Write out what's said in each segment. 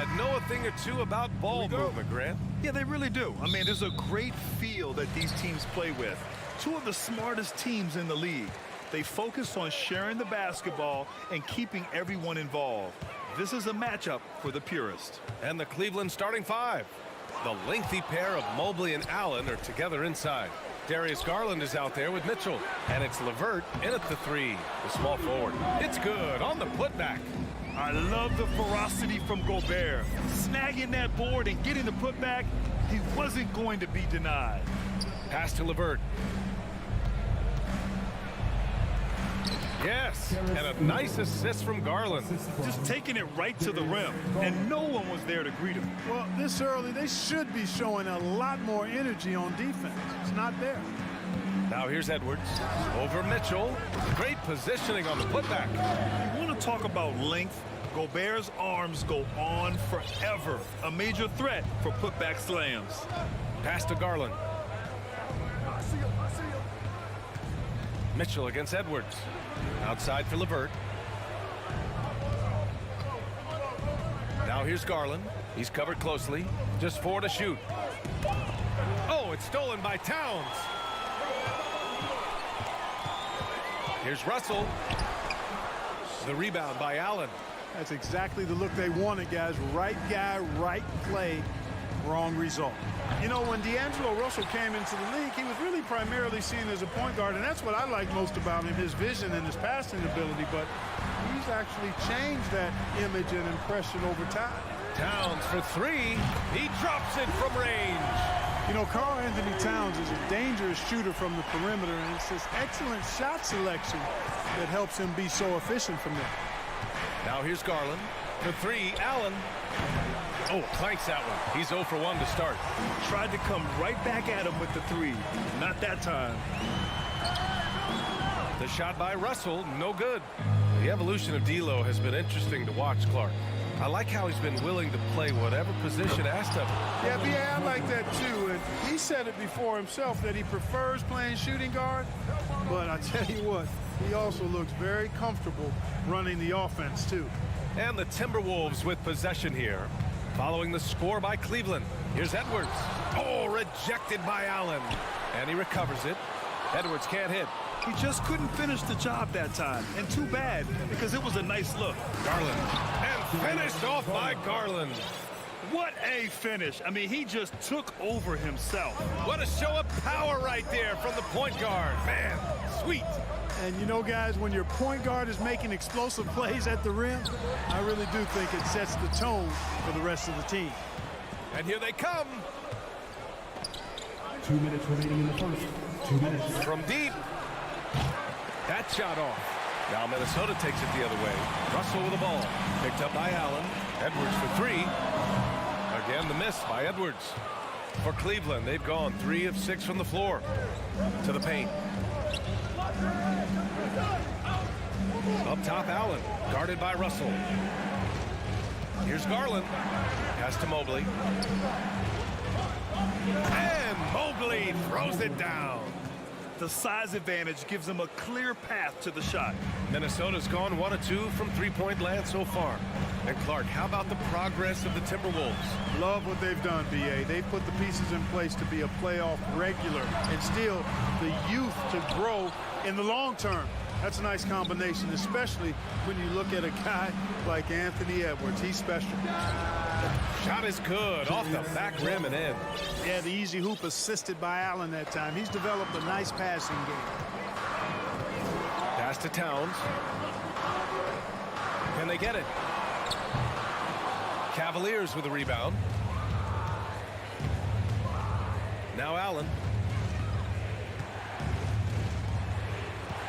that know a thing or two about ball movement, Grant. Yeah, they really do. I mean, there's a great feel that these teams play with. Two of the smartest teams in the league. They focus on sharing the basketball and keeping everyone involved. This is a matchup for the purist. And the Cleveland starting five. The lengthy pair of Mobley and Allen are together inside. Darius Garland is out there with Mitchell. And it's LeVert in at the three, the small forward. It's good on the putback. I love the ferocity from Gobert. Snagging that board and getting the putback, he wasn't going to be denied. Pass to LeVert. Yes, and a nice assist from Garland. Just taking it right to the rim, and no one was there to greet him. Well, this early, they should be showing a lot more energy on defense. It's not there. Now here's Edwards over Mitchell. Great positioning on the putback. You want to talk about length? Gobert's arms go on forever. A major threat for putback slams. Pass to Garland. Mitchell against Edwards. Outside for LeVert. Now here's Garland. He's covered closely. Just 4 to shoot. Oh, it's stolen by Towns. Here's Russell. The rebound by Allen. That's exactly the look they wanted, guys. Right guy, right play, wrong result. You know, when D'Angelo Russell came into the league, he was really primarily seen as a point guard, and that's what I like most about him, his vision and his passing ability, but he's actually changed that image and impression over time. Towns for three. He drops it from range. You know, Karl Anthony Towns is a dangerous shooter from the perimeter, and it's his excellent shot selection that helps him be so efficient from there. Now here's Garland. For three, Allen. Oh, clanks that one. He's 0 for 1 to start. Tried to come right back at him with the three. Not that time. The shot by Russell, no good. The evolution of D'Lo has been interesting to watch, Clark. I like how he's been willing to play whatever position asked of him. Yeah, B.A., I like that too. And he said it before himself that he prefers playing shooting guard. But I tell you what, he also looks very comfortable running the offense too. And the Timberwolves with possession here. Following the score by Cleveland. Here's Edwards. Oh, rejected by Allen. And he recovers it. Edwards can't hit. He just couldn't finish the job that time. And too bad, because it was a nice look. Garland. And finished off by Garland. What a finish. I mean, he just took over himself. What a show of power right there from the point guard. Man, sweet. And you know, guys, when your point guard is making explosive plays at the rim, I really do think it sets the tone for the rest of the team. And here they come. 2 minutes remaining in the first. 2 minutes. From deep. That shot off. Now Minnesota takes it the other way. Russell with the ball. Picked up by Allen. Edwards for three. Again, the miss by Edwards. For Cleveland, they've gone 3 of 6 from the floor. To the paint. Up top, Allen. Guarded by Russell. Here's Garland. Pass to Mobley. And Mobley throws it down. The size advantage gives them a clear path to the shot. Minnesota's gone 1 of 2 from three-point land so far. And Clark, how about the progress of the Timberwolves? Love what they've done, B.A. They've put the pieces in place to be a playoff regular and still the youth to grow in the long term. That's a nice combination, especially when you look at a guy like Anthony Edwards. He's special. Shot is good, off the back rim and in. Yeah, the easy hoop assisted by Allen that time. He's developed a nice passing game. Pass to Towns. Can they get it? Cavaliers with a rebound. Now Allen.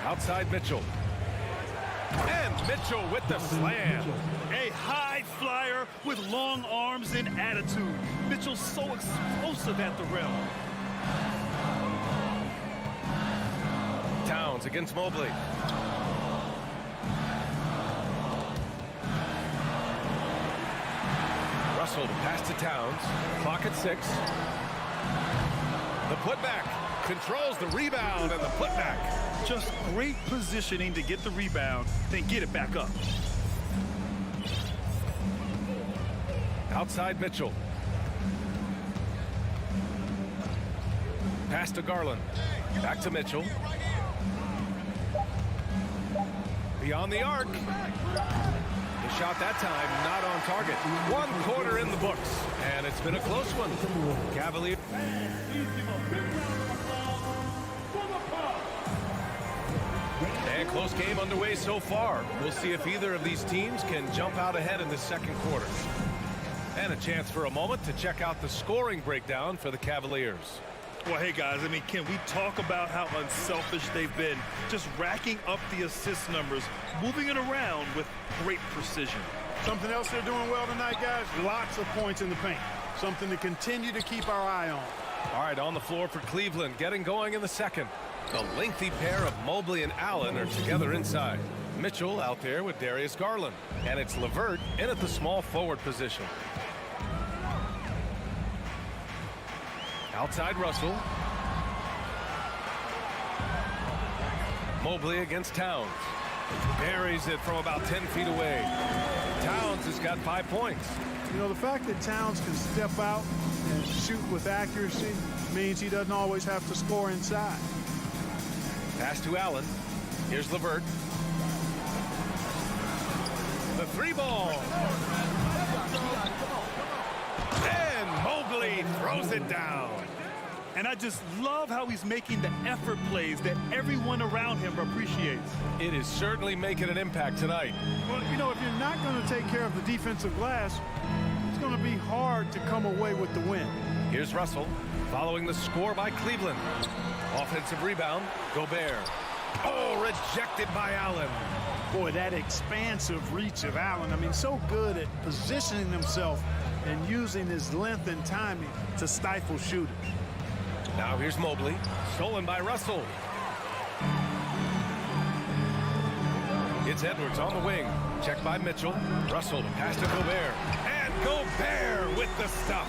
Outside Mitchell. And Mitchell with the slam. A high flyer with long arms and attitude. Mitchell's so explosive at the rim. Towns against Mobley. Russell to pass to Towns. Clock at 6. The putback. Controls the rebound and the putback. Just great positioning to get the rebound, then get it back up. Outside Mitchell. Pass to Garland. Back to Mitchell. Beyond the arc. The shot that time not on target. 1 quarter in the books, and it's been a close one. Cavaliers. And close game underway so far. We'll see if either of these teams can jump out ahead in the second quarter. And a chance for a moment to check out the scoring breakdown for the Cavaliers. Well, hey, guys, I mean, can we talk about how unselfish they've been? Just racking up the assist numbers, moving it around with great precision. Something else they're doing well tonight, guys, lots of points in the paint. Something to continue to keep our eye on. All right, on the floor for Cleveland, getting going in the second. The lengthy pair of Mobley and Allen are together inside. Mitchell out there with Darius Garland. And it's LeVert in at the small forward position. Outside Russell. Mobley against Towns. Buries it from about 10 feet away. Towns has got 5 points. You know, the fact that Towns can step out and shoot with accuracy means he doesn't always have to score inside. Pass to Allen. Here's LeVert. The 3-ball. And Mobley throws it down. And I just love how he's making the effort plays that everyone around him appreciates. It is certainly making an impact tonight. Well, you know, if you're not going to take care of the defensive glass, it's going to be hard to come away with the win. Here's Russell following the score by Cleveland. Offensive rebound, Gobert. Oh, rejected by Allen. Boy, that expansive reach of Allen. I mean, so good at positioning himself and using his length and timing to stifle shooters. Now here's Mobley, stolen by Russell. It's Edwards on the wing. Checked by Mitchell. Russell to pass to Gobert. And Gobert with the stuff.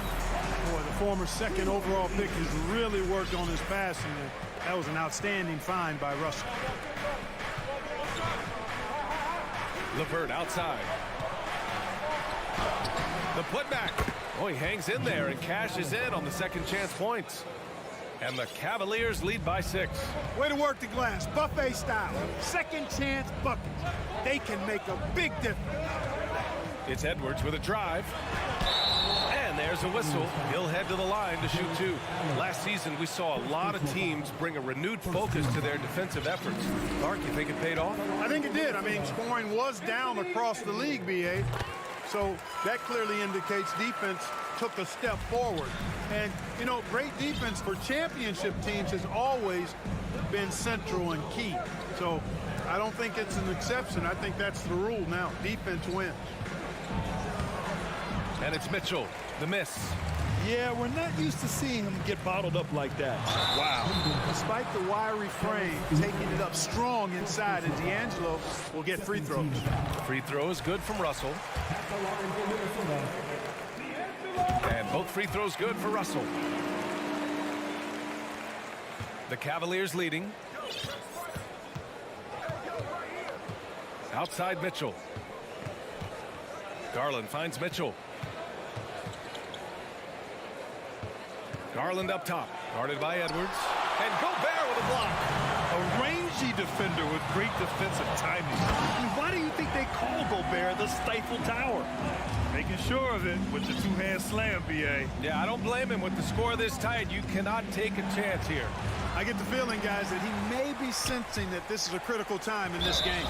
Boy, the former second overall pick has really worked on his passing. And that was an outstanding find by Russell. LeVert outside. The putback. Oh, he hangs in there and cashes in on the second chance points. And the Cavaliers lead by 6. Way to work the glass, buffet style. Second chance buckets. They can make a big difference. It's Edwards with a drive. And there's a whistle. He'll head to the line to shoot 2. Last season, we saw a lot of teams bring a renewed focus to their defensive efforts. Clark, you think it paid off? I think it did. I mean, scoring was down across the league, B.A. So that clearly indicates defense took a step forward. And, you know, great defense for championship teams has always been central and key. So I don't think it's an exception. I think that's the rule now. Defense wins. And it's Mitchell, the miss. Yeah, we're not used to seeing him get bottled up like that. Wow. Despite the wiry frame, taking it up strong inside, and D'Angelo will get free throws. Free throw is good from Russell. And both free throws good for Russell. The Cavaliers leading. Outside Mitchell. Garland finds Mitchell. Garland up top, guarded by Edwards. And Gobert with a block. A rangy defender with great defensive timing. I mean, why do you think they call Gobert the Stifle Tower? Making sure of it with the two-hand slam, B.A. Yeah, I don't blame him with the score this tight. You cannot take a chance here. I get the feeling, guys, that he may be sensing that this is a critical time in this game.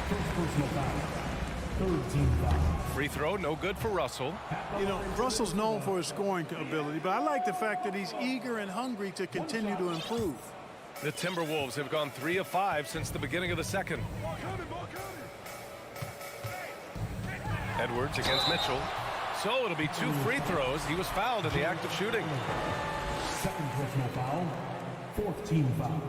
First personal foul. Third team foul. Free throw, no good for Russell. You know, Russell's known for his scoring ability, but I like the fact that he's eager and hungry to continue to improve. The Timberwolves have gone 3 of 5 since the beginning of the second. Edwards against Mitchell. So it'll be 2 free throws. He was fouled in the act of shooting. Second personal foul. Fourth team foul.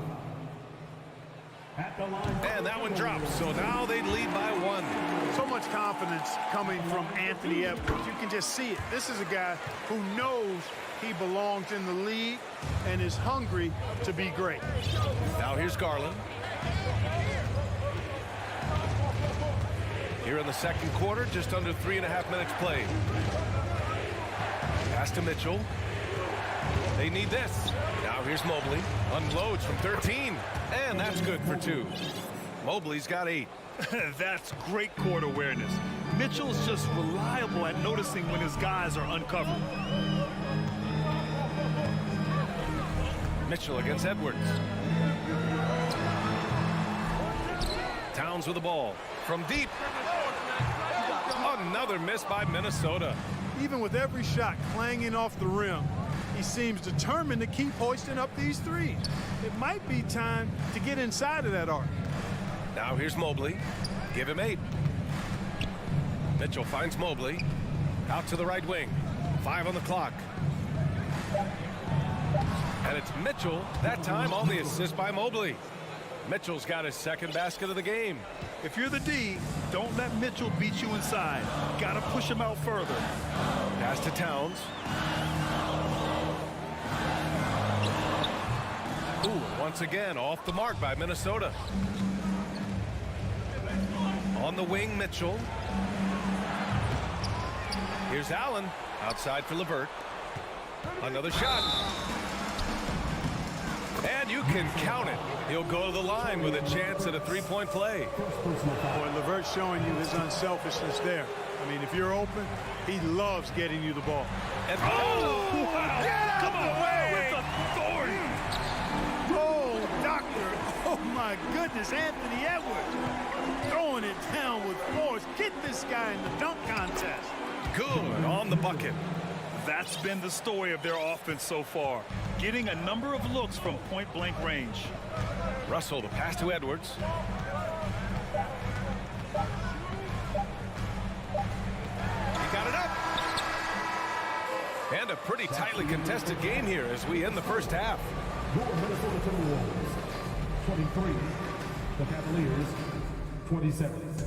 At the line. And that one drops. So now they lead by 1. So much confidence coming from Anthony Edwards. You can just see it. This is a guy who knows he belongs in the league and is hungry to be great. Now here's Garland. Here here in the second quarter, just under 3.5 minutes played. Pass to Mitchell. They need this. Now here's Mobley. Unloads from 13. And that's good for 2. Mobley's got 8. That's great court awareness. Mitchell's just reliable at noticing when his guys are uncovered. Mitchell against Edwards. Towns with the ball. From deep. Another miss by Minnesota. Even with every shot clanging off the rim, he seems determined to keep hoisting up these threes. It might be time to get inside of that arc. Now here's Mobley. Give him 8. Mitchell finds Mobley. Out to the right wing. 5 on the clock. And it's Mitchell, that time on the assist by Mobley. Mitchell's got his second basket of the game. If you're the D, don't let Mitchell beat you inside. Gotta push him out further. Pass to Towns. Ooh, once again, off the mark by Minnesota. On the wing, Mitchell. Here's Allen. Outside for LeVert. Another shot. And you can count it. He'll go to the line with a chance at a three-point play. Boy, LeVert's showing you his unselfishness there. I mean, if you're open, he loves getting you the ball. And Wow. Get out Come the on, way! with authority. Oh, doctor. Oh, my goodness, Anthony Edwards. Throwing it down with force. Get this guy in the dunk contest. good on the bucket. That's been the story of their offense so far, getting a number of looks from point-blank range. Russell, the pass to Edwards. He got it up. And a pretty tightly contested game here as we end the first half. Your Minnesota Timberwolves, 23. The Cavaliers, 27.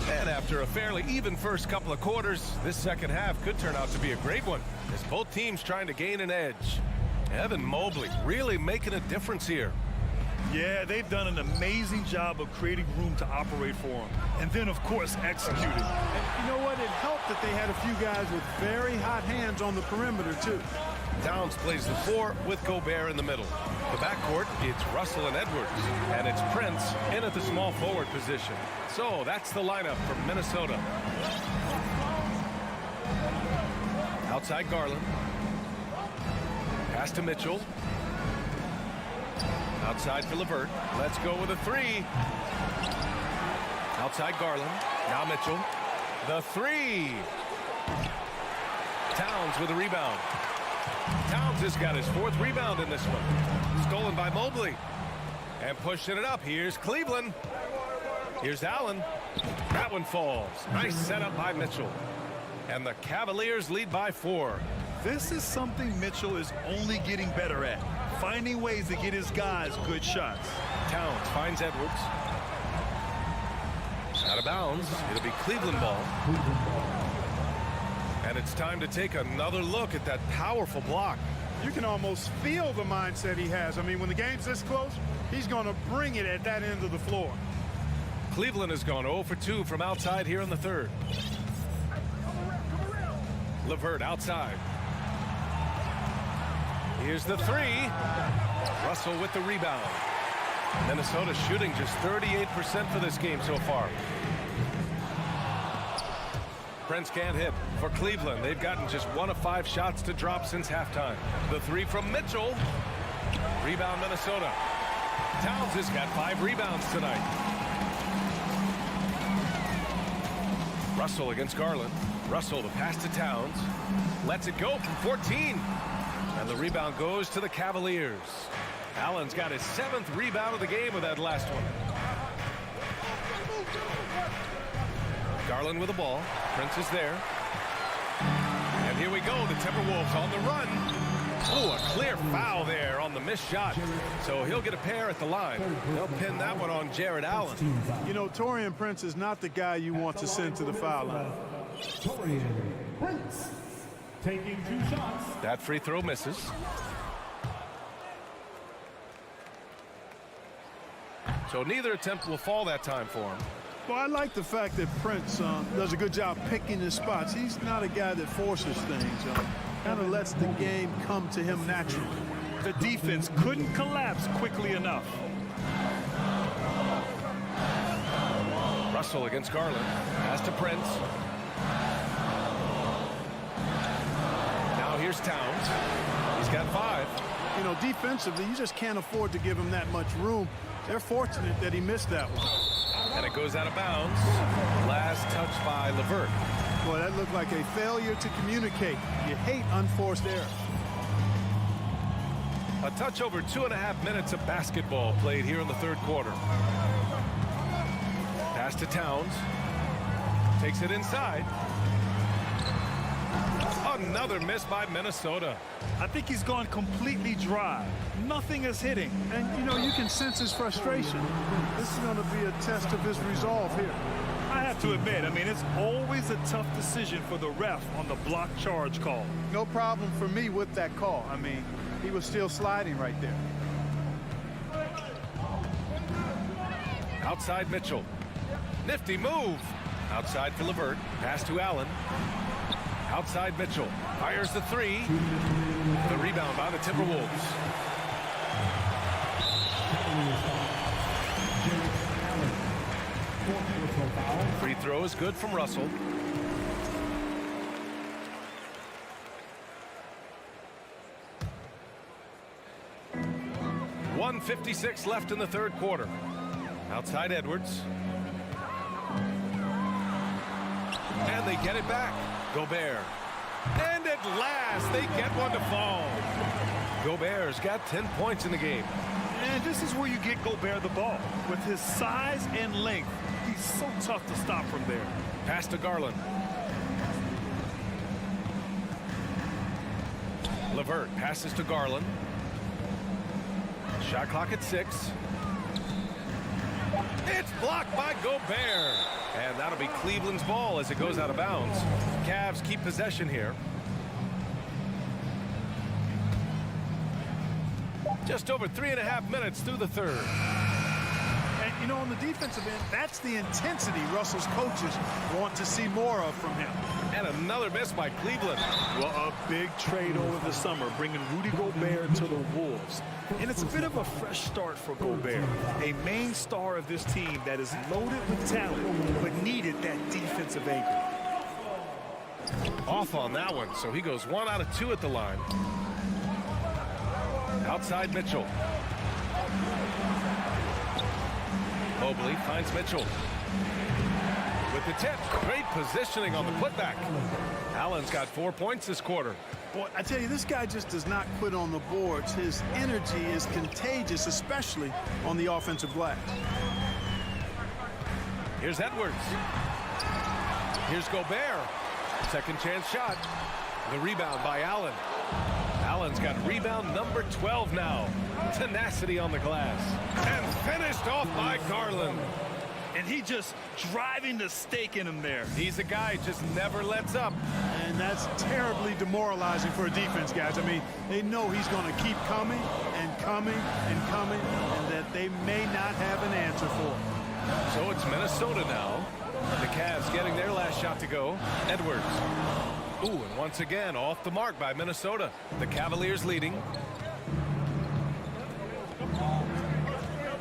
And after a fairly even first couple of quarters, this second half could turn out to be a great one as both teams trying to gain an edge. Evan Mobley really making a difference here. Yeah, they've done an amazing job of creating room to operate for him. And then, of course, executing. And you know what? It helped that they had a few guys with very hot hands on the perimeter, too. Towns plays the four with Gobert in the middle. The backcourt, it's Russell and Edwards. And it's Prince in at the small forward position. So that's the lineup for Minnesota. Outside Garland. Pass to Mitchell. Outside for LeVert. Let's go with a three. Outside Garland. Now Mitchell. The three. Towns with a rebound. Towns has got his fourth rebound in this one. Stolen by Mobley. And pushing it up. Here's Cleveland. Here's Allen. That one falls. Nice setup by Mitchell. And the Cavaliers lead by 4. This is something Mitchell is only getting better at, finding ways to get his guys good shots. Towns finds Edwards. Out of bounds. It'll be Cleveland ball. And it's time to take another look at that powerful block. You can almost feel the mindset he has. I mean, when the game's this close, he's going to bring it at that end of the floor. Cleveland has gone 0 for 2 from outside here in the third. LeVert outside. Here's the three. Russell with the rebound. Minnesota shooting just 38% for this game so far. Prince can't hit for Cleveland. They've gotten just 1 of 5 shots to drop since halftime. The three from Mitchell. Rebound Minnesota. Towns has got 5 rebounds tonight. Russell against Garland. Russell, the pass to Towns. Lets it go from 14. And the rebound goes to the Cavaliers. Allen's got his 7th rebound of the game with that last one. Garland with the ball. Prince is there. And here we go. The Timberwolves on the run. Oh, a clear foul there on the missed shot. So he'll get a pair at the line. They'll pin that one on Jared Allen. You know, Taurean Prince is not the guy you want to send to the foul line. Taurean Prince. taking 2 shots. That free throw misses. So neither attempt will fall that time for him. Well, I like the fact that Prince does a good job picking his spots. He's not a guy that forces things. Kind of lets the game come to him naturally. The defense couldn't collapse quickly enough. Russell against Garland. Pass to Prince. Now here's Towns. He's got 5. You know, defensively, you just can't afford to give him that much room. They're fortunate that he missed that one. And it goes out of bounds. Last touch by LeVert. Boy, that looked like a failure to communicate. You hate unforced errors. A touch over 2.5 minutes of basketball played here in the third quarter. Pass to Towns. Takes it inside. Another miss by Minnesota. I think he's gone completely dry. Nothing is hitting. And, you know, you can sense his frustration. This is going to be a test of his resolve here. I have to admit, I mean, it's always a tough decision for the ref on the block charge call. No problem for me with that call. I mean, he was still sliding right there. Outside Mitchell. Nifty move. Outside for LeVert. Pass to Allen. Outside Mitchell. Fires the 3. The rebound by the Timberwolves. Free throw is good from Russell. .156 left in the third quarter. Outside Edwards. And they get it back. Gobert. And at last, they get one to fall. Gobert's got 10 points in the game. And this is where you get Gobert the ball. With his size and length, he's so tough to stop from there. Pass to Garland. LeVert passes to Garland. Shot clock at 6. It's blocked by Gobert. And that'll be Cleveland's ball as it goes out of bounds. Cavs keep possession here. Just over 3.5 minutes through the third. And, you know, on the defensive end, that's the intensity Russell's coaches want to see more of from him. And another miss by Cleveland. Well, a big trade over the summer, bringing Rudy Gobert to the Wolves. And it's a bit of a fresh start for Gobert, a main star of this team that is loaded with talent, but needed that defensive anchor. Off on that one, so he goes 1 out of 2 at the line. Outside Mitchell. Mobley finds Mitchell. With the tip, great positioning on the putback. Allen's got 4 points this quarter. Boy, I tell you, this guy just does not quit on the boards. His energy is contagious, especially on the offensive glass. Here's Edwards. Here's Gobert. Second chance shot. The rebound by Allen. Allen's got rebound number 12 now. Tenacity on the glass. And finished off by Garland. And he just driving the stake in him there. He's a guy who just never lets up. And that's terribly demoralizing for a defense, guys. I mean, they know he's going to keep coming and coming and coming, and that they may not have an answer for it. So it's Minnesota now. The Cavs getting their last shot to go. Edwards. Ooh, and once again, off the mark by Minnesota. The Cavaliers leading.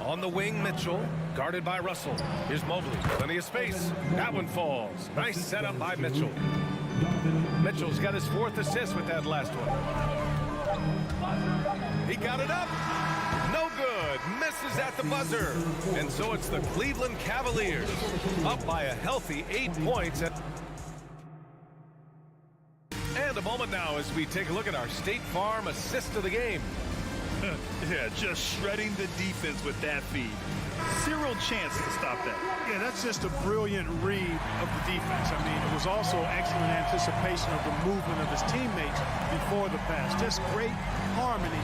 On the wing, Mitchell, guarded by Russell. Here's Mobley, plenty of space. That one falls. Nice setup by Mitchell. Mitchell's got his 4th assist with that last one. He got it up. No good. Misses at the buzzer. And so it's the Cleveland Cavaliers up by a healthy 8 points. And a moment now as we take a look at our State Farm assist of the game. Yeah, just shredding the defense with that feed. Zero chance to stop that. Yeah, that's just a brilliant read of the defense. I mean, it was also excellent anticipation of the movement of his teammates before the pass. Just great harmony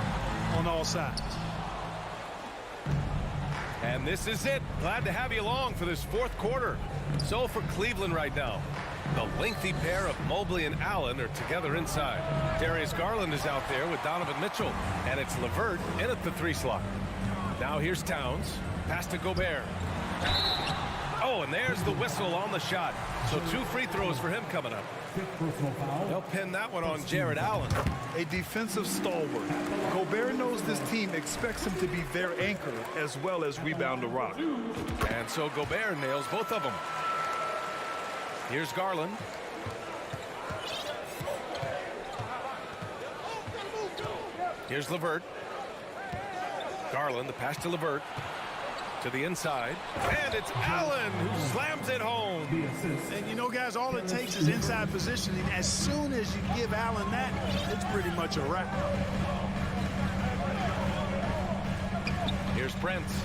on all sides. And this is it. Glad to have you along for this 4th quarter. So for Cleveland right now, The lengthy pair of Mobley and Allen are together inside. Darius Garland is out there with Donovan Mitchell. And it's LeVert in at the 3 slot. Now here's Towns. Pass to Gobert. Oh, and there's the whistle on the shot. So 2 free throws for him coming up. Personal foul. They'll pin that one on Jared Allen. A defensive stalwart. Gobert knows this team expects him to be their anchor as well as rebound the rock. And so Gobert nails both of them. Here's Garland. Here's LeVert. Garland, the pass to LeVert. To the inside. And it's Allen who slams it home. The assist. And you know, guys, all it takes is inside positioning. As soon as you give Allen that, it's pretty much a wrap. Here's Prince.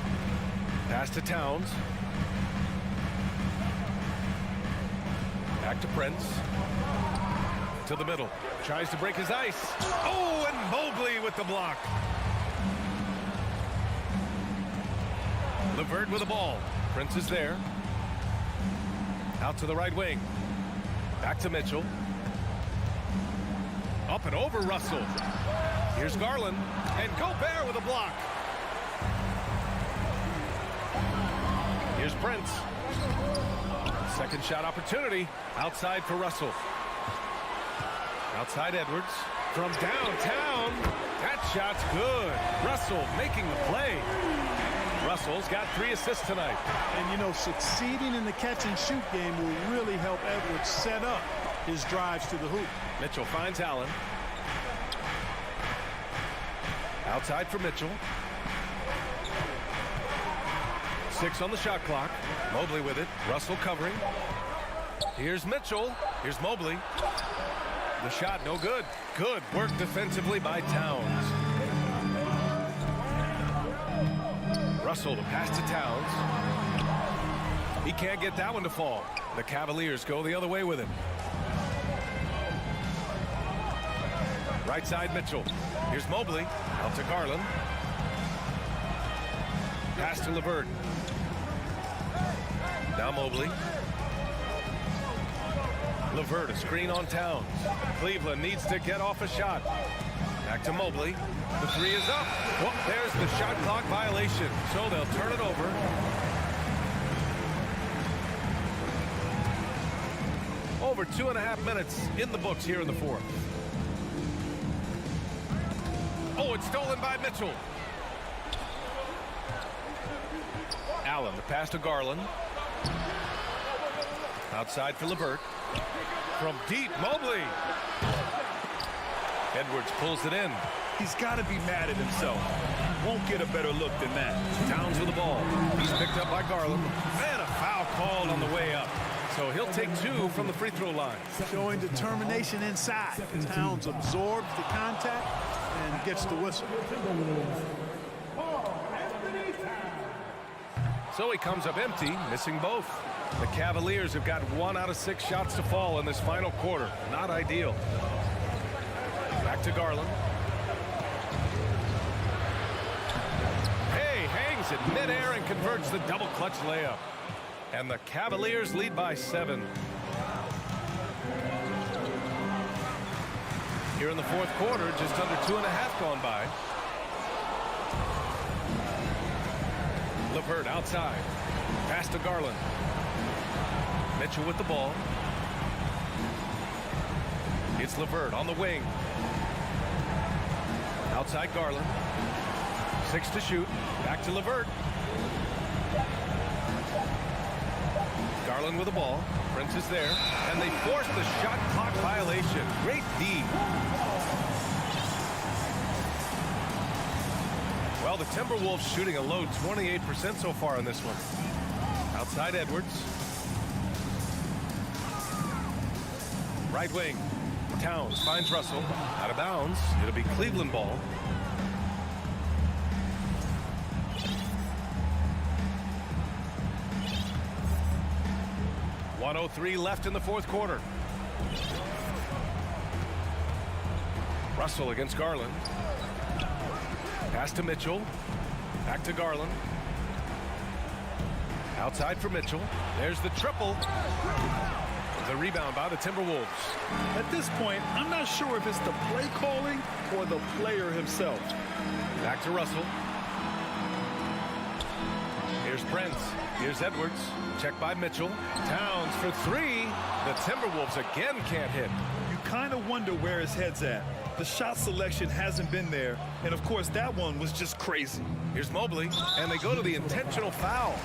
Pass to Towns. Back to Prince. To the middle. Tries to break his ice. Oh, and Mobley with the block. LeVert with the ball. Prince is there. Out to the right wing. Back to Mitchell. Up and over Russell. Here's Garland. And Gobert with a block. Here's Prince. Second shot opportunity. Outside for Russell. Outside Edwards. From downtown. That shot's good. Russell making the play. Russell's got 3 assists tonight. And, you know, succeeding in the catch-and-shoot game will really help Edwards set up his drives to the hoop. Mitchell finds Allen. Outside for Mitchell. 6 on the shot clock. Mobley with it. Russell covering. Here's Mitchell. Here's Mobley. The shot no good. Good work defensively by Towns. Russell to pass to Towns. He can't get that one to fall. The Cavaliers go the other way with him. Right side Mitchell. Here's Mobley. Out to Garland. Pass to LeVert. Now Mobley. LeVert, a screen on Towns. Cleveland needs to get off a shot. Back to Mobley. The 3 is up. Well, there's the shot clock violation. So they'll turn it over. Over 2.5 minutes in the books here in the 4th. Oh, it's stolen by Mitchell. Allen, the pass to Garland. Outside for LeVert. From deep, Mobley. Edwards pulls it in. He's got to be mad at himself. Won't get a better look than that. Towns with the ball. He's picked up by Garland. And a foul called on the way up. So he'll take 2 from the free throw line. Showing determination inside. Towns absorbs the contact and gets the whistle. So he comes up empty, missing both. The Cavaliers have got 1 out of 6 shots to fall in this final quarter. Not ideal. Back to Garland. Hey, hangs it midair and converts the double clutch layup. And the Cavaliers lead by 7. Here in the 4th quarter, just under 2.5 gone by. LeVert outside. Pass to Garland. Mitchell with the ball. It's LeVert on the wing. Outside Garland. 6 to shoot. Back to LeVert. Garland with the ball. Prince is there. And they force the shot clock violation. Great D. Well, the Timberwolves shooting a low 28% so far in this one. Outside Edwards. Right wing. Towns finds Russell. Out of bounds. It'll be Cleveland ball. .103 left in the 4th quarter. Russell against Garland. Pass to Mitchell. Back to Garland. Outside for Mitchell. There's the triple. The rebound by the Timberwolves. At this point, I'm not sure if it's the play calling or the player himself. Back to Russell. Here's Prince. Here's Edwards. Check by Mitchell. Towns for three. The Timberwolves again can't hit. You kind of wonder where his head's at. The shot selection hasn't been there, and of course that one was just crazy. Here's Mobley, and they go to the intentional foul.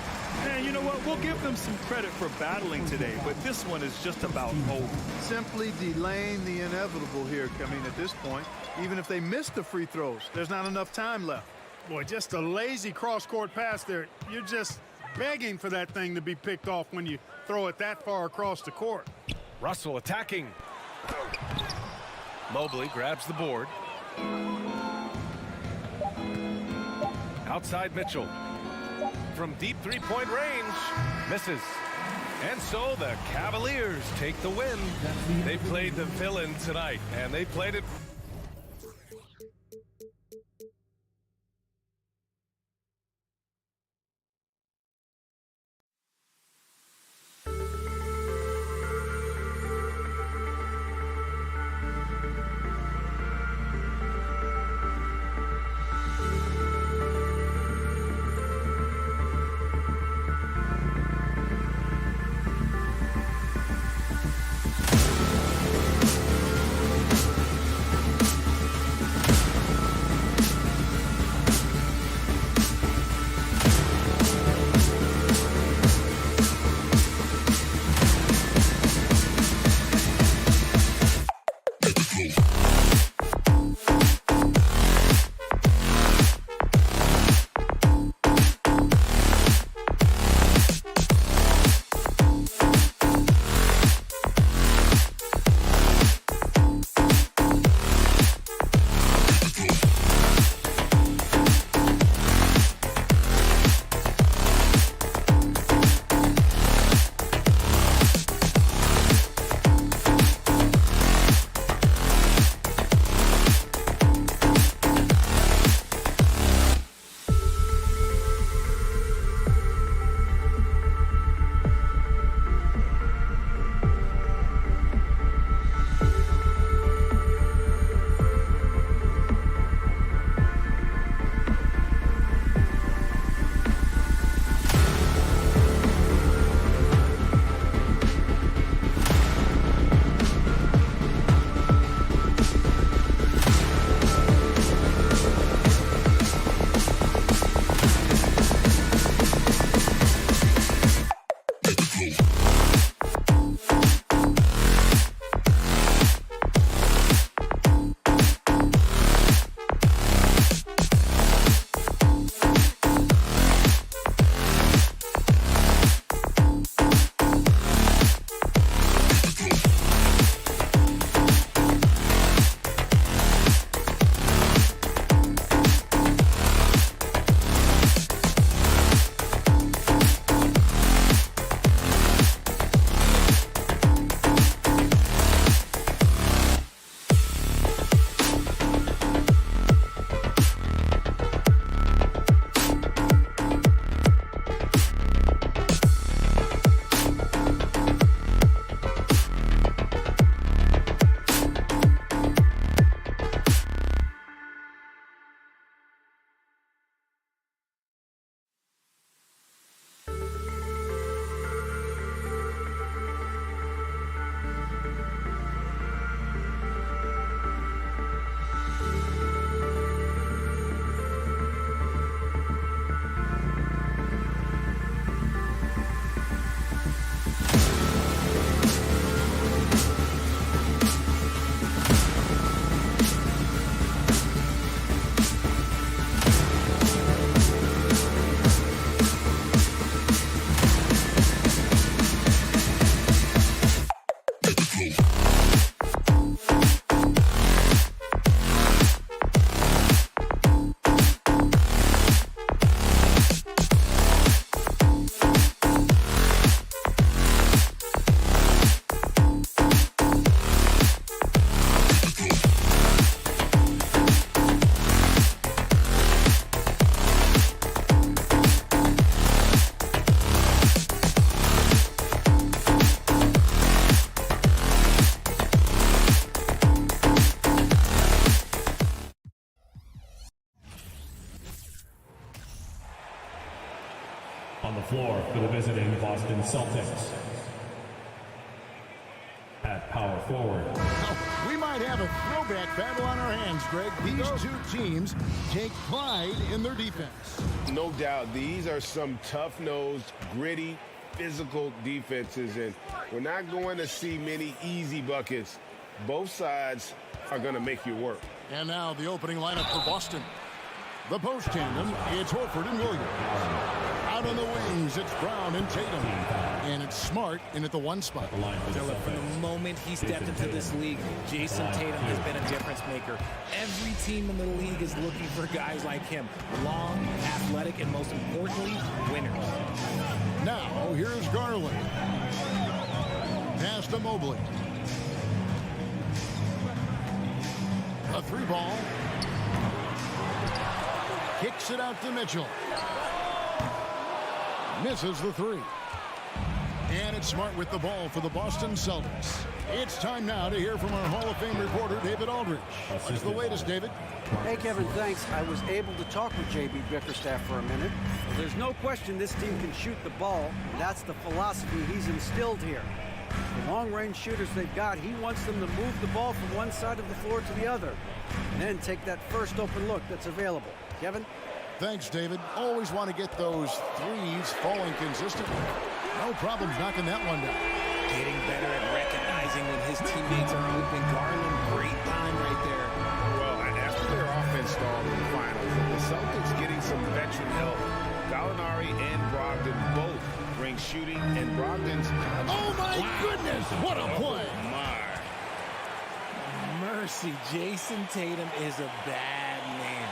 And you know what? We'll give them some credit for battling today, but this one is just about over. Simply delaying the inevitable here. I mean, at this point, even if they miss the free throws, there's not enough time left. Boy, just a lazy cross-court pass there. You're just begging for that thing to be picked off when you throw it that far across the court. Russell attacking. Mobley grabs the board. Outside Mitchell. From deep three-point range. Misses. And so the Cavaliers take the win. They played the villain tonight, and they played it floor for the visiting Boston Celtics. At power forward. Oh, we might have a throwback battle on our hands, Greg. These two teams take pride in their defense. No doubt, these are some tough-nosed, gritty, physical defenses, and we're not going to see many easy buckets. Both sides are going to make you work. And now the opening lineup for Boston. The post tandem, it's Horford and Williams. Out on the wings, it's Brown and Tatum. And it's Smart in at the one spot. From the moment he stepped into this league, Jason Tatum has been a difference maker. Every team in the league is looking for guys like him. Long, athletic, and most importantly, winners. Now, here's Garland. Pass to Mobley. A three ball. Kicks it out to Mitchell. Misses the three. And it's Smart with the ball for the Boston Celtics. It's time now to hear from our Hall of Fame reporter, David Aldridge. What's the latest, David? Hey, Kevin, thanks. I was able to talk with J.B. Bickerstaff for a minute. There's no question this team can shoot the ball. That's the philosophy he's instilled here. The long-range shooters they've got, he wants them to move the ball from one side of the floor to the other, and then take that first open look that's available. Kevin? Thanks, David. Always want to get those threes falling consistently. No problems knocking that one down. Getting better at recognizing when his teammates are open. Garland, great time right there. Well, after their offense stalled in the finals, the Celtics getting some veteran help. Gallinari and Brogdon both bring shooting, and Brogdon's... Oh, my goodness! What a play! My. Mercy, Jason Tatum is a bad man.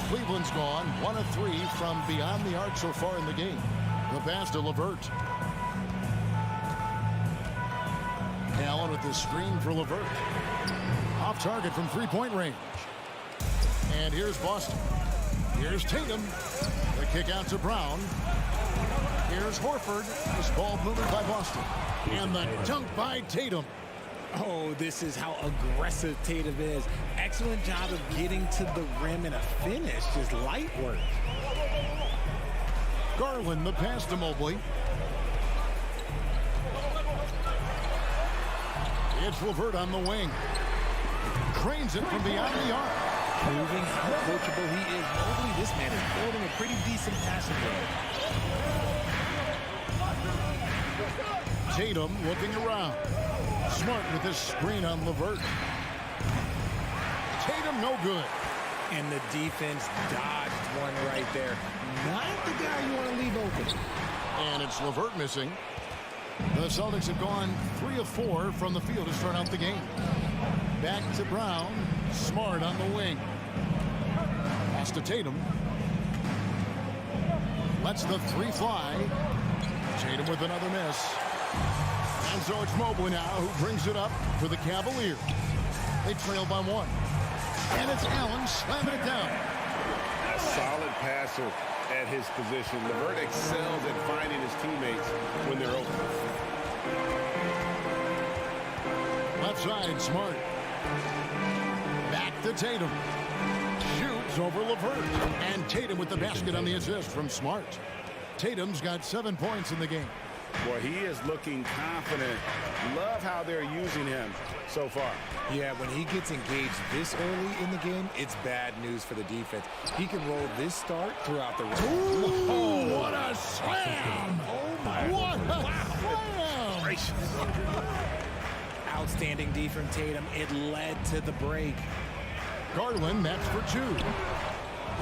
Cleveland's gone 1 of 3 from beyond the arc so far in the game. The pass to LeVert. Allen with the screen for LeVert. Off target from three-point range. And here's Boston. Here's Tatum. The kick out to Brown. Here's Horford. This ball moving by Boston. And the dunk by Tatum. Oh, this is how aggressive Tatum is. Excellent job of getting to the rim and a finish. Just light work. Garland, the pass to Mobley. It's LeVert on the wing. Cranes it from beyond the arc. Proving how coachable he is. Mobley, this man is building a pretty decent passing game. Tatum looking around. Smart with this screen on LeVert. Tatum no good. And the defense dodged one right there. Not the guy you want to leave open. And it's LeVert missing. The Celtics have gone 3 of 4 from the field to start out the game. Back to Brown. Smart on the wing. Pass to Tatum. Lets the three fly. Tatum with another miss. And so it's Mobley now who brings it up for the Cavaliers. They trail by 1. And it's Allen slamming it down. A solid passer at his position. LeVert excels at finding his teammates when they're open. Left side, Smart. Back to Tatum. Shoots over LeVert. And Tatum with the basket on the assist from Smart. Tatum's got 7 points in the game. Boy, he is looking confident. Love how they're using him so far. Yeah, when he gets engaged this early in the game, it's bad news for the defense. He can roll this start throughout the rest. Oh, what a slam! Oh, my. What a slam! Outstanding D from Tatum. It led to the break. Garland, that's for 2.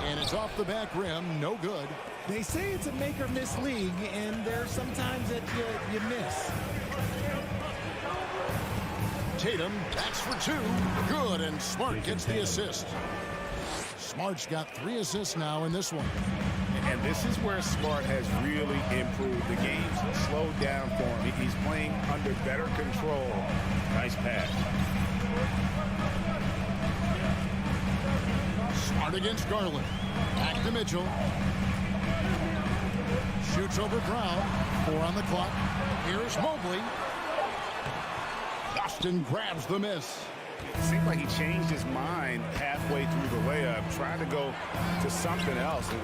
And it's off the back rim, no good. They say it's a make-or-miss league, and there's sometimes that you miss. Tatum, that's for 2. Good, and Smart gets the assist. Smart's got 3 assists now in this one. And this is where Smart has really improved. The game's slowed down for him. He's playing under better control. Nice pass. Smart against Garland. Back to Mitchell. Shoots over Brown. 4 on the clock. Here's Mobley. Boston grabs the miss. It seemed like he changed his mind halfway through the layup, tried to go to something else, and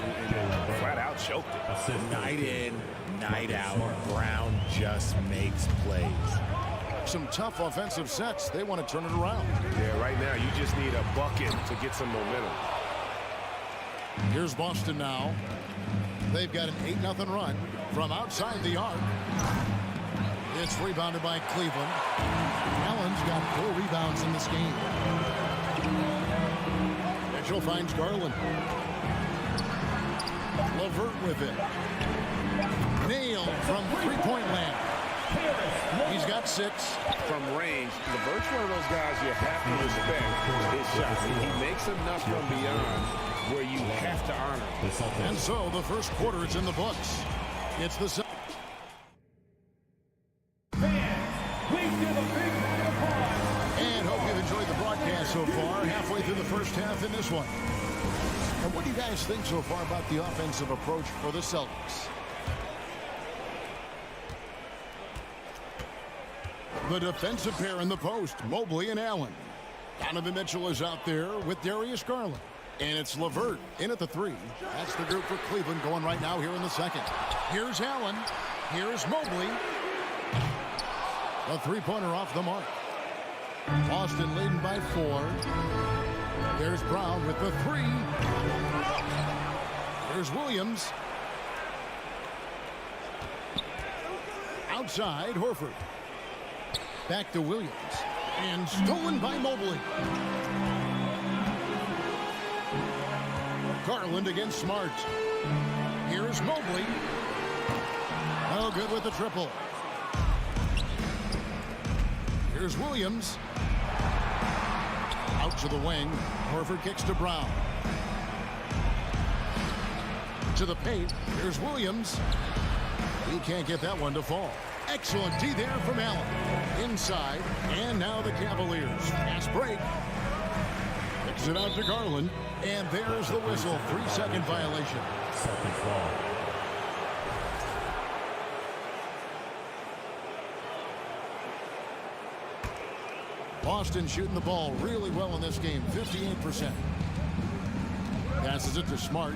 flat out choked it. Night in, night out, Brown just makes plays. Some tough offensive sets. They want to turn it around. Yeah, right now you just need a bucket to get some momentum. Here's Boston now. They've got an 8-0 run from outside the arc. It's rebounded by Cleveland. Allen's got 4 rebounds in this game. Mitchell finds Garland. LeVert with it. Nailed from three-point land. He's got 6. From range, LeVert's one of those guys you have to respect his shots. He makes enough from beyond where you have to honor. And so the first quarter is in the books. It's the and hope you've enjoyed the broadcast so far. Halfway through the first half in this one. And what do you guys think so far about the offensive approach for the Celtics? The defensive pair in the post, Mobley and Allen. Donovan Mitchell is out there with Darius Garland. And it's LeVert in at the 3. That's the group for Cleveland going right now here in the second. Here's Allen. Here's Mobley. A three-pointer off the mark. Boston leading by 4. There's Brown with the 3. There's Williams. Outside, Horford. Back to Williams. And stolen by Mobley. Garland against Smart. Here's Mobley. No good with the triple. Here's Williams. Out to the wing. Horford kicks to Brown. To the paint. Here's Williams. He can't get that one to fall. Excellent D there from Allen. Inside. And now the Cavaliers. Fast break. Kicks it out to Garland. And there's the whistle. 3-second violation. Second foul. Boston shooting the ball really well in this game. 58%. Passes it to Smart.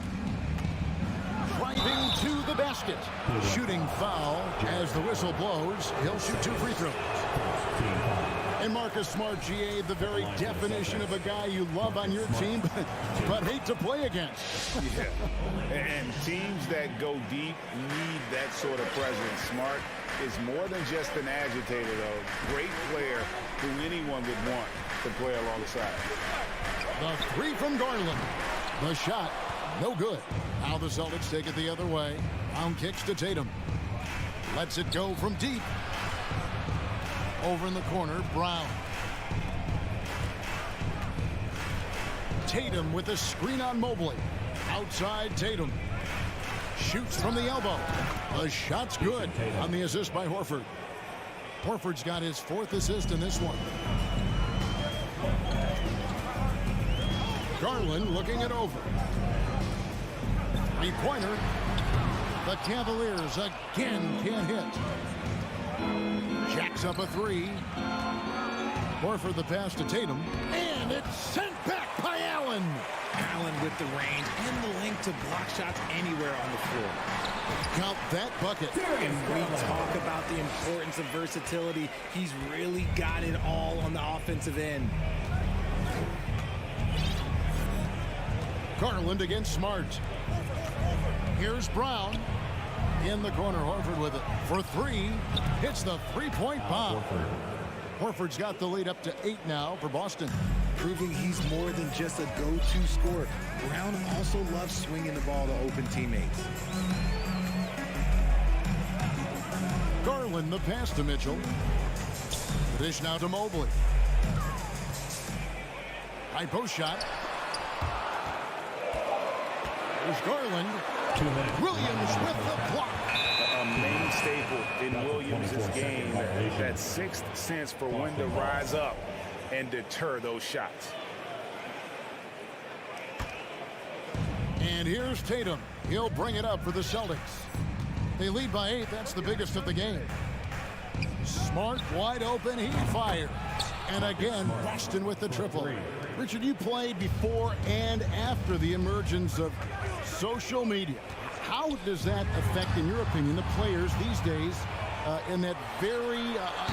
Driving to the basket. Shooting foul as the whistle blows. He'll shoot 2 free throws. And Marcus Smart, GA, the very definition of a guy you love on your team, but hate to play against. Yeah, and teams that go deep need that sort of presence. Smart is more than just an agitator, though. Great player who anyone would want to play alongside. The 3 from Garland. The shot, no good. Now the Celtics take it the other way. Brown kicks to Tatum. Lets it go from deep. Over in the corner, Brown. Tatum with a screen on Mobley. Outside Tatum. Shoots from the elbow. The shot's good on the assist by Horford. Horford's got his 4th assist in this one. Garland looking it over. 3-pointer. The Cavaliers again can't hit. Jacks up a 3. Horford the pass to Tatum. And it's sent back by Allen. Allen with the range and the length to block shots anywhere on the floor. Count that bucket. And we talk about the importance of versatility. He's really got it all on the offensive end. Garland against Smart. Here's Brown. In the corner, Horford with it for 3. Hits the 3-point bomb. Horford's got the lead up to 8 now for Boston. Proving he's more than just a go-to scorer. Brown also loves swinging the ball to open teammates. Garland the pass to Mitchell. The dish now to Mobley. High post shot. There's Garland. Williams with the block. A main staple in Williams' game, that 6th sense for when to rise up and deter those shots. And here's Tatum. He'll bring it up for the Celtics. They lead by 8. That's the biggest of the game. Smart wide open. He fires. And again, Boston with the triple. Richard, you played before and after the emergence of social media. How does that affect, in your opinion, the players these days in that very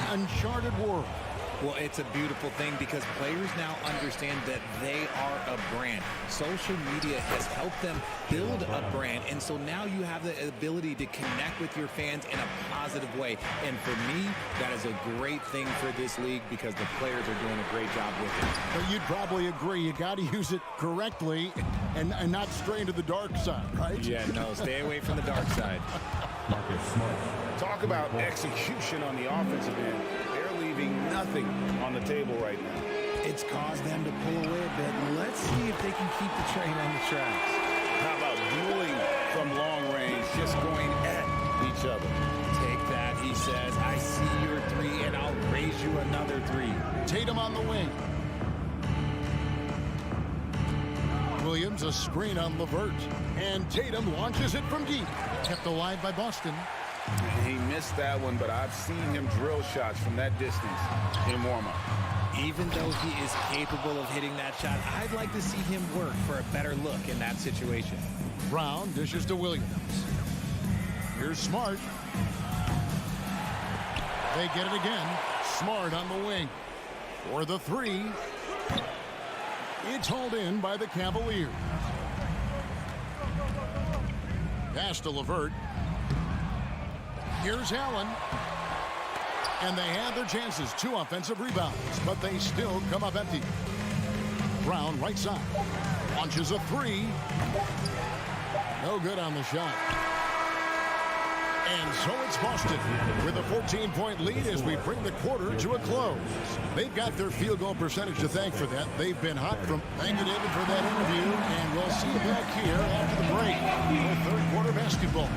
uncharted world? Well, it's a beautiful thing because players now understand that they are a brand. Social media has helped them build a brand, and so now you have the ability to connect with your fans in a positive way. And for me, that is a great thing for this league because the players are doing a great job with it. But you'd probably agree you got to use it correctly and not stray into the dark side, right? Yeah, no, stay away from the dark side. Marcus Smart. Talk about execution on the offensive end. They're leaving nothing on the table right now. It's caused them to pull away a bit. Let's see if they can keep the train on the tracks. How about dueling from long range, just going at each other? Take that, he says. I see your three, and I'll raise you another three. Tatum on the wing. Williams, a screen on LeVert. And Tatum launches it from deep. Kept alive by Boston. He missed that one, but I've seen him drill shots from that distance in warm-up. Even though he is capable of hitting that shot, I'd like to see him work for a better look in that situation. Brown dishes to Williams. Here's Smart. They get it again. Smart on the wing. For the three. It's hauled in by the Cavaliers. Pass to LeVert. Here's Allen. And they have their chances. 2 offensive rebounds, but they still come up empty. Brown, right side. Launches a three. No good on the shot. And so it's Boston with a 14-point lead as we bring the quarter to a close. They've got their field goal percentage to thank for that. They've been hot from thank you, David, for that interview. And we'll see you back here after the break for third quarter basketball.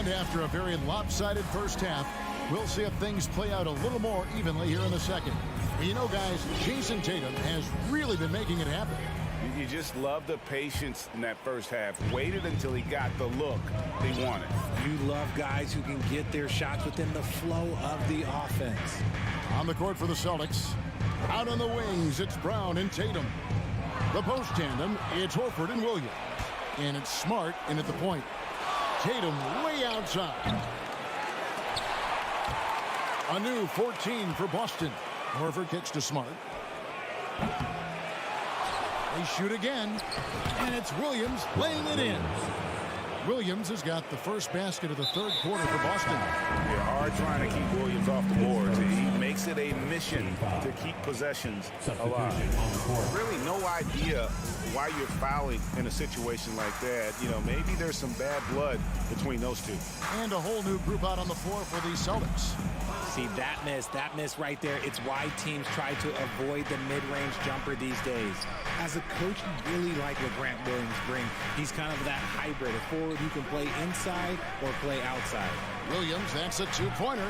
After a very lopsided first half, we'll see if things play out a little more evenly here in the second. You know, guys, Jason Tatum has really been making it happen. You just love the patience in that first half. Waited until he got the look he wanted. You love guys who can get their shots within the flow of the offense. On the court for the Celtics. Out on the wings, it's Brown and Tatum. The post tandem, it's Horford and Williams. And it's Smart in at the point. Tatum way outside. A new 14 for Boston. Horford kicks to Smart. They shoot again. And it's Williams laying it in. Williams has got the first basket of the third quarter for Boston. They're hard trying to keep Williams off the boards. He makes it a mission to keep possessions alive. Really no idea why you're fouling in a situation like that. You know, maybe there's some bad blood between those two. And a whole new group out on the floor for the Celtics. See, that miss right there, it's why teams try to avoid the mid-range jumper these days. As a coach, you really like what Grant Williams brings. He's kind of that hybrid, a forward who can play inside or play outside. Williams, that's a two-pointer.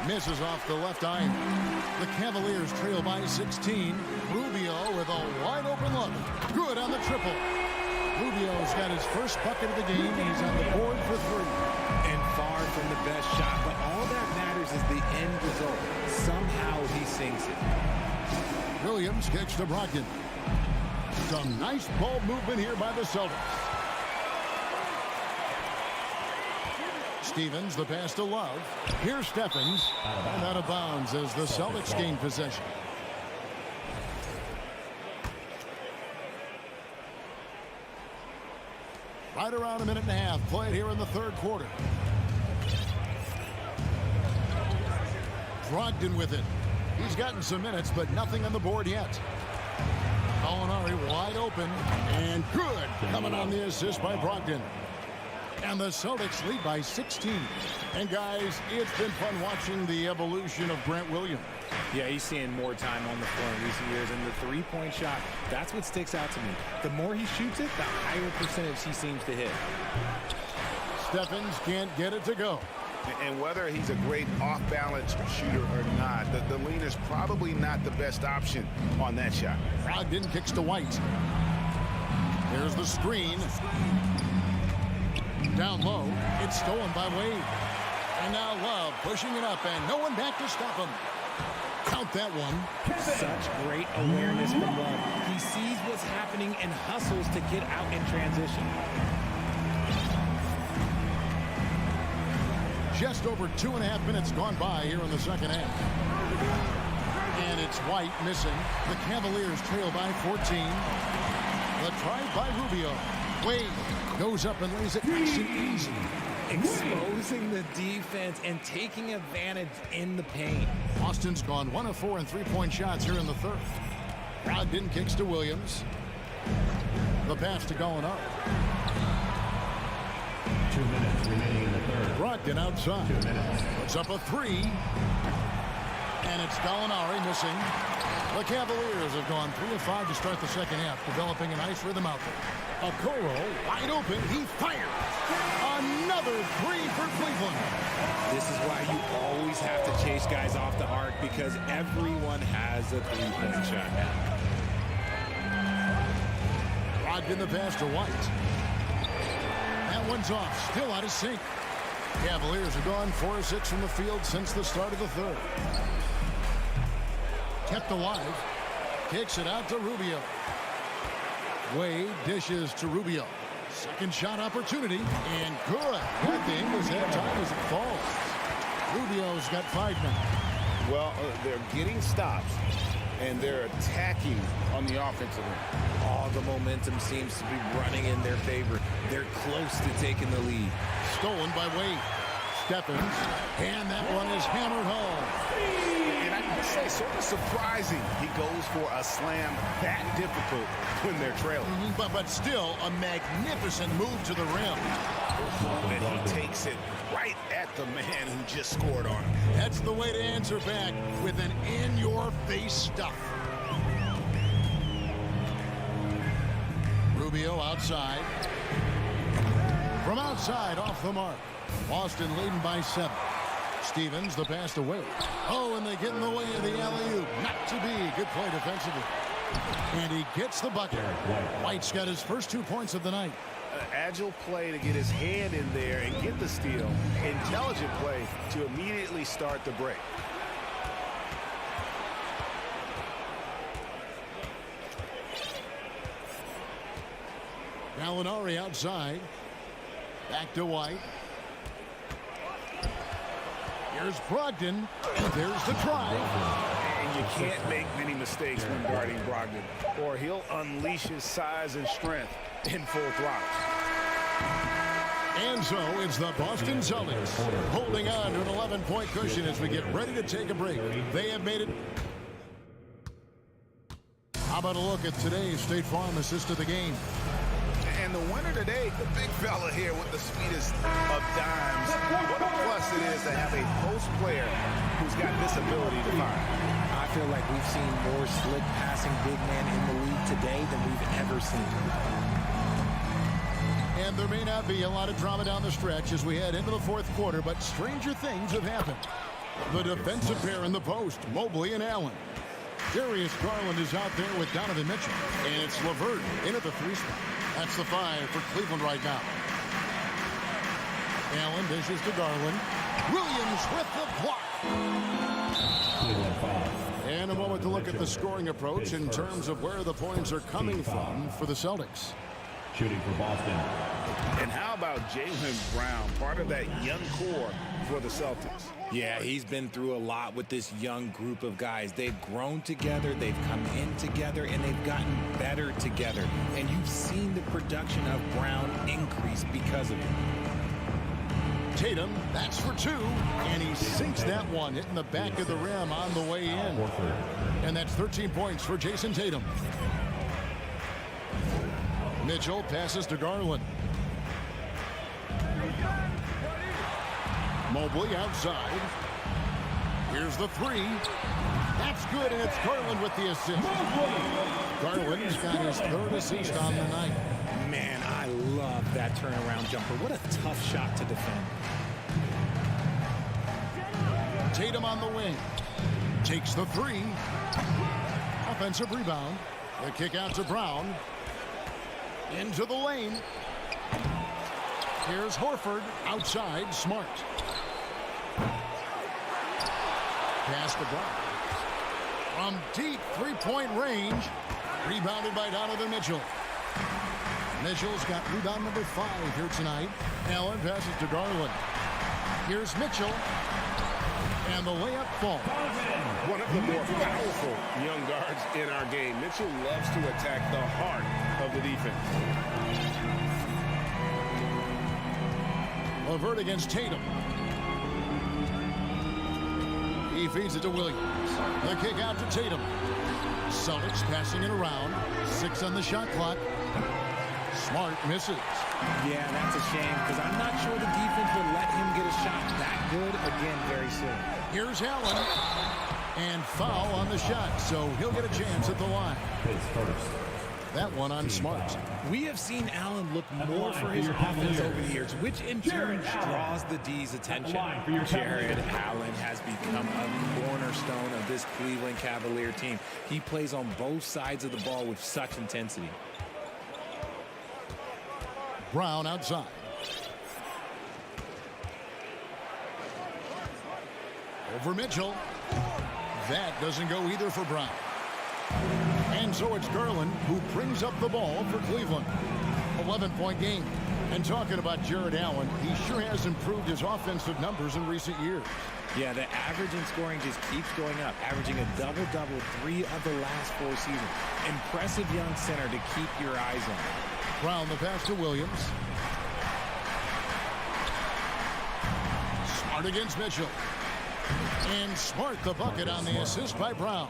Misses off the left iron. The Cavaliers trail by 16. Rubio with a wide-open look. Good on the triple. Rubio's got his first bucket of the game. He's on the board for three. And far from the best shot, but all that matters is the end result. Somehow he sinks it. Williams kicks to Brogdon. Some nice ball movement here by the Celtics. Stevens, the pass to Love. Here's Stephens. And out of bounds as the Celtics gain possession. Right around a minute and a half played here in the third quarter. Brogdon with it. He's gotten some minutes, but nothing on the board yet. Molinari wide open, and good. Coming on the assist by Brogdon. And the Celtics lead by 16. And guys, it's been fun watching the evolution of Grant Williams. Yeah, he's seeing more time on the floor in recent years, and the three-point shot, that's what sticks out to me. The more he shoots it, the higher percentage he seems to hit. Stephens can't get it to go. And whether he's a great off-balance shooter or not, the lean is probably not the best option on that shot. Brogdon kicks to White. There's the screen. Down low. It's stolen by Wade. And now Love pushing it up, and no one back to stop him. Count that one. Such great awareness from Love. He sees what's happening and hustles to get out in transition. Just over 2.5 minutes gone by here in the second half. And it's White missing. The Cavaliers trail by 14. The drive by Rubio. Wade goes up and lays it nice and easy. Exposing the defense and taking advantage in the paint. Boston's gone 1 of 4 in three-point shots here in the third. Brogdon kicks to Williams. The pass to Gallinari. 2 minutes remaining in the third. Brogdon outside. 2 minutes. Puts up a three. And it's Gallinari missing. The Cavaliers have gone 3 of 5 to start the second half, developing a nice rhythm out there. Okoro wide open. He fires. Another three for Cleveland. This is why you always have to chase guys off the arc, because everyone has a three-point shot now. Brogdon the pass to White. That one's off. Still out of sync. Cavaliers have gone 4 of 6 from the field since the start of the third. Kept alive. Kicks it out to Rubio. Wade dishes to Rubio. Second shot opportunity, and good. That thing was that time as it falls. Rubio's got 5 now. Well, they're getting stops, and they're attacking on the offensive end. All the momentum seems to be running in their favor. They're close to taking the lead. Stolen by Wade. Stephens, and that one is hammered home. And I must say, sort of surprising he goes for a slam that difficult when they're trailing. But still a magnificent move to the rim. And he takes it right at the man who just scored on him. That's the way to answer back, with an in-your-face stuff. Rubio outside. From outside, off the mark. Boston leading by 7. Stevens, the pass to Wade. Oh, and they get in the way of the alley-oop. Not to be. Good play defensively. And he gets the bucket. White's got his first 2 points of the night. Agile play to get his hand in there and get the steal. Intelligent play to immediately start the break. Gallinari outside. Back to White. Here's Brogdon. And there's the try. And you can't make many mistakes when guarding Brogdon, or he'll unleash his size and strength in full throttle. And so it's the Boston Celtics holding on to an 11-point cushion as we get ready to take a break. They have made it. How about a look at today's State Farm assist of the game? And the winner today, the big fella here with the sweetest of dimes. What a plus it is to have a post player who's got this ability to fire. I feel like we've seen more slick passing big men in the league today than we've ever seen. And there may not be a lot of drama down the stretch as we head into the fourth quarter, but stranger things have happened. The defensive pair in the post, Mobley and Allen. Darius Garland is out there with Donovan Mitchell. And it's LeVert in at the 3 spot. That's the 5 for Cleveland right now. Allen dishes to Garland. Williams with the block. Cleveland 5. And a moment to look at the scoring approach in terms of where the points are coming from for the Celtics. Shooting for Boston. And how about Jaylen Brown, part of that young core for the Celtics? Yeah, he's been through a lot with this young group of guys. They've grown together, they've come in together, and they've gotten better together. And you've seen the production of Brown increase because of it. Tatum, that's for 2, and he sinks that one, hitting the back of the rim on the way in. And that's 13 points for Jason Tatum. Mitchell passes to Garland. Mobley outside. Here's the 3. That's good, and it's Garland with the assist. Garland's got his 3rd assist on the night. Man, I love that turnaround jumper. What a tough shot to defend. Tatum on the wing. Takes the three. Offensive rebound. The kick out to Brown. Into the lane. Here's Horford. Outside. Smart. Pass to Brown. From deep three-point range. Rebounded by Donovan Mitchell. Mitchell's got rebound number 5 here tonight. Allen passes to Garland. Here's Mitchell. And the layup falls. One of the more powerful young guards in our game. Mitchell loves to attack the heart of the defense. LeVert against Tatum. He feeds it to Williams. The kick out to Tatum. Celtics passing it around. 6 on the shot clock. Smart misses. Yeah, that's a shame because I'm not sure the defense will let him get a shot that good again very soon. Here's Allen. And foul on the shot, so he'll get a chance at the line. That one on Smart. We have seen Allen look more for his offense over the years, which in turn draws the D's attention. Jared Allen has become a cornerstone of this Cleveland Cavalier team. He plays on both sides of the ball with such intensity. Brown outside. Over Mitchell. That doesn't go either for Brown. And so it's Garland who brings up the ball for Cleveland. 11-point game. And talking about Jared Allen, he sure has improved his offensive numbers in recent years. Yeah, the average in scoring just keeps going up, averaging a double-double 3 of the last 4 seasons. Impressive young center to keep your eyes on. Brown the pass to Williams. Smart against Mitchell. And Smart the bucket on the assist by Brown.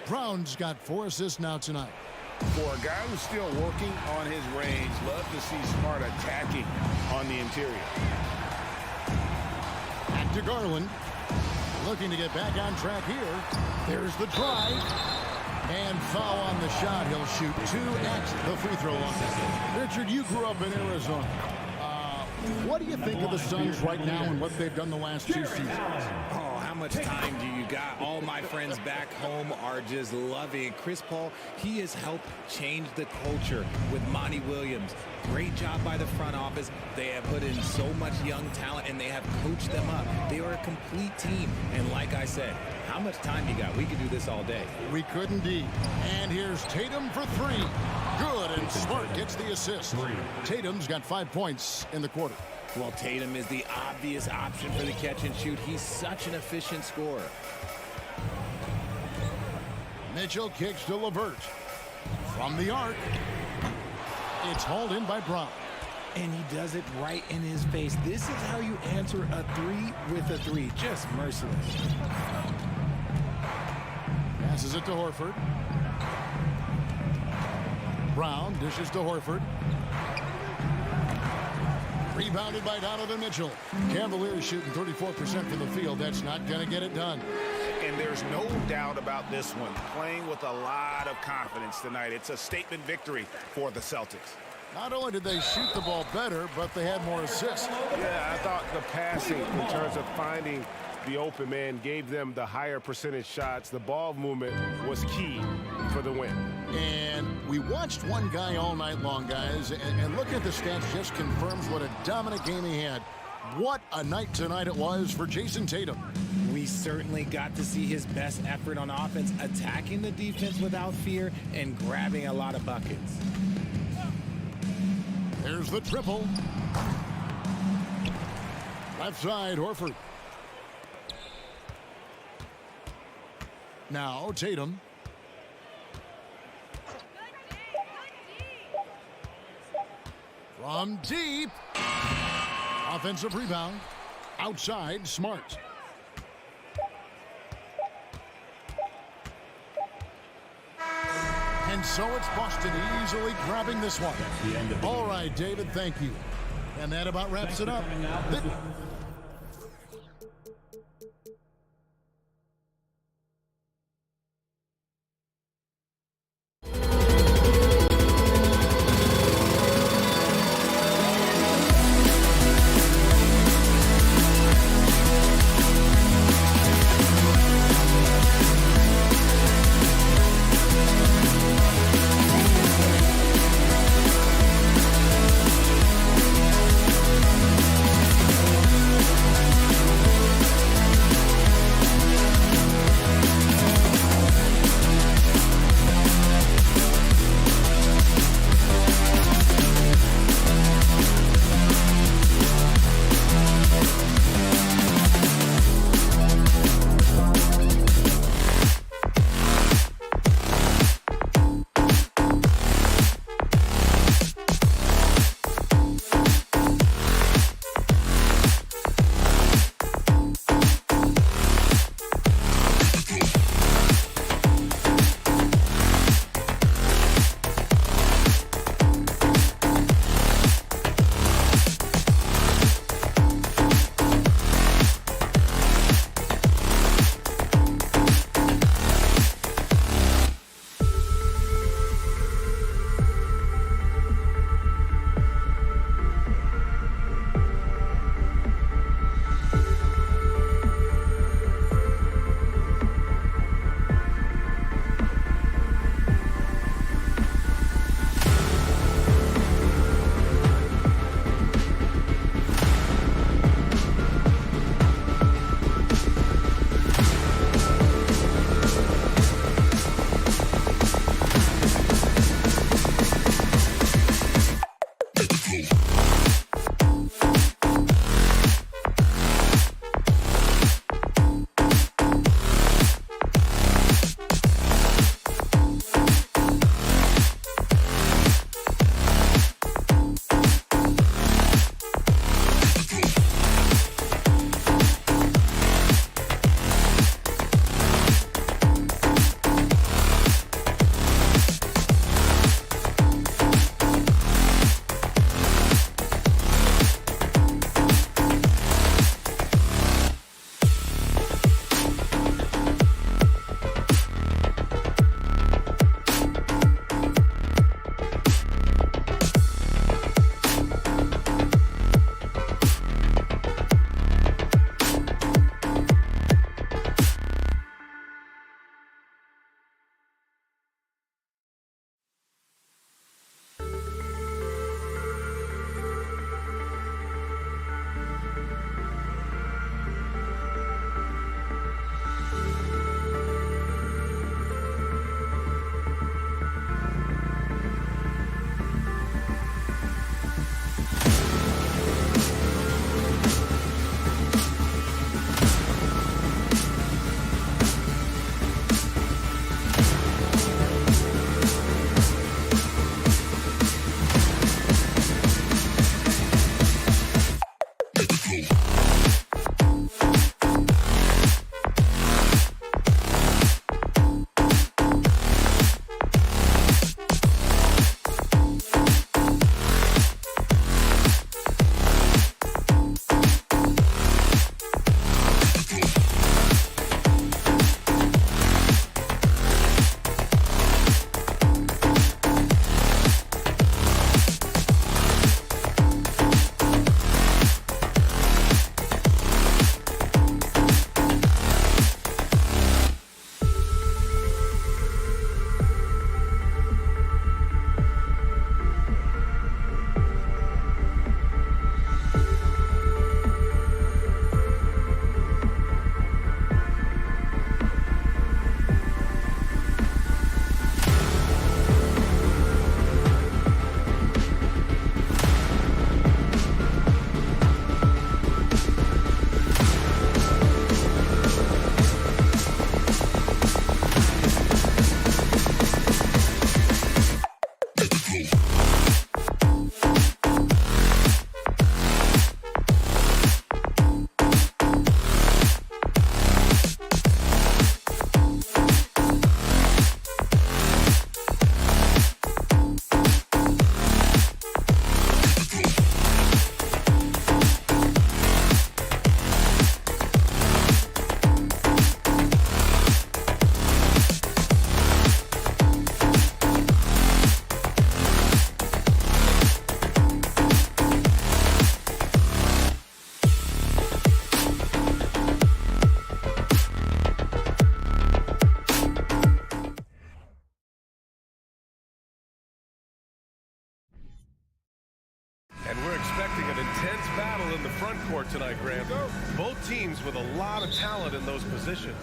Brown's got 4 assists now tonight. For a guy who's still working on his range, love to see Smart attacking on the interior. Back to Garland. Looking to get back on track here. There's the drive. And foul on the shot. He'll shoot 2 at the free throw line. Richard, you grew up in Arizona. What do you think of the Suns right now and what they've done the last 2 seasons? Oh, how much time do you got? All my friends back home are just loving it. Chris Paul, he has helped change the culture with Monty Williams. Great job by the front office. They have put in so much young talent, and they have coached them up. They are a complete team. And like I said, how much time you got? We could do this all day. We could indeed. And here's Tatum for 3. Good, and Smart gets the assist. Tatum's got 5 points in the quarter. Well, Tatum is the obvious option for the catch and shoot. He's such an efficient scorer. Mitchell kicks to LeVert. From the arc. It's hauled in by Brown. And he does it right in his face. This is how you answer a 3 with a 3. Just merciless. Passes it to Horford. Brown dishes to Horford. Rebounded by Donovan Mitchell. Cavaliers shooting 34% from the field. That's not going to get it done. And there's no doubt about this one. Playing with a lot of confidence tonight. It's a statement victory for the Celtics. Not only did they shoot the ball better, but they had more assists. Yeah, I thought the passing in terms of finding the open man gave them the higher percentage shots. The ball movement was key for the win. And we watched one guy all night long, guys, and looking at the stats just confirms what a dominant game he had. What a night tonight it was for Jason Tatum. We certainly got to see his best effort on offense, attacking the defense without fear and grabbing a lot of buckets. There's the triple. Left side, Horford. Now Tatum. From deep. Offensive rebound. Outside, Smart. And so it's Boston easily grabbing this one. All right, David, thank you. And that about wraps it up. teams with a lot of talent in those positions.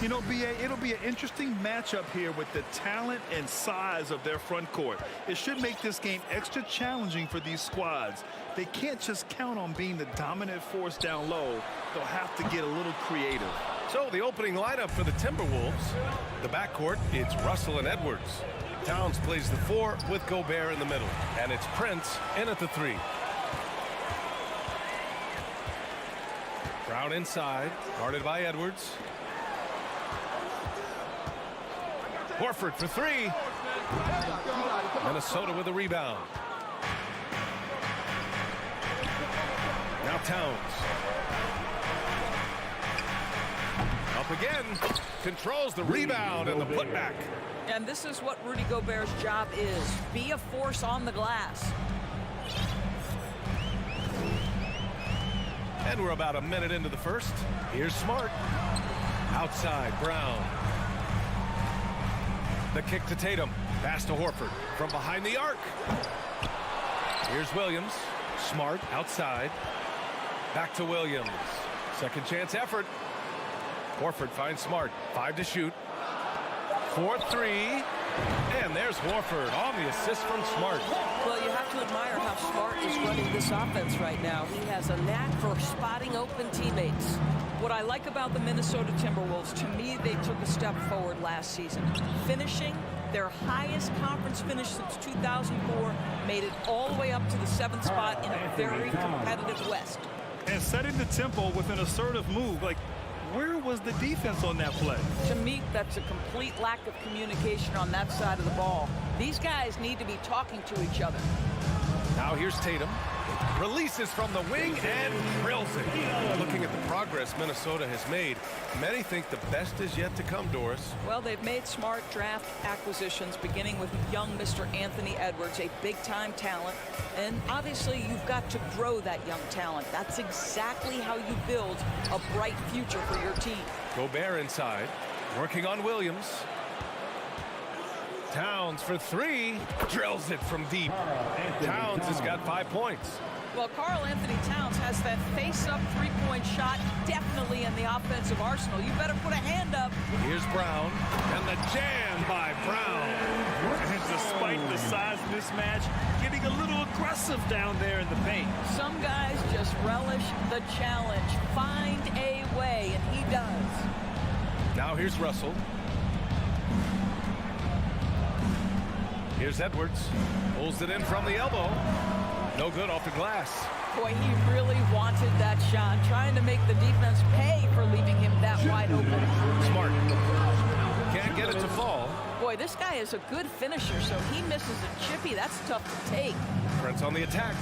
You know, B.A., it'll be an interesting matchup here with the talent and size of their front court. It should make this game extra challenging for these squads. They can't just count on being the dominant force down low. They'll have to get a little creative. So the opening lineup for the Timberwolves. The backcourt, it's Russell and Edwards. Towns plays the 4 with Gobert in the middle. And it's Prince in at the 3. Brown inside, guarded by Edwards. Horford for 3. Minnesota with a rebound. Now Towns. Up again. Controls the rebound and the putback. And this is what Rudy Gobert's job is. Be a force on the glass. And we're about a minute into the first. Here's Smart. Outside, Brown. The kick to Tatum. Pass to Horford. From behind the arc. Here's Williams. Smart outside. Back to Williams. Second chance effort. Horford finds Smart. 5 to shoot. 4-3. And there's Horford on the assist from Smart. Well, you have to admire how Smart is running this offense right now. He has a knack for spotting open teammates. What I like about the Minnesota Timberwolves, to me, they took a step forward last season. Finishing their highest conference finish since 2004, made it all the way up to the 7th spot in a very competitive West. And setting the tempo with an assertive move. Like, where was the defense on that play? To me, that's a complete lack of communication on that side of the ball. These guys need to be talking to each other. Now here's Tatum. Releases from the wing and drills it. Looking at the progress Minnesota has made, many think the best is yet to come, Doris. Well, they've made smart draft acquisitions, beginning with young Mr. Anthony Edwards, a big-time talent. And obviously, you've got to grow that young talent. That's exactly how you build a bright future for your team. Gobert inside, working on Williams. Towns for 3, drills it from deep. Towns has got 5 points. Well, Karl Anthony Towns has that face-up three-point shot definitely in the offensive arsenal. You better put a hand up. Here's Brown, and the jam by Brown. And despite the size mismatch, getting a little aggressive down there in the paint. Some guys just relish the challenge. Find a way, and he does. Now here's Russell. Here's Edwards. Pulls it in from the elbow. No good off the glass. Boy, he really wanted that shot, trying to make the defense pay for leaving him that wide open. Smart. Can't get it to fall. Boy, this guy is a good finisher, so he misses a chippy. That's tough to take. Prince on the attack.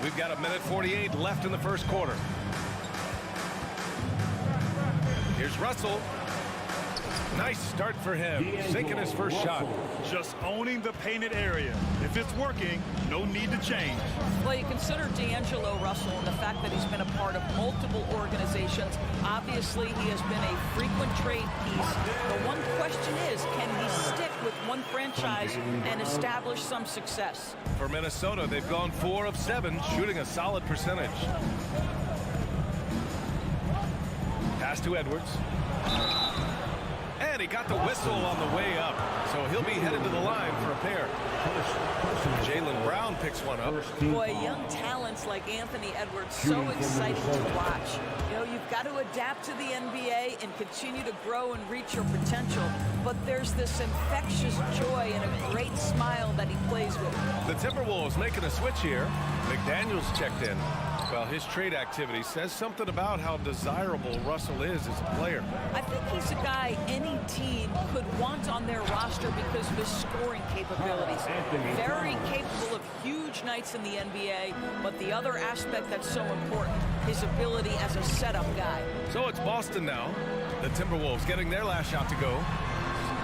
We've got 1:48 left in the first quarter. Here's Russell. Nice start for him, sinking his first shot. Just owning the painted area. If it's working, no need to change. Well, you consider D'Angelo Russell and the fact that he's been a part of multiple organizations. Obviously, he has been a frequent trade piece. The one question is, can he stick with one franchise and establish some success? For Minnesota, they've gone 4 of 7, shooting a solid percentage. Pass to Edwards. And he got the whistle on the way up, so he'll be headed to the line for a pair. Jaylen Brown picks one up. Boy, young talents like Anthony Edwards, so exciting to watch. You know, you've got to adapt to the NBA and continue to grow and reach your potential, but there's this infectious joy and a great smile that he plays with. The Timberwolves making a switch here. McDaniels checked in. Well, his trade activity says something about how desirable Russell is as a player. I think he's a guy any team could want on their roster because of his scoring capabilities. Very capable of huge nights in the NBA, but the other aspect that's so important, his ability as a setup guy. So it's Boston now. The Timberwolves getting their last shot to go.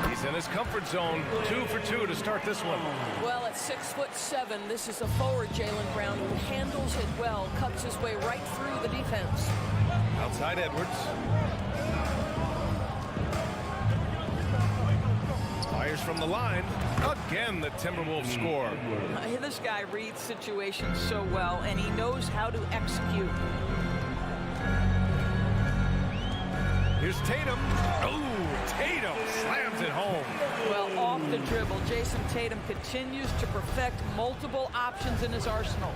He's in his comfort zone, 2 for 2 to start this one. Well, at 6'7", this is a forward, Jaylen Brown, who handles it well, cuts his way right through the defense. Outside Edwards. Fires from the line. Again, the Timberwolves score. This guy reads situations so well, and he knows how to execute. Here's Tatum. Oh, Tatum slams it home. Well, off the dribble, Jason Tatum continues to perfect multiple options in his arsenal.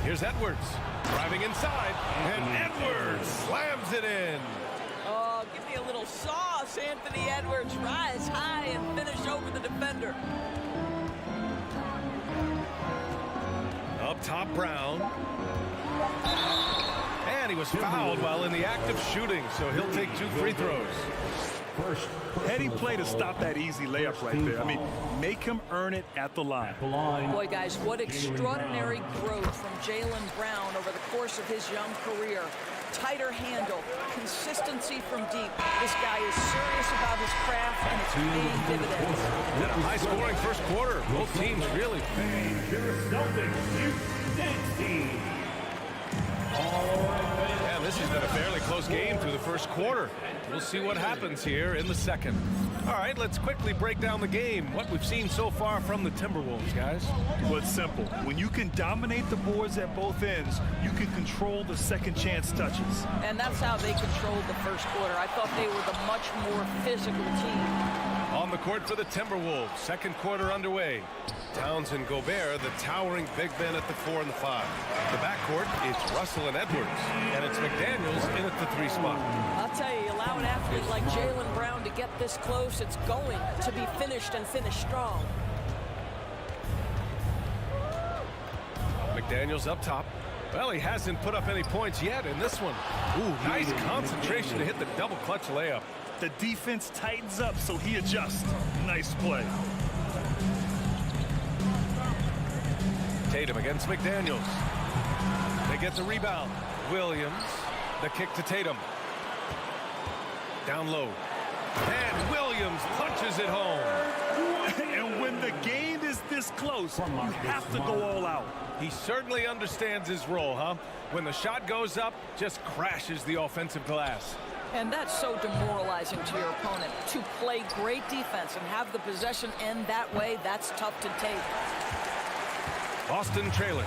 Here's Edwards driving inside, and Edwards slams it in. Oh, give me a little sauce, Anthony Edwards. Rise high and finish over the defender. Up top, Brown. And he was fouled while in the act of shooting, so he'll take 2 free throws. Heady play to stop that easy layup right there. I mean, make him earn it at the line. Boy, guys, what extraordinary growth from Jaylen Brown over the course of his young career. Tighter handle, consistency from deep. This guy is serious about his craft, and it's paying dividends. And a high-scoring first quarter. Both teams really. And this has been a fairly close game through the first quarter. We'll see what happens here in the second. All right, let's quickly break down the game. What we've seen so far from the Timberwolves, guys. Well, it's simple. When you can dominate the boards at both ends, you can control the second chance touches. And that's how they controlled the first quarter. I thought they were the much more physical team. On the court for the Timberwolves, second quarter underway. Towns and Gobert, the towering big men at the 4 and the 5. The backcourt, it's Russell and Edwards, and it's McDaniels in at the 3 spot. I'll tell you, allow an athlete like Jaylen Brown to get this close, it's going to be finished and finished strong. McDaniels up top. Well, he hasn't put up any points yet in this one. Ooh, nice concentration to hit the double clutch layup. The defense tightens up, so he adjusts. Nice play. Tatum against McDaniels. They get the rebound. Williams, the kick to Tatum. Down low. And Williams punches it home. And when the game is this close, you have to go all out. He certainly understands his role, huh? When the shot goes up, just crashes the offensive glass. And that's so demoralizing to your opponent. To play great defense and have the possession end that way, that's tough to take. Boston trailing.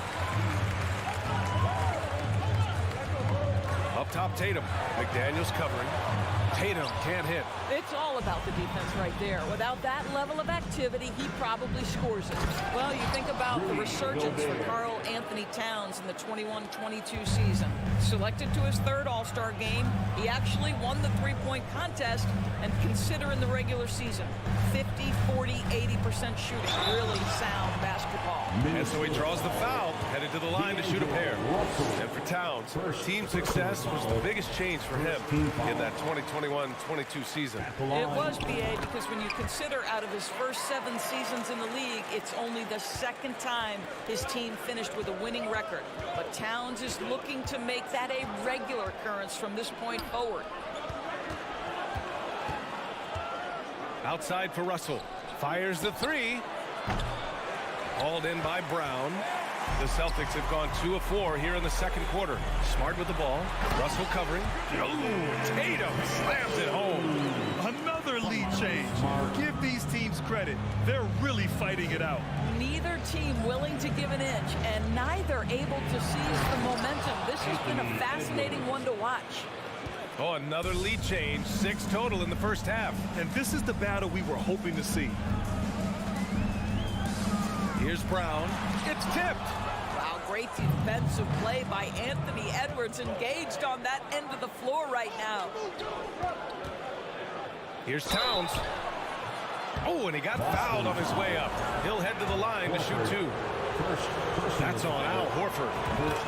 Up top, Tatum. McDaniels covering. Tatum can't hit. It's all about the defense right there. Without that level of activity, he probably scores it. Well, you think about the resurgence for Karl Anthony Towns in the 21-22 season. Selected to his 3rd All-Star game, he actually won the three-point contest, and consider in the regular season, 50, 40, 80% shooting. Really sound basketball. And so he draws the foul, headed to the line to shoot a pair. And for Towns, team success was the biggest change for him in that 2021-22 season. It was, BA, because when you consider out of his first 7 seasons in the league, it's only the 2nd time his team finished with a winning record. But Towns is looking to make that a regular occurrence from this point forward. Outside for Russell. Fires the 3. Hauled in by Brown. The Celtics have gone 2 of 4 here in the second quarter. Smart with the ball. Russell covering. Oh, Tatum slams it home. Another lead change. Give these teams credit. They're really fighting it out. Neither team willing to give an inch, and neither able to seize the momentum. This has been a fascinating one to watch. Oh, another lead change. 6 total in the first half. And this is the battle we were hoping to see. Here's Brown. It's tipped. Wow, great defensive play by Anthony Edwards, engaged on that end of the floor right now. Here's Towns. Oh, and he got fouled on his way up. He'll head to the line to shoot 2. That's on Al Horford.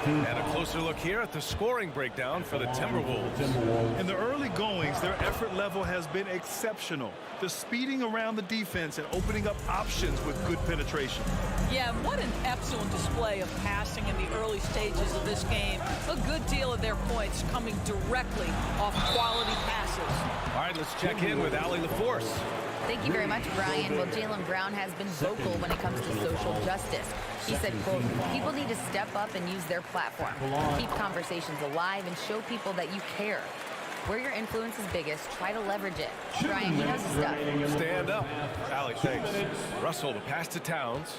And a closer look here at the scoring breakdown for the Timberwolves. In the early goings, their effort level has been exceptional. The speeding around the defense and opening up options with good penetration. Yeah, what an excellent display of passing in the early stages of this game. A good deal of their points coming directly off quality passes. All right, let's check in with Allie LaForce. Thank you very much, Brian. Well, Jaylen Brown has been vocal when it comes to social justice. He said, quote, people need to step up and use their platform. Keep conversations alive and show people that you care. Where your influence is biggest, try to leverage it. Brian, he knows his stuff. Stand up. Allie, thanks. Russell, the pass to Towns.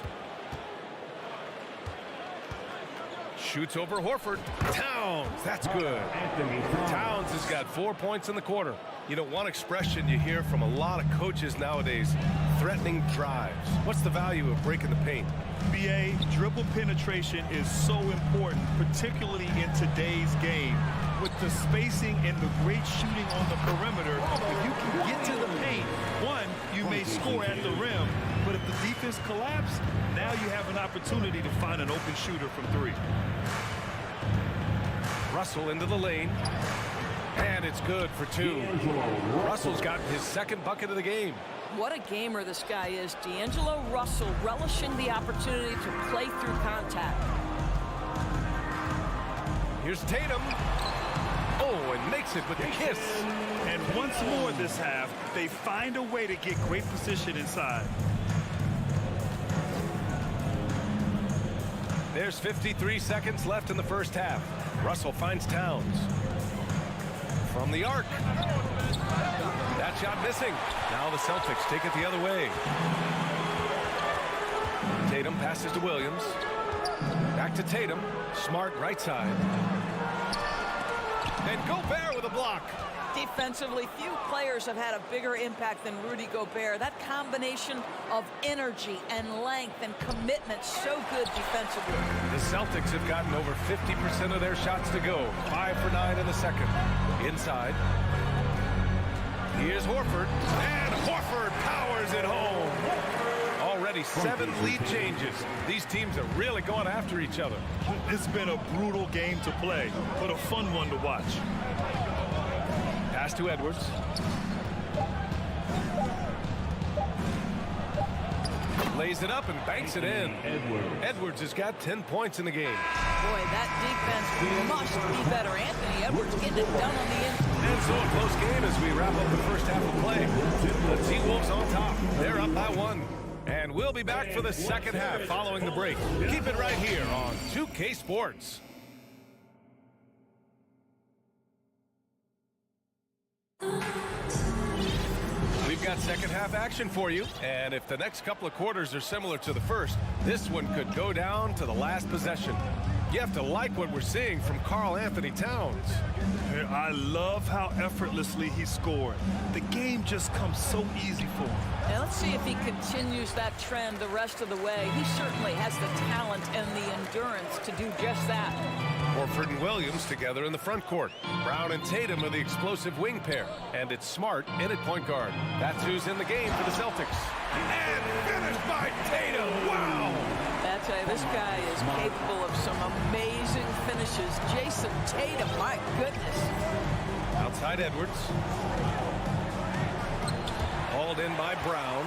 Shoots over Horford. Towns, that's good. Towns has got 4 points in the quarter. You know, one expression you hear from a lot of coaches nowadays, threatening drives. What's the value of breaking the paint? BA, dribble penetration is so important, particularly in today's game. With the spacing and the great shooting on the perimeter, if you can get to the paint, one, you may score at the rim, but if the defense collapses, now you have an opportunity to find an open shooter from three. Russell into the lane. And it's good for two. Russell's gotten his second bucket of the game. What a gamer this guy is. D'Angelo Russell relishing the opportunity to play through contact. Here's Tatum. Oh, and makes it with the kiss. And once more this half, they find a way to get great position inside. There's 53 seconds left in the first half. Russell finds Towns. From the arc. That shot missing. Now the Celtics take it the other way. Tatum passes to Williams. Back to Tatum. Smart right side. And Gobert with a block. Defensively, few players have had a bigger impact than Rudy Gobert. That combination of energy and length and commitment, so good defensively. The Celtics have gotten over 50% of their shots to go. 5 for 9 in the second. Inside. Here's Horford. And Horford powers it home. Already 7 lead changes. These teams are really going after each other. It's been a brutal game to play, but a fun one to watch. Pass to Edwards. Lays it up and banks it in. Edwards has got 10 points in the game. Boy, that defense must be better. Anthony Edwards getting it done on the inside. And so a close game as we wrap up the first half of play. The T-Wolves on top. They're up by 1. And we'll be back for the second half following the break. Keep it right here on 2K Sports. We've got second half action for you, and if the next couple of quarters are similar to the first, this one could go down to the last possession. You have to like what we're seeing from Karl Anthony Towns. I love how effortlessly he scored. The game just comes so easy for him. Now let's see if he continues that trend the rest of the way. He certainly has the talent and the endurance to do just that. Horford and Williams together in the front court. Brown and Tatum are the explosive wing pair. And it's Smart in at point guard. That's who's in the game for the Celtics. And finished by Tatum. Wow! I tell you, this guy is capable of some amazing finishes. Jason Tatum, my goodness. Outside Edwards. Hauled in by Brown.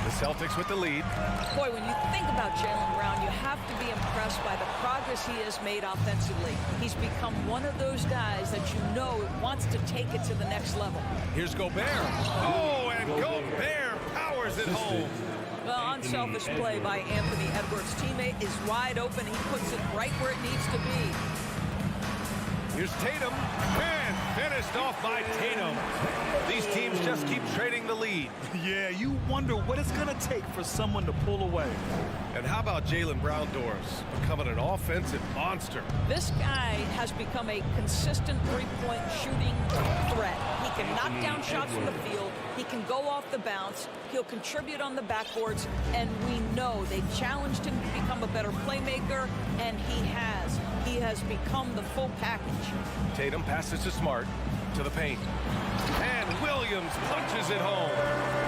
The Celtics with the lead. Boy, when you think about Jaylen Brown, you have to be impressed by the progress he has made offensively. He's become one of those guys that you know wants to take it to the next level. Here's Gobert. Oh, and Gobert powers it home. Well, unselfish play by Anthony Edwards. Teammate is wide open. He puts it right where it needs to be. Here's Tatum. And finished off by Tatum. These teams just keep trading the lead. Yeah, you wonder what it's going to take for someone to pull away. And how about Jaylen Brown, Doris, becoming an offensive monster? This guy has become a consistent three-point shooting threat. He can knock down shots from the field. He can go off the bounce. He'll contribute on the backboards. And we know they challenged him to become a better playmaker, and he has. He has become the full package. Tatum passes to Smart, to the paint. And Williams punches it home.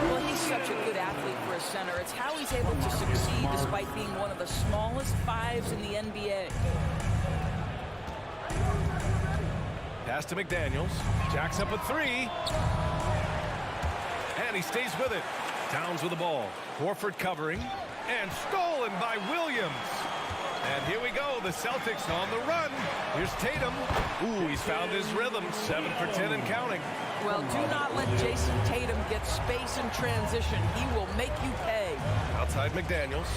Well, he's such a good athlete for a center. It's how he's able to succeed despite being one of the smallest fives in the NBA. Pass to McDaniels. Jacks up a 3. And he stays with it. Towns with the ball. Horford covering. And stolen by Williams. And here we go, the Celtics on the run. Here's Tatum. Ooh, he's found his rhythm. 7 for 10 and counting. Well, do not let Jason Tatum get space in transition. He will make you pay. Outside McDaniels.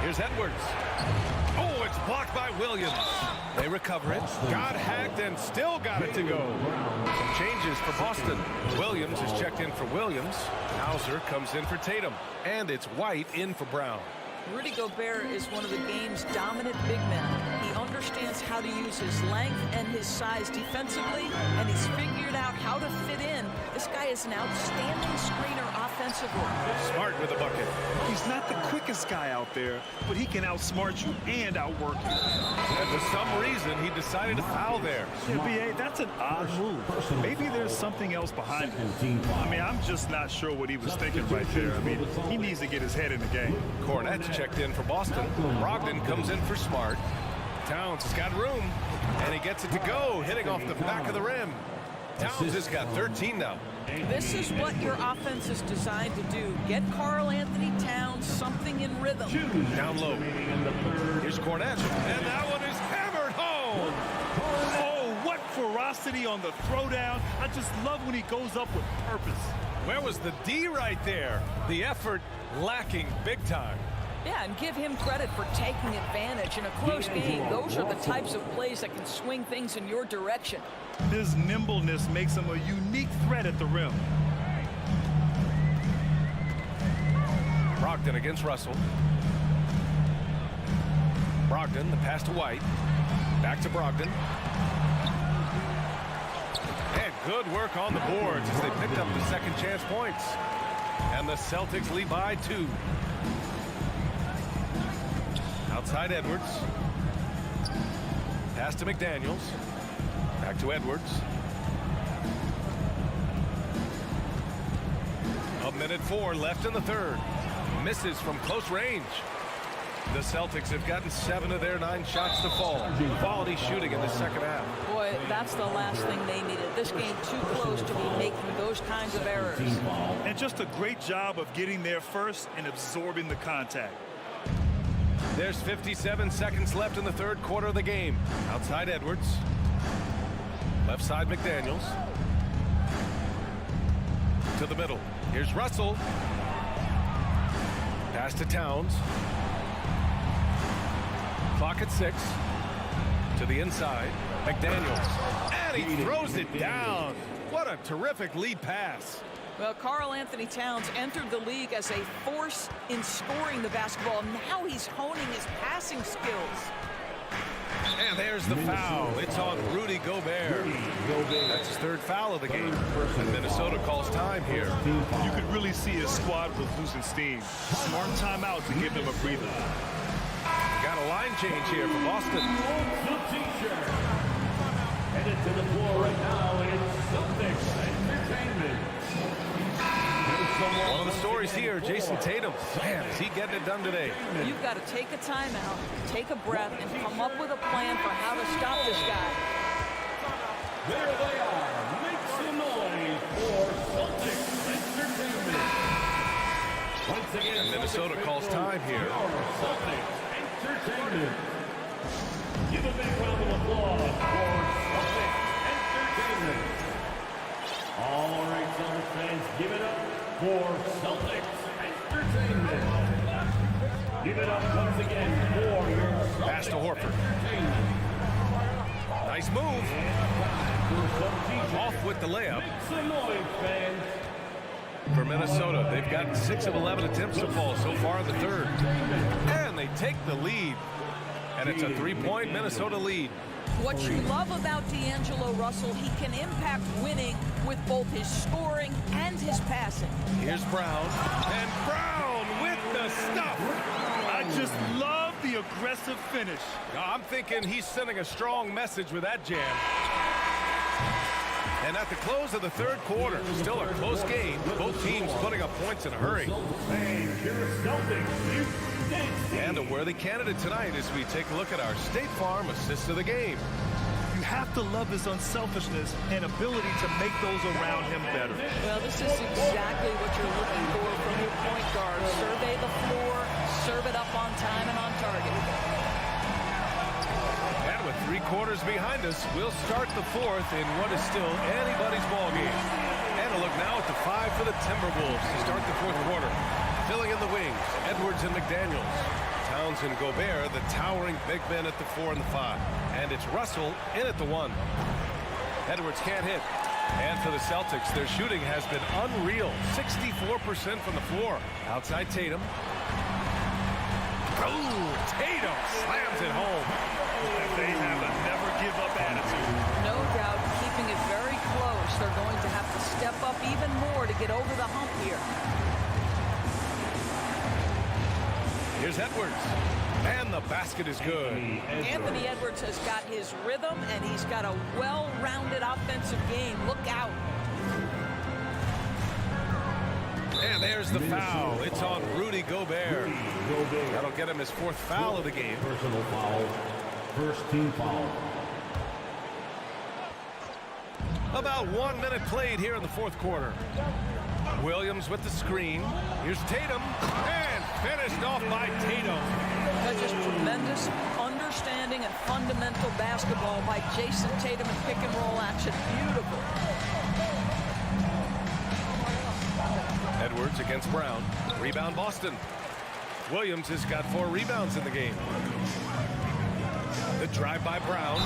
Here's Edwards. Oh, it's blocked by Williams. They recover it. Got hacked and still got it to go. Some changes for Boston. Williams is checked in for Williams. Hauser comes in for Tatum. And it's White in for Brown. Rudy Gobert is one of the game's dominant big men. He understands how to use his length and his size defensively, and he's figured out how to fit in. This guy is an outstanding screener offensively. Smart with the bucket. He's not the quickest guy out there, but he can outsmart you and outwork you. And for some reason, he decided to foul there. Yeah, B.A., that's an odd move. Maybe there's something else behind it. I mean, I'm just not sure what he was thinking right there. I mean, he needs to get his head in the game. Cornette's checked in for Boston. Brogdon comes in for Smart. Towns has got room, and he gets it to go, hitting off the back of the rim. Towns has got 13 now. This is what your offense is designed to do. Get Karl Anthony Towns something in rhythm. Down low. Here's Cornette, and that one is hammered home. Oh, what ferocity on the throwdown. I just love when he goes up with purpose. Where was the D right there? The effort lacking big time. Yeah, and give him credit for taking advantage. In a close game, those are the types of plays that can swing things in your direction. His nimbleness makes him a unique threat at the rim. Brogdon against Russell. Brogdon, the pass to White. Back to Brogdon. And good work on the boards as they picked up the second chance points. And the Celtics lead by 2. Outside Edwards. Pass to McDaniels. Back to Edwards. A minute 4 left in the third. Misses from close range. The Celtics have gotten 7 of their 9 shots to fall. Quality shooting in the second half. Boy, that's the last thing they needed. This game too close to be making those kinds of errors. And just a great job of getting there first and absorbing the contact. There's 57 seconds left in the third quarter of the game. Outside Edwards. Left side McDaniels. To the middle. Here's Russell. Pass to Towns. Clock at 6. To the inside. McDaniels. And he throws it down. What a terrific lead pass. Well, Karl Anthony Towns entered the league as a force in scoring the basketball. Now he's honing his passing skills. And there's the foul. It's on Rudy Gobert. That's his third foul of the game. And Minnesota calls time here. You could really see his squad was losing steam. Smart timeout to give them a breather. Got a line change here for Boston. Headed to the floor right now is Celtics Entertainment. One of the stories here, Jason Tatum. Man, is he getting it done today? You've got to take a timeout, take a breath, and come up with a plan for how to stop this guy. There they are. Make some noise for Celtics Entertainment. Once again, And Minnesota calls time here. Celtics Entertainment. Give a big round of applause for Celtics Entertainment. All right, Celtics fans, give it up for Celtics Entertainment. Give it up once again for your Celtics Pass to Horford. Entertainment. Nice move. Off with the layup. Make some noise, fans. For Minnesota, they've got 6 of 11 attempts to fall so far in the third. And they take the lead. And it's a 3-point Minnesota lead. What you love about D'Angelo Russell, he can impact winning with both his scoring and his passing. Here's Brown. And Brown with the stuff. I just love the aggressive finish. I'm thinking he's sending a strong message with that jam. And at the close of the third quarter, still a close game. Both teams putting up points in a hurry. And a worthy candidate tonight as we take a look at our State Farm assist of the game. You have to love his unselfishness and ability to make those around him better. Well, this is exactly what you're looking for from your point guard. Survey the floor, serve it up on time and on target. And with 3 quarters behind us, we'll start the fourth in what is still anybody's ball game. And a look now at the 5 for the Timberwolves to start the fourth quarter. Filling in the wings, Edwards and McDaniels. Towns and Gobert, the towering big men at the 4 and the 5. And it's Russell in at the 1. Edwards can't hit. And for the Celtics, their shooting has been unreal. 64% from the floor. Outside Tatum. Oh, Tatum slams it home. They have a never-give-up attitude. No doubt, keeping it very close. They're going to have to step up even more to get over the hump here. Here's Edwards. And the basket is good. Anthony Edwards has got his rhythm, and he's got a well-rounded offensive game. Look out. And there's the foul. It's on Rudy Gobert. That'll get him his 4th foul of the game. Personal foul. First team foul. About 1 minute played here in the 4th quarter. Williams with the screen. Here's Tatum. And finished off by Tatum. That's just tremendous understanding and fundamental basketball by Jason Tatum in pick and roll action. Beautiful. Edwards against Brown. Rebound Boston. Williams has got 4 rebounds in the game. The drive by Brown.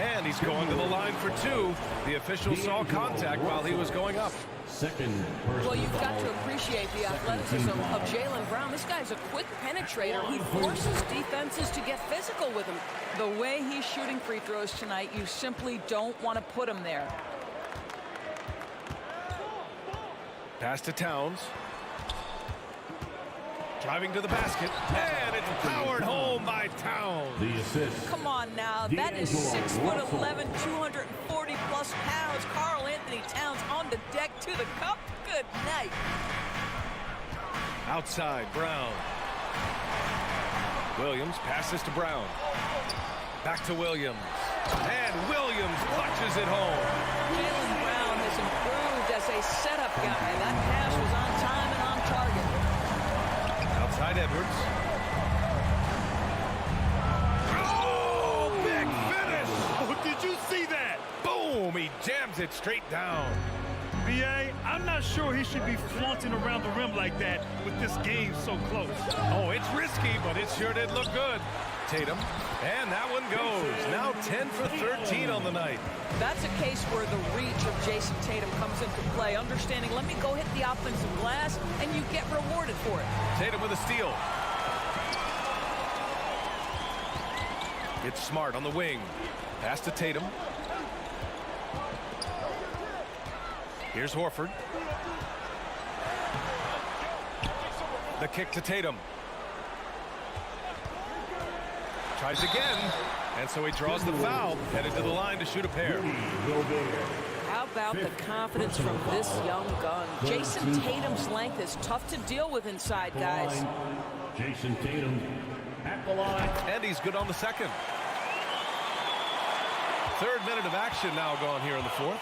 And he's going to the line for 2. The official saw contact while he was going up. Second. Well, you've got to appreciate the athleticism of Jaylen Brown. This guy's a quick penetrator. He forces defenses to get physical with him. The way he's shooting free throws tonight, you simply don't want to put him there. Pass to Towns. Driving to the basket. And it's powered home by Towns. The assist. Come on now. That is 6'11", 240-plus pounds. Karl Anthony Towns on the deck to the cup. Good night. Outside, Brown. Williams passes to Brown. Back to Williams. And Williams punches it home. Jaylen Brown has improved as a setup guy. That pass was on time and on target. Outside Edwards. Oh, big finish! Oh, did you see that? Boom! He jams it straight down. B.A., I'm not sure he should be flaunting around the rim like that with this game so close. Oh, it's risky, but it sure did look good. Tatum, and that one goes. Now 10 for 13 on the night. That's a case where the reach of Jason Tatum comes into play. Understanding, let me go hit the offensive glass, and you get rewarded for it. Tatum with a steal. It's Smart on the wing. Pass to Tatum. Here's Horford. The kick to Tatum. Tries again, and so he draws the foul, headed to the line to shoot a pair. How about the confidence from this young gun? Jason Tatum's length is tough to deal with inside, guys. Jason Tatum at the line. And he's good on the second. 3rd minute of action now gone here in the 4th.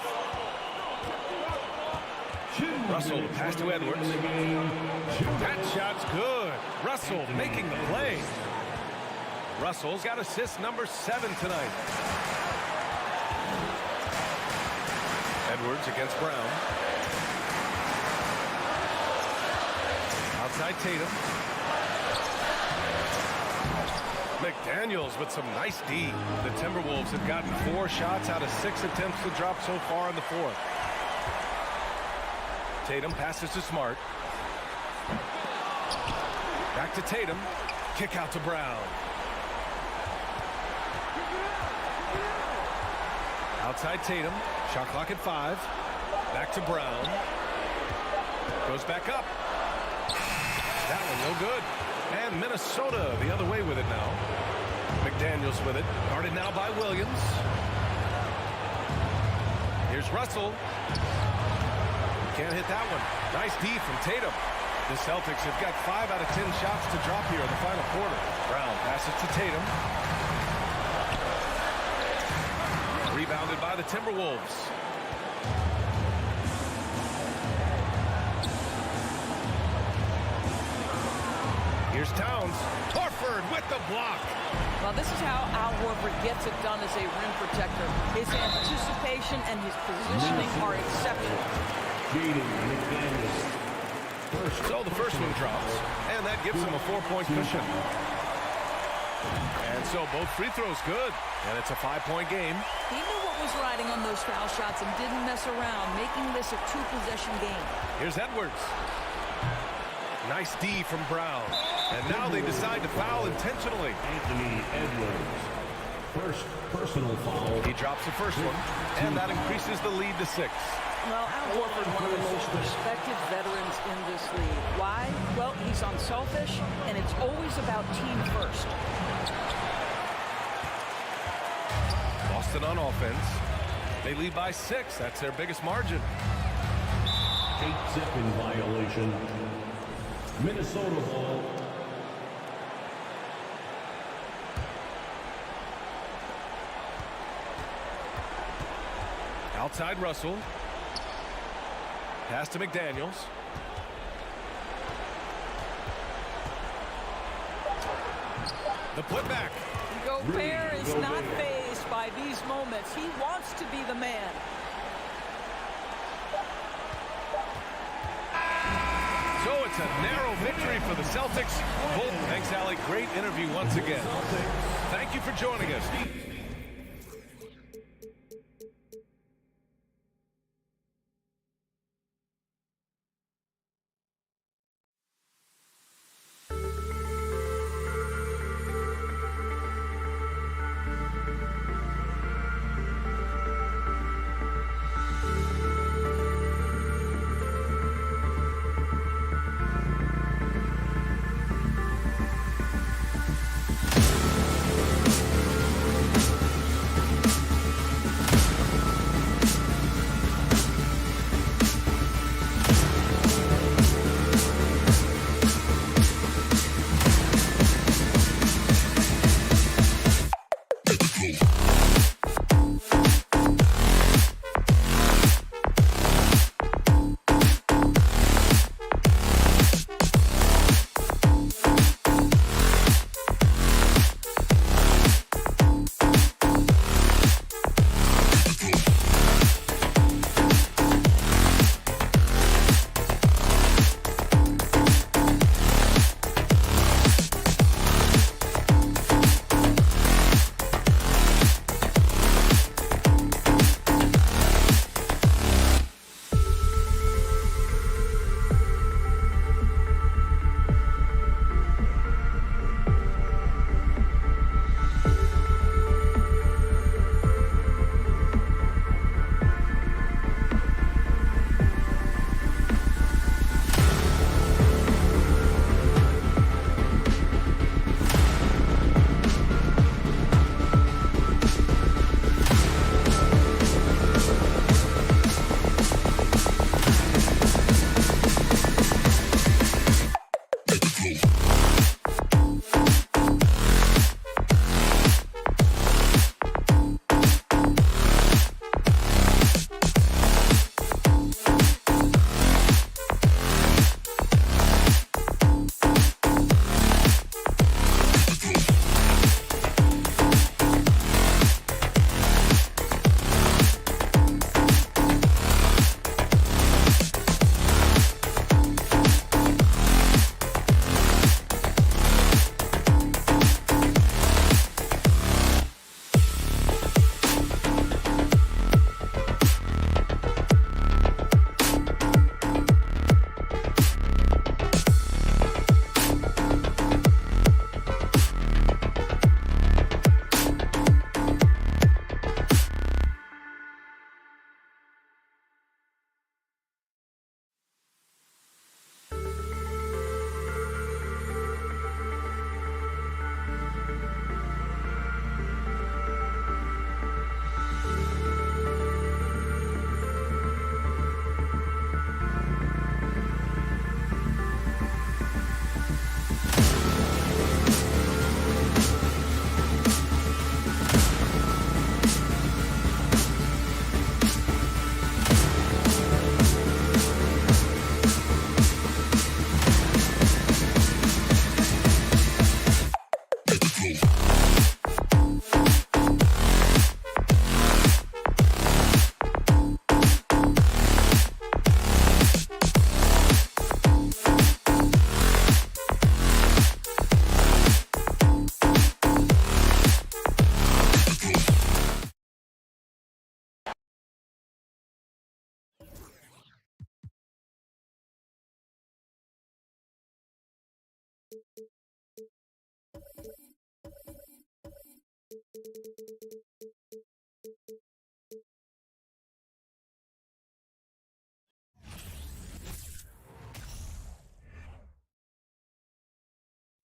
Russell pass to Edwards. That shot's good. Russell making the play. Russell's got assist number 7 tonight. Edwards against Brown. Outside Tatum. McDaniels with some nice D. The Timberwolves have gotten 4 shots out of 6 attempts to drop so far in the 4th. Tatum passes to Smart. Back to Tatum. Kick out to Brown. Outside Tatum. Shot clock at 5. Back to Brown. Goes back up. That one no good. And Minnesota the other way with it now. McDaniels with it. Guarded now by Williams. Here's Russell. Can't hit that one. Nice D from Tatum. The Celtics have got 5 out of 10 shots to drop here in the final quarter. Brown passes to Tatum. Rebounded by the Timberwolves. Here's Towns. Horford with the block. Well, this is how Al Horford gets it done as a rim protector. His anticipation and his positioning are exceptional. So the first one drops, and that gives him a 4-point cushion. And so both free throws good. And it's a 5-point game. He knew what was riding on those foul shots and didn't mess around, making this a 2-possession game. Here's Edwards. Nice D from Brown. And now they decide to foul intentionally. Anthony Edwards. First personal foul. He drops the first one, and that increases the lead to 6. Well, Al Horford, one of the most respected veterans in this league. Why? Well, he's unselfish, and it's always about team first. Boston on offense. They lead by 6. That's their biggest margin. 8-second violation. Minnesota ball. Outside Russell. Pass to McDaniels. The putback. Gobert is not fazed by these moments. He wants to be the man. So it's a narrow victory for the Celtics. Thanks, Allie. Great interview once again. Thank you for joining us.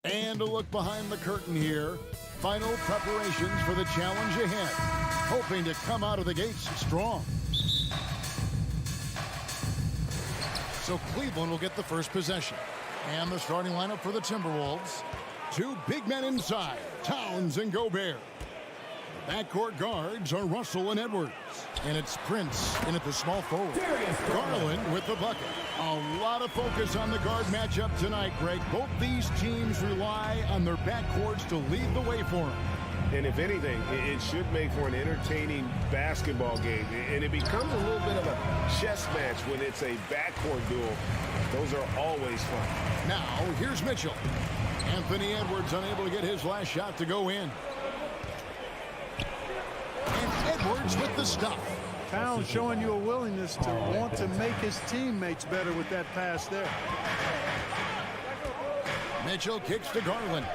And a look behind the curtain here. Final preparations for the challenge ahead. Hoping to come out of the gates strong. So Cleveland will get the first possession. And the starting lineup for the Timberwolves. Two big men inside, Towns and Gobert. The backcourt guards are Russell and Edwards. And it's Prince in at the small forward. Garland with the bucket. A lot of focus on the guard matchup tonight, Greg. Both these teams rely on their backcourts to lead the way for them. And if anything, it should make for an entertaining basketball game. And it becomes a little bit of a chess match when it's a backcourt duel. Those are always fun. Now, here's Mitchell. Anthony Edwards unable to get his last shot to go in. And Edwards with the stop. Towns showing you a willingness to want to make his teammates better with that pass there. Mitchell kicks to Garland.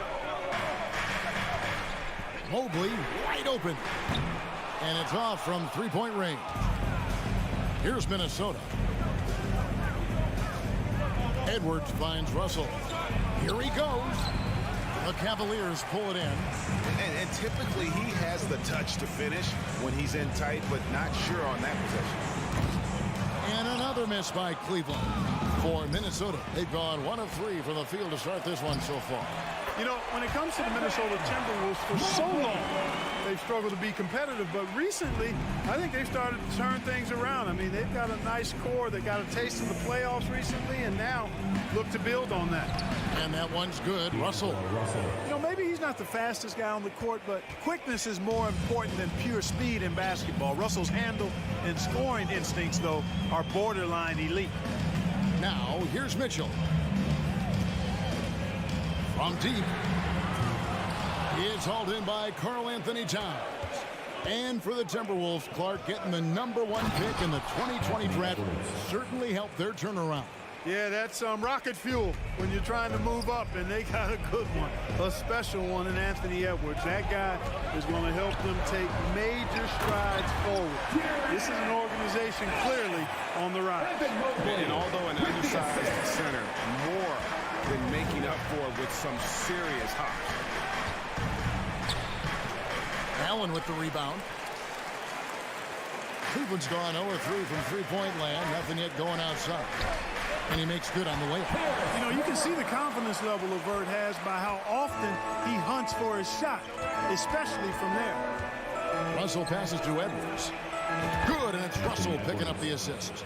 Mobley wide open. And it's off from three-point range. Here's Minnesota. Edwards finds Russell. Here he goes. The Cavaliers pull it in. And typically he has the touch to finish when he's in tight, but not sure on that possession. And another miss by Cleveland. For Minnesota, they've gone 1 of 3 from the field to start this one so far. You know, when it comes to the Minnesota Timberwolves, for so long, they've struggled to be competitive. But recently, I think they've started to turn things around. I mean, they've got a nice core. They got a taste of the playoffs recently, and now look to build on that. And that one's good. Russell. You know, maybe he's not the fastest guy on the court, but quickness is more important than pure speed in basketball. Russell's handle and scoring instincts, though, are borderline elite. Now, here's Mitchell. From deep. He is hauled in by Karl Anthony Towns. And for the Timberwolves, Clark getting the #1 pick in the 2020 draft certainly helped their turnaround. Yeah, that's rocket fuel when you're trying to move up, and they got a good one, a special one in Anthony Edwards. That guy is going to help them take major strides forward. This is an organization clearly on the rise. And although an undersized center, more than making up for it with some serious hops. Allen with the rebound. Cleveland's gone 0-3 from three-point land. Nothing yet going outside. And he makes good on the layup. You know, you can see the confidence level Levert has by how often he hunts for his shot, especially from there. Russell passes to Edwards. Good, and it's Russell picking up the assist.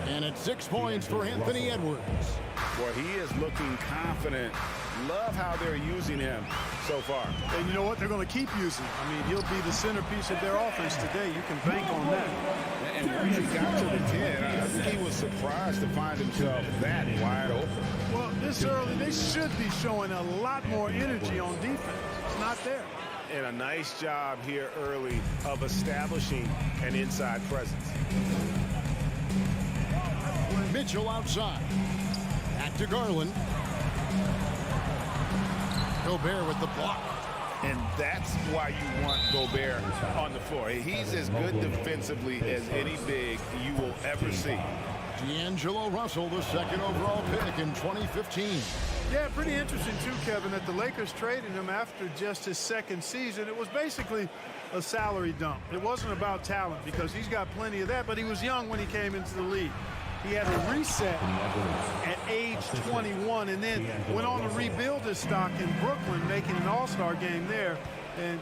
And it's 6 points for Anthony Edwards. Boy, he is looking confident. Love how they're using him so far. And you know what? They're going to keep using. I mean, he'll be the centerpiece of their offense today. You can bank on that. And once he got to the 10, I think he was surprised to find himself that wide open. Well, this early, they should be showing a lot more energy on defense. It's not there. And a nice job here early of establishing an inside presence. Mitchell outside. Back to Garland. Gobert with the block. And that's why you want Gobert on the floor. He's as good defensively as any big you will ever see. D'Angelo Russell, the second overall pick in 2015. Yeah, pretty interesting, too, Kevin, that the Lakers traded him after just his second season. It was basically a salary dump. It wasn't about talent because he's got plenty of that, but he was young when he came into the league. He had a reset at age 21 and then went on to rebuild his stock in Brooklyn, making an all-star game there. And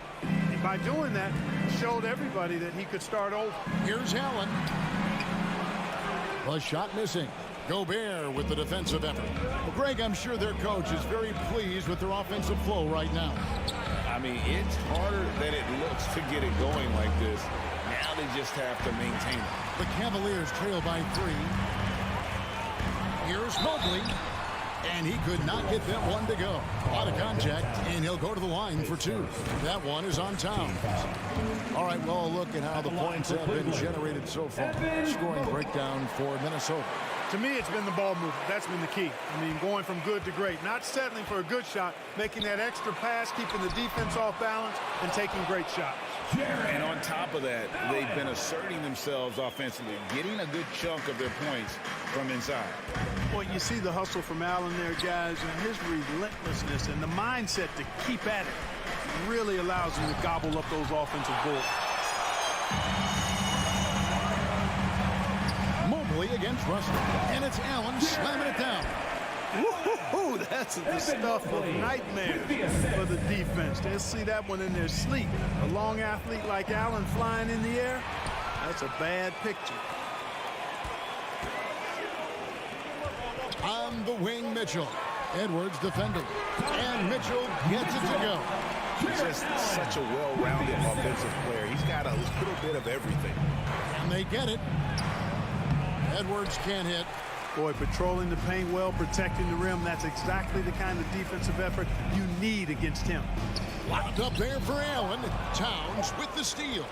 by doing that, showed everybody that he could start over. Here's Allen. A shot missing. Gobert with the defensive effort. Well, Greg, I'm sure their coach is very pleased with their offensive flow right now. I mean, it's harder than it looks to get it going like this. Now they just have to maintain it. The Cavaliers trail by 3. Here's Mobley. And he could not get that one to go. Out of contact, and he'll go to the line for 2. That one is on Towns. All right, well, look at how the points have been generated so far. Scoring breakdown for Minnesota. To me, it's been the ball movement. That's been the key. I mean, going from good to great. Not settling for a good shot, making that extra pass, keeping the defense off balance, and taking great shots. And on top of that, they've been asserting themselves offensively, getting a good chunk of their points from inside. Well, you see the hustle from Allen there, guys, and his relentlessness and the mindset to keep at it really allows him to gobble up those offensive boards. Mobley against Russell, and it's Allen slamming it down. Woo-hoo-hoo, that's the stuff of nightmares for the defense. They'll see that one in their sleep. A long athlete like Allen flying in the air, that's a bad picture. On the wing, Mitchell. Edwards defending, and Mitchell gets it to go. He's just such a well-rounded offensive player. He's got a little bit of everything. And they get it. Edwards can't hit. Boy, patrolling the paint well, protecting the rim, that's exactly the kind of defensive effort you need against him. Locked up there for Allen. Towns with the steal.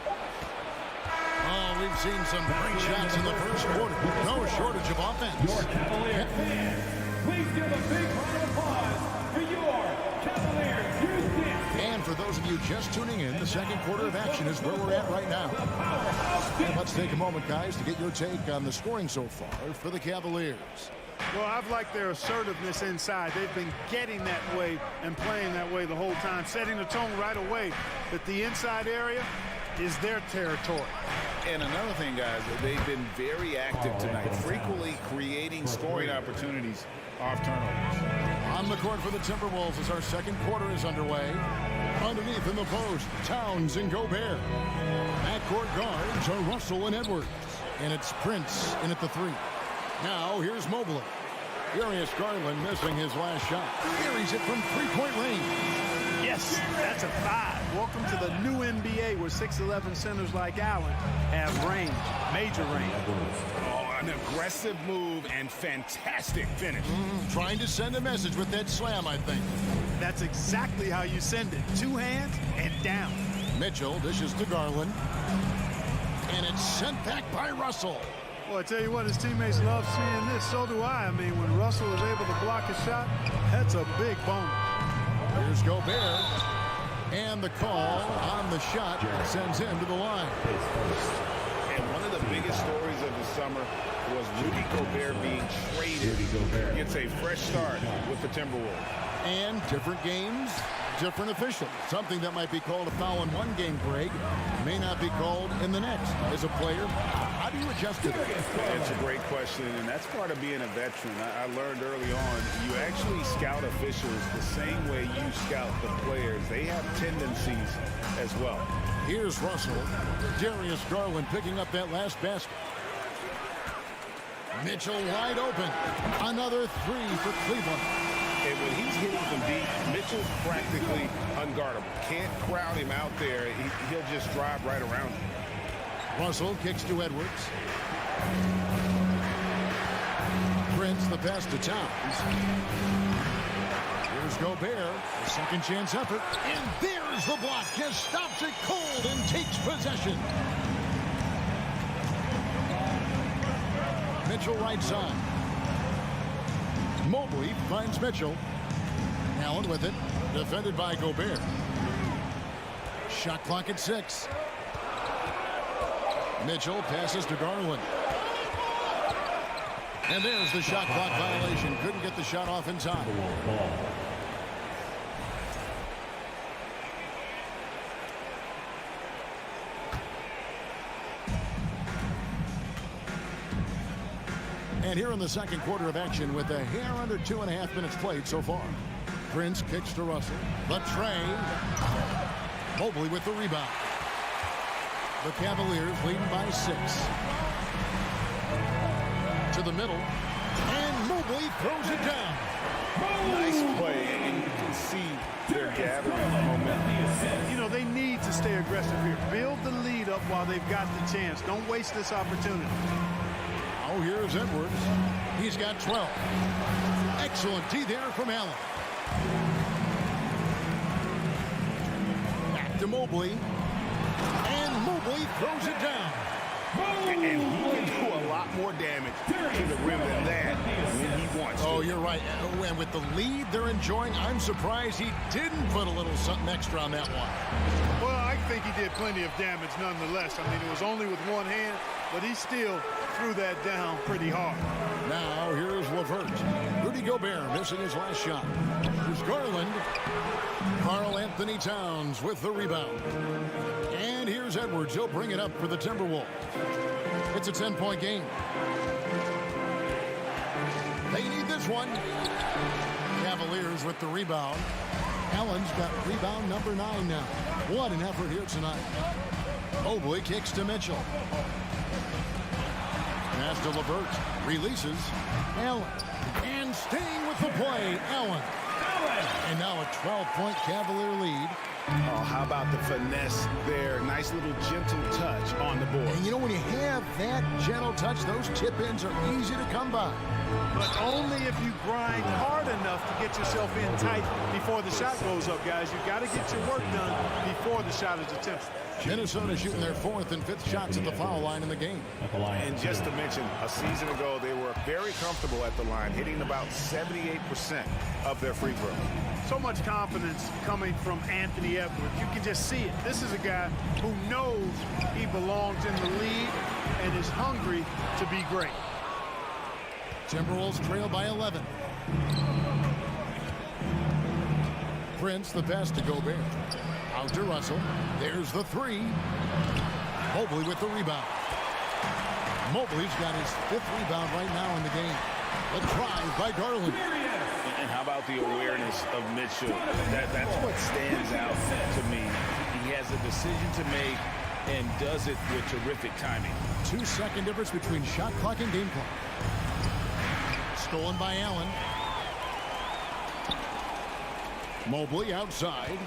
Oh, we've seen some great shots in the first quarter. No shortage of offense. Your Cavaliers fans, please give a big round of applause for your Cavaliers Houston. And for those of you just tuning in, the second quarter of action is where we're at right now. And let's take a moment, guys, to get your take on the scoring so far for the Cavaliers. Well, I've liked their assertiveness inside. They've been getting that way and playing that way the whole time, setting the tone right away that the inside area is their territory. And another thing, guys, they've been very active tonight, frequently creating scoring opportunities off turnovers. On the court for the Timberwolves as our second quarter is underway. Underneath in the post, Towns and Gobert. Backcourt guards are Russell and Edwards. And it's Prince in at the three. Now here's Mobley. Darius Garland missing his last shot. Carries it from three-point range. Yes, that's a 5. Welcome to the new NBA where 6'11 centers like Allen have range, major range. Oh, an aggressive move and fantastic finish. Trying to send a message with that slam, I think. That's exactly how you send it. 2 hands and down. Mitchell dishes to Garland. And it's sent back by Russell. Well, I tell you what, his teammates love seeing this. So do I. I mean, when Russell is able to block a shot, that's a big bonus. Here's Gobert. And the call on the shot sends him to the line. And one of the biggest stories of the summer was Rudy Gobert being traded. Gets a fresh start with the Timberwolves. And different games, different official. Something that might be called a foul in one game, Greg, may not be called in the next. As a player, how do you adjust to that? It's a great question, and that's part of being a veteran. I learned early on, you actually scout officials the same way you scout the players. They have tendencies as well. Here's Russell. Darius Garland picking up that last basket. Mitchell wide open. Another 3 for Cleveland. And when he's hitting from deep, Mitchell's practically unguardable. Can't crowd him out there. He'll just drive right around him. Russell kicks to Edwards. Prince the pass to Towns. Here's Gobert. A second chance effort. And there's the block. Just stops it cold and takes possession. Mitchell right side. Mobley finds Mitchell. Allen with it. Defended by Gobert. Shot clock at 6. Mitchell passes to Garland. And there's the shot clock violation. Couldn't get the shot off in time. And here in the second quarter of action with a hair under 2.5 minutes played so far. Prince kicks to Russell. The tray. Mobley with the rebound. The Cavaliers leading by 6. To the middle. And Mobley throws it down. Nice play, and you can see they're gathering momentum. You know, they need to stay aggressive here. Build the lead up while they've got the chance. Don't waste this opportunity. Oh, here's Edwards. He's got 12. Excellent D there from Allen. Back to Mobley. And Mobley throws it down. And he can do a lot more damage to the rim than that when he wants to. Oh, you're right. And with the lead they're enjoying, I'm surprised he didn't put a little something extra on that one. Well, I think he did plenty of damage nonetheless. I mean, it was only with one hand, but he still threw that down pretty hard. Now here's LeVert. Rudy Gobert missing his last shot. Here's Garland. Karl Anthony Towns with the rebound. And here's Edwards. He'll bring it up for the Timberwolves. It's a 10-point game. They need this one. Cavaliers with the rebound. Allen's got rebound number 9 now. What an effort here tonight. Mobley kicks to Mitchell. Pass to LeVert. Releases. Allen. And staying with the play, Allen. And now a 12-point Cavalier lead. Oh, how about the finesse there? Nice little gentle touch on the board. And you know, when you have that gentle touch, those tip-ins are easy to come by. But only if you grind hard enough to get yourself in tight before the shot goes up, guys. You've got to get your work done before the shot is attempted. Minnesota shooting their 4th and 5th shots at the foul line in the game. And just to mention, a season ago, they were very comfortable at the line, hitting about 78% of their free throws. So much confidence coming from Anthony Edwards. You can just see it. This is a guy who knows he belongs in the league and is hungry to be great. Timberwolves trail by 11. Prince, the pass to Gobert. Out to Russell. There's the 3. Mobley with the rebound. Mobley's got his 5th rebound right now in the game. A drive by Garland. And how about the awareness of Mitchell? That's what stands out to me. He has a decision to make and does it with terrific timing. 2-second difference between shot clock and game clock. Stolen by Allen. Mobley outside.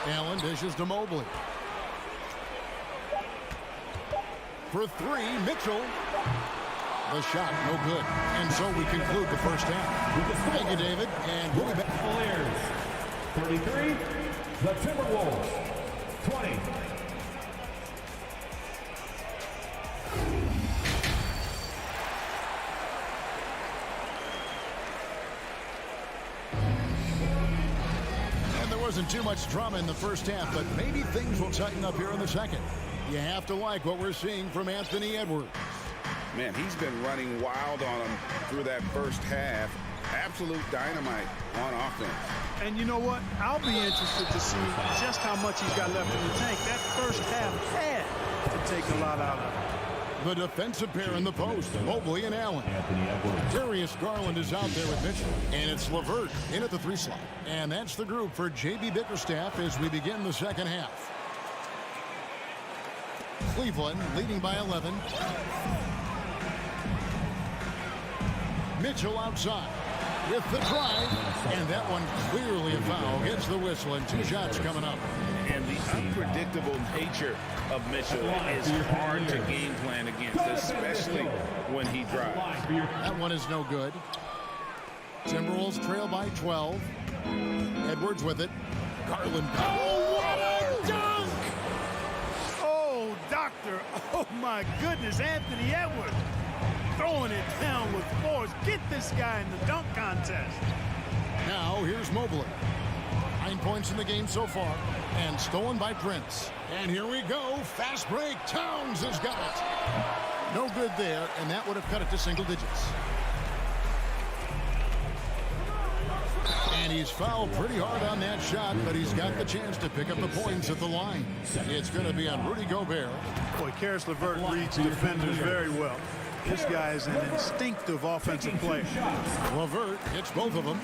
Allen dishes to Mobley. For 3, Mitchell. The shot, no good. And so we conclude the first half. Thank you, David. And we'll be back. Cavaliers, 33. The Timberwolves, 20. And there wasn't too much drama in the first half, but maybe things will tighten up here in the second. You have to like what we're seeing from Anthony Edwards. Man, he's been running wild on him through that first half. Absolute dynamite on offense. And you know what? I'll be interested to see just how much he's got left in the tank. That first half had to take a lot out of it. The defensive pair in the post, Mobley and Allen. Darius Garland is out there with Mitchell. And it's LeVert in at the 3 slot. And that's the group for J.B. Bickerstaff as we begin the second half. Cleveland leading by 11. Mitchell outside with the drive, and that one clearly a foul. Gets the whistle, and 2 shots coming up. And the unpredictable nature of Mitchell is hard to game plan against, especially when he drives. That one is no good. Timberwolves trail by 12. Edwards with it. Garland. Oh, what a dunk! Oh, doctor. Oh, my goodness. Anthony Edwards throwing it down with force. Get this guy in the dunk contest. Now here's Mobley. 9 points in the game so far. And stolen by Prince. And here we go. Fast break. Towns has got it. No good there, and that would have cut it to single digits. And he's fouled pretty hard on that shot, but he's got the chance to pick up the points at the line. It's going to be on Rudy Gobert. Boy, Karis LeVert reads defenders very well. This guy is an instinctive offensive player. LeVert hits both of them.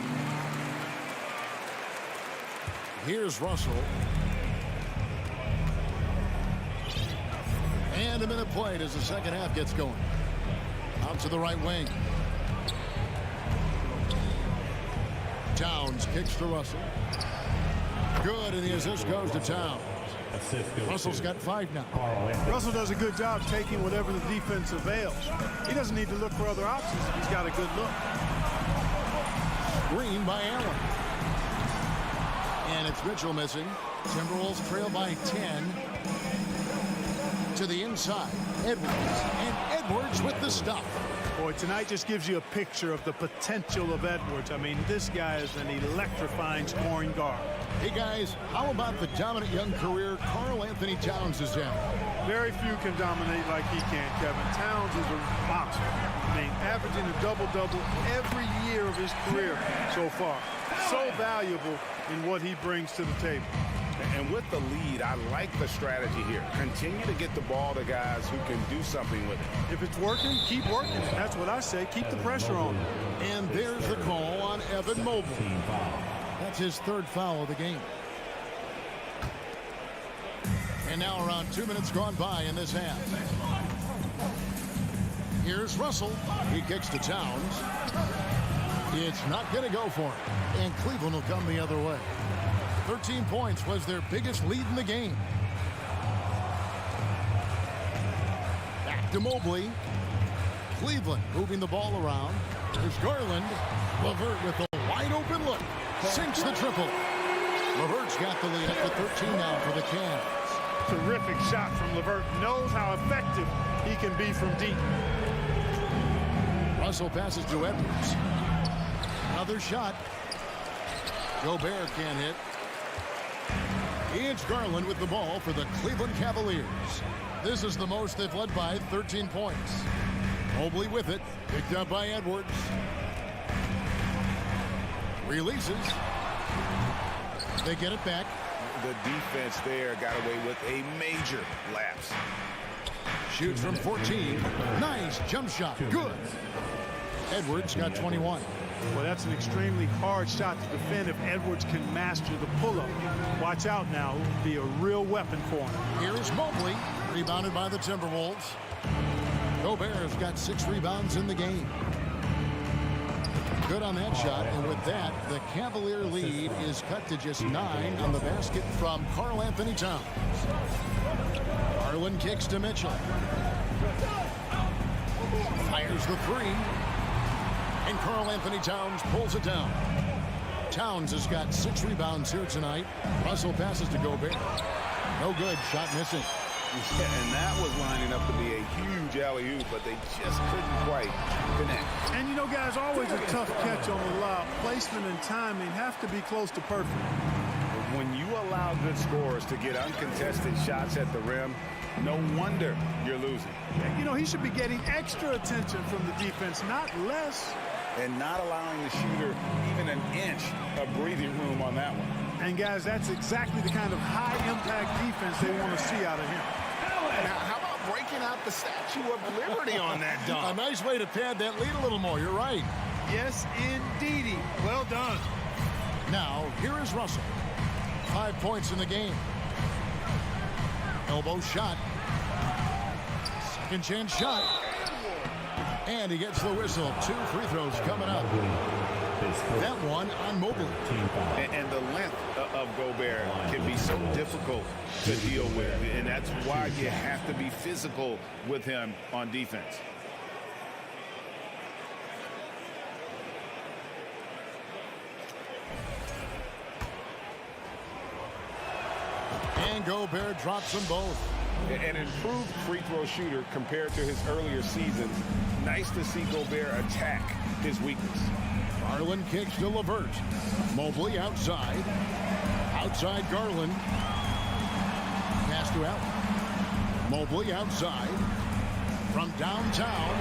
Here's Russell. And a minute played as the second half gets going. Out to the right wing. Towns kicks to Russell. Good, and the assist goes to Towns. Russell's got 5 now. Russell does a good job taking whatever the defense avails. He doesn't need to look for other options if he's got a good look. Green by Allen. And it's Mitchell missing. Timberwolves trail by 10. To the inside, Edwards. And Edwards with the stop. Boy, tonight just gives you a picture of the potential of Edwards. I mean, this guy is an electrifying scoring guard. Hey, guys, how about the dominant young career Karl Anthony Towns has had? Very few can dominate like he can, Kevin. Towns is a monster. I mean, averaging a double-double every year of his career so far. So valuable in what he brings to the table. And with the lead, I like the strategy here. Continue to get the ball to guys who can do something with it. If it's working, keep working it. That's what I say. Keep the pressure on. And there's the call on Evan Mobley. That's his third foul of the game. And now around 2 minutes gone by in this half. Here's Russell. He kicks to Towns. It's not going to go for him. And Cleveland will come the other way. 13 points was their biggest lead in the game. Back to Mobley. Cleveland moving the ball around. There's Garland. LeVert with a wide open look. Sinks the triple. LeVert's got the lead up to 13 now for the Cavs. Terrific shot from LeVert. Knows how effective he can be from deep. Russell passes to Edwards. Another shot. Gobert can't hit. It's Garland with the ball for the Cleveland Cavaliers. This is the most they've led by 13 points. Mobley with it. Picked up by Edwards. Releases. They get it back. The defense there got away with a major lapse. Shoots from 14. Nice jump shot. Good. Edwards got 21. Well, that's an extremely hard shot to defend if Edwards can master the pull-up. Watch out now. It will be a real weapon for him. Here's Mobley. Rebounded by the Timberwolves. Gobert's got 6 rebounds in the game. Good on that shot, and with that, the Cavalier lead is cut to just 9 on the basket from Karl Anthony Towns. Garland kicks to Mitchell. Fires the 3. And Karl Anthony Towns pulls it down. Towns has got 6 rebounds here tonight. Russell passes to Gobert. No good. Shot missing. Yeah, and that was lining up to be a huge alley-oop, but they just couldn't quite connect. And, you know, guys, always a tough catch on the lob. Placement and timing have to be close to perfect. When you allow good scorers to get uncontested shots at the rim, no wonder you're losing. You know, he should be getting extra attention from the defense, not less. And not allowing the shooter even an inch of breathing room on that one. And, guys, that's exactly the kind of high-impact defense they want to see out of him. Now, how about breaking out the Statue of Liberty on that dunk? A nice way to pad that lead a little more. You're right. Yes, indeedy. Well done. Now, here is Russell. 5 points in the game. Elbow shot. Second chance shot. And he gets the whistle. 2 free throws coming up. That one on Mobley. And the length of Gobert can be so difficult to deal with. And that's why you have to be physical with him on defense. And Gobert drops them both. An improved free throw shooter compared to his earlier seasons. Nice to see Gobert attack his weakness. Garland kicks to LeVert. Mobley outside. Outside Garland. Pass to Allen. Mobley outside. From downtown.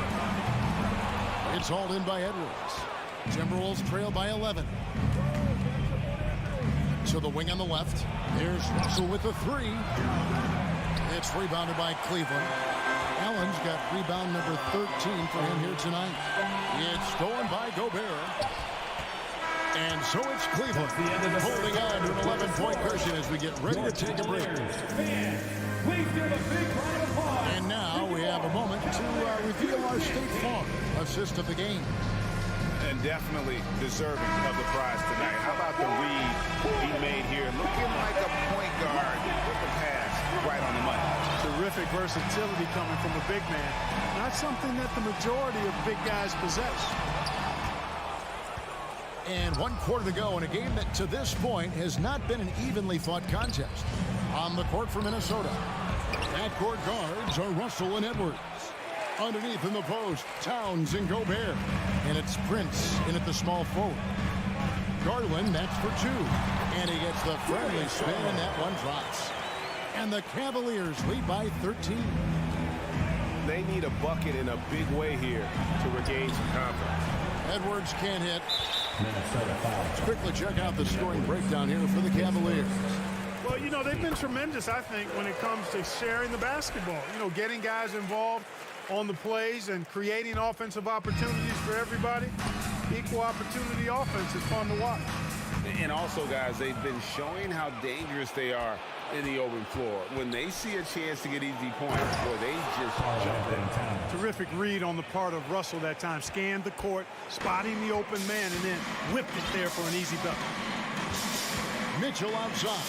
It's hauled in by Edwards. Timberwolves trail by 11. To the wing on the left. There's Russell with the 3. It's rebounded by Cleveland. Allen's got rebound number 13 for him here tonight. It's stolen by Gobert. And so it's Cleveland holding on to an 11-point cushion as we get ready to take a break. And now we have a moment to reveal our State Farm assist of the game. And definitely deserving of the prize tonight. How about the read he made here? Looking like a point guard with the pass right on the money. Terrific versatility coming from a big man. Not something that the majority of big guys possess. And 1 quarter to go in a game that to this point has not been an evenly fought contest. On the court for Minnesota. Backcourt guards are Russell and Edwards. Underneath in the post, Towns and Gobert. And it's Prince in at the small forward. Garland, that's for 2. And he gets the friendly spin, and that one drops. And the Cavaliers lead by 13. They need a bucket in a big way here to regain some confidence. Edwards can't hit. Let's quickly check out the scoring breakdown here for the Cavaliers. Well, you know, they've been tremendous, I think, when it comes to sharing the basketball. You know, getting guys involved on the plays and creating offensive opportunities for everybody. Equal opportunity offense is fun to watch. And also, guys, they've been showing how dangerous they are in the open floor. When they see a chance to get easy points, boy, they just jump in. Terrific read on the part of Russell that time. Scanned the court, spotting the open man, and then whipped it there for an easy bucket. Mitchell outside.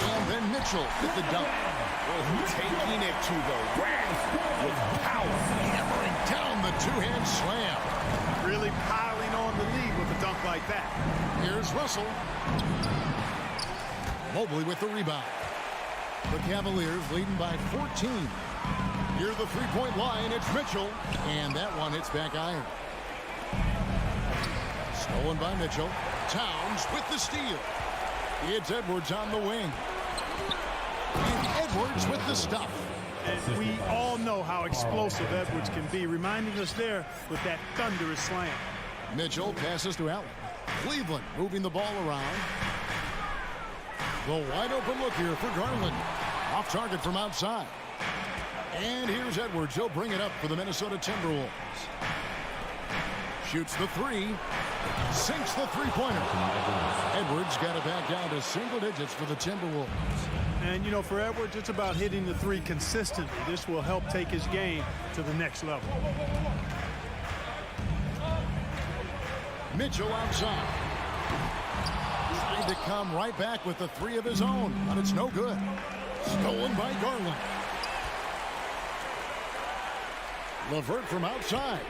And then Mitchell with the dunk. Taking it to the rack with power. Hammering down the two-hand slam. Really piling on the lead with a dunk like that. Here's Russell. Mobley with the rebound. The Cavaliers leading by 14. Near the three-point line, it's Mitchell. And that one hits back iron. Stolen by Mitchell. Towns with the steal. It's Edwards on the wing. And Edwards with the stuff. And we all know how explosive Edwards can be, reminding us there with that thunderous slam. Mitchell passes to Allen. Cleveland moving the ball around. The wide open look here for Garland. Off target from outside. And here's Edwards. He'll bring it up for the Minnesota Timberwolves. Shoots the three. Sinks the three-pointer. Edwards got it back down to single digits for the Timberwolves. And, you know, for Edwards, it's about hitting the three consistently. This will help take his game to the next level. Mitchell outside. Trying to come right back with the three of his own, but it's no good. Stolen by Garland. LeVert from outside.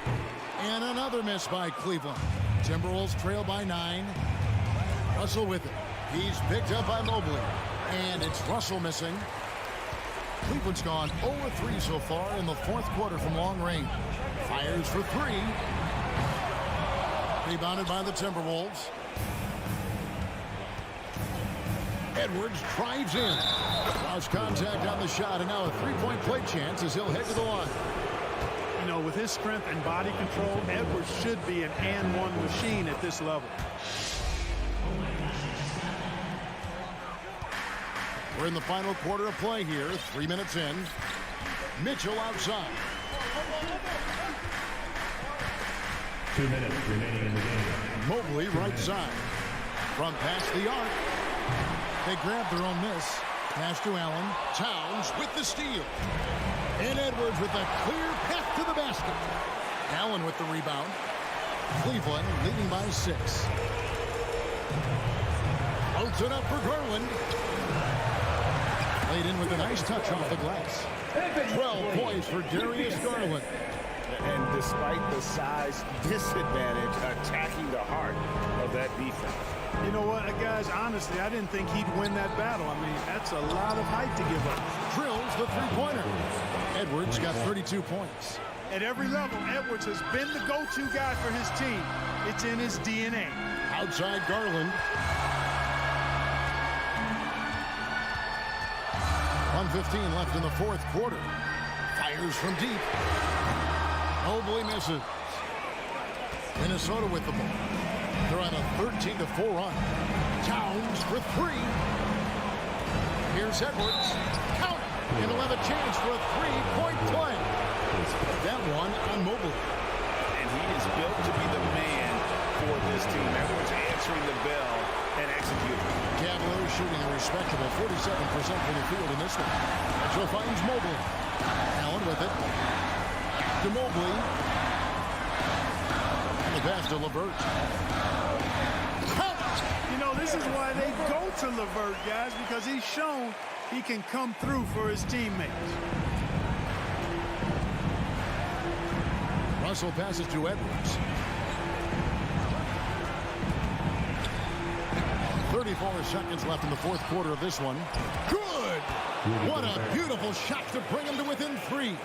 And another miss by Cleveland. Timberwolves trail by 9. Russell with it. He's picked up by Mobley. And it's Russell missing. Cleveland's gone 0-3 so far in the fourth quarter from long range. Fires for 3. Rebounded by the Timberwolves. Edwards drives in. Lost contact on the shot, and now a three-point play chance as he'll head to the line. You know, with his strength and body control, Edwards should be an and-one machine at this level. We're in the final quarter of play here. 3 minutes in. Mitchell outside. 2 minutes remaining in the game. Mobley right side. From past the arc. They grab their own miss. Pass to Allen. Towns with the steal. And Edwards with a clear path to the basket. Allen with the rebound. Cleveland leading by 6. Floats it up for Garland. Laid in with a nice touch off the glass. 12 points for Darius Garland. And despite the size disadvantage, attacking the heart of that defense. You know what, guys, honestly, I didn't think he'd win that battle. I mean, that's a lot of height to give up. Drills the three-pointer. Edwards got 32 points. At every level, Edwards has been the go-to guy for his team. It's in his DNA. Outside Garland. 1:15 left in the fourth quarter. Fires from deep. Mobley misses. Minnesota with the ball. They're on a 13-4 run. Towns for 3. Here's Edwards. Count it. And he'll have a chance for a three-point play. That one on Mobley. And he is built to be the man for this team. Edwards answering the bell and executing. Cavaliers shooting a respectable 47% from the field in this one. Mitchell finds Mobley. Allen with it. To Mobley. And the pass to LeVert. You know, this is why they go to LeVert, guys, because he's shown he can come through for his teammates. Russell passes to Edwards. 30 34 seconds left in the fourth quarter of this one. Good! What a beautiful shot to bring him to within 3.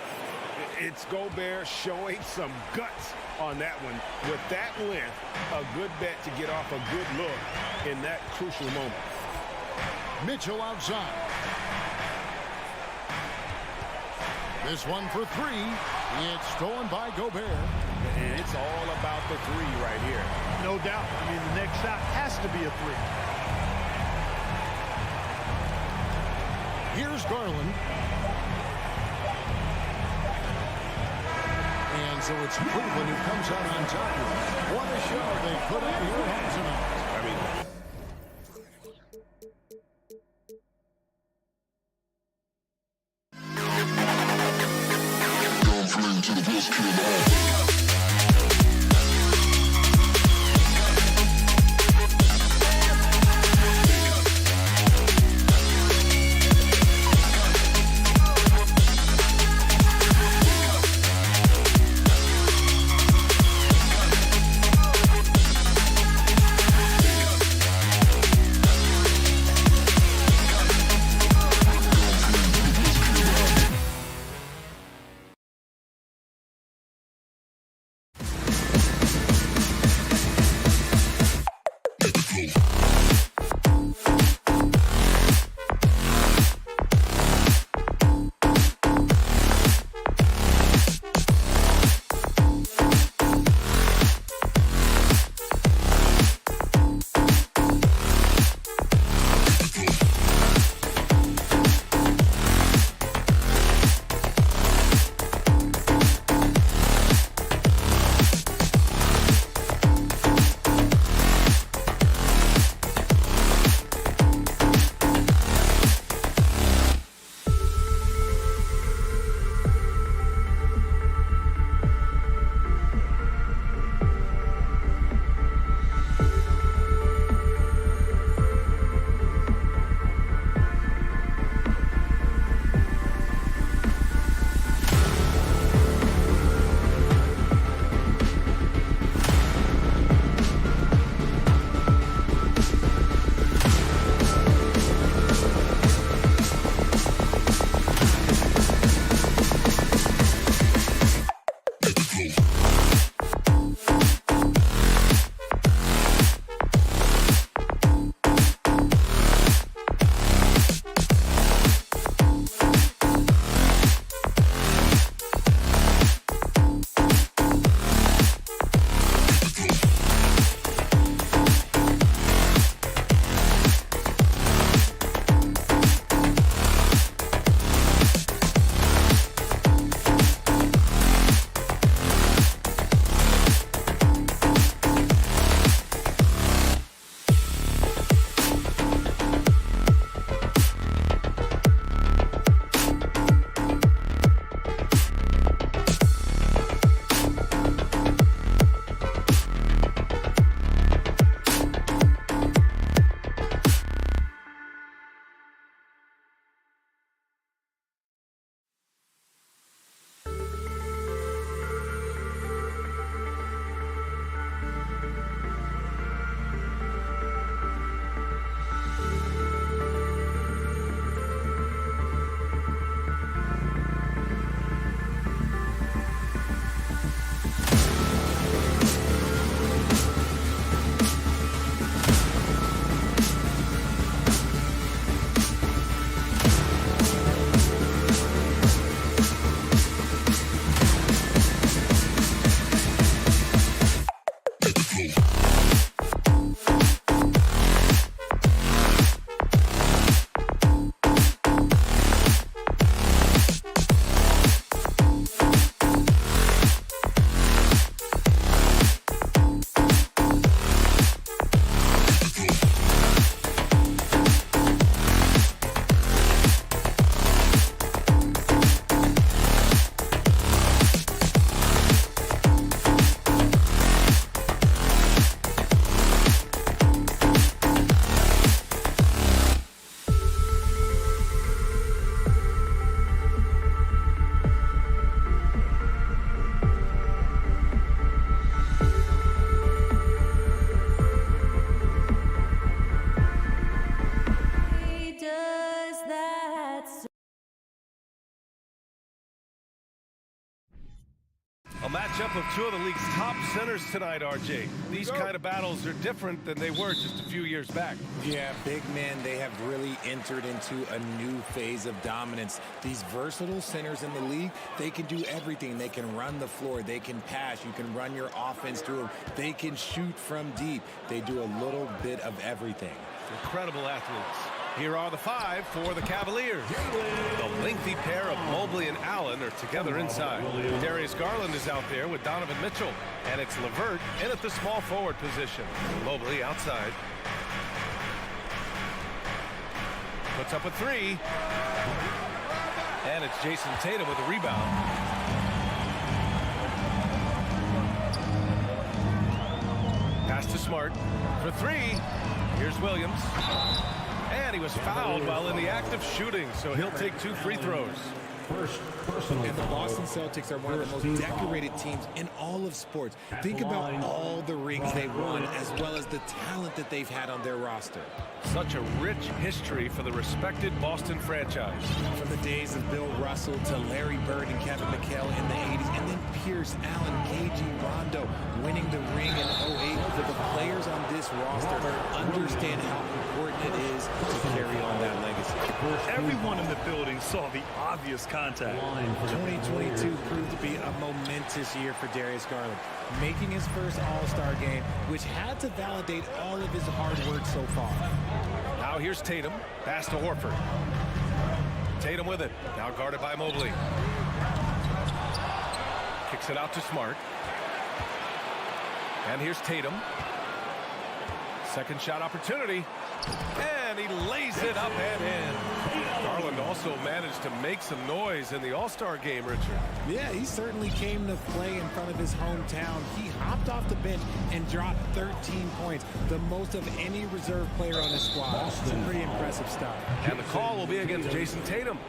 It's Gobert showing some guts on that one. With that length, a good bet to get off a good look in that crucial moment. Mitchell outside. This one for 3. It's stolen by Gobert. And it's all about the 3 right here. No doubt. I mean, the next shot has to be a 3. Here's Garland. And so it's Cleveland who comes out on top. What a show they put up here at home tonight. I mean, to the best kid. A matchup of two of the league's top centers tonight, RJ. These kind of battles are different than they were just a few years back. Yeah, big men, they have really entered into a new phase of dominance. These versatile centers in the league, they can do everything. They can run the floor. They can pass. You can run your offense through them. They can shoot from deep. They do a little bit of everything. Incredible athletes. Here are the five for the Cavaliers. The lengthy pair of Mobley and Allen are together inside. Darius Garland is out there with Donovan Mitchell. And it's LeVert in at the small forward position. Mobley outside. Puts up a three. And it's Jason Tatum with a rebound. Pass to Smart for three. Here's Williams. And he was fouled while in the act of shooting, so he'll take 2 free throws. And the Boston Celtics are one of the most decorated teams in all of sports. Think about all the rings they've won, as well as the talent that they've had on their roster. Such a rich history for the respected Boston franchise. From the days of Bill Russell to Larry Bird and Kevin McHale in the 80s, and then Pierce, Allen, KG, Rondo winning the ring in 08. The players on this roster understand how important it is to carry on that legacy. Everyone in the building saw the obvious contact. 2022 proved to be a momentous year for Darius Garland, making his first All-Star game, which had to validate all of his hard work so far. Now here's Tatum. Pass to Horford. Tatum with it. Now guarded by Mobley. Kicks it out to Smart. And here's Tatum. Second shot opportunity. And he lays it up and in. Garland also managed to make some noise in the All-Star game, Richard. Yeah, he certainly came to play in front of his hometown. He hopped off the bench and dropped 13 points, the most of any reserve player on his squad. Some pretty impressive stuff. And the call will be against Jason Tatum.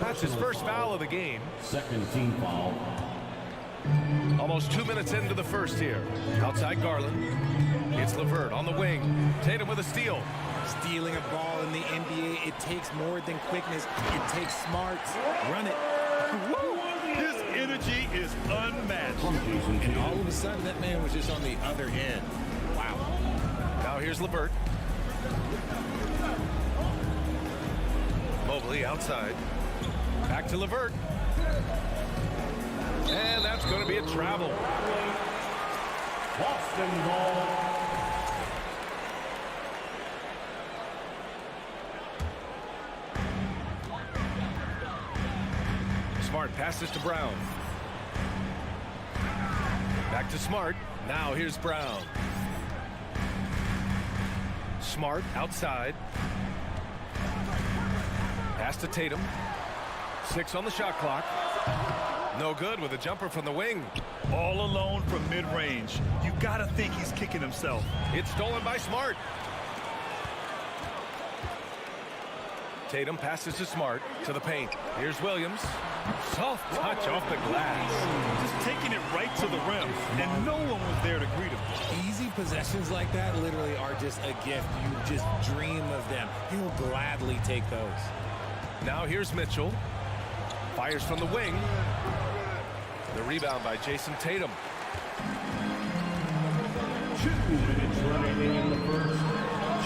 That's his first foul of the game. Second team foul. Almost 2 minutes into the first here. Outside Garland. It's LeVert on the wing. Tatum with a steal. Stealing a ball in the NBA, it takes more than quickness. It takes smarts. Run it. His energy is unmatched. And all of a sudden, that man was just on the other end. Wow. Now here's LeVert. Mobley outside. Back to LeVert. And that's going to be a travel. Boston ball. Smart passes to Brown. Back to Smart. Now here's Brown. Smart outside. Pass to Tatum. 6 on the shot clock. No good with a jumper from the wing. All alone from mid-range. You gotta think he's kicking himself. It's stolen by Smart. Tatum passes to Smart to the paint. Here's Williams. Soft touch off the glass. Just taking it right to the rim, and no one was there to greet him. Easy possessions like that literally are just a gift. You just dream of them. He'll gladly take those. Now here's Mitchell. Fires from the wing. The rebound by Jason Tatum. 2 minutes remaining in the first.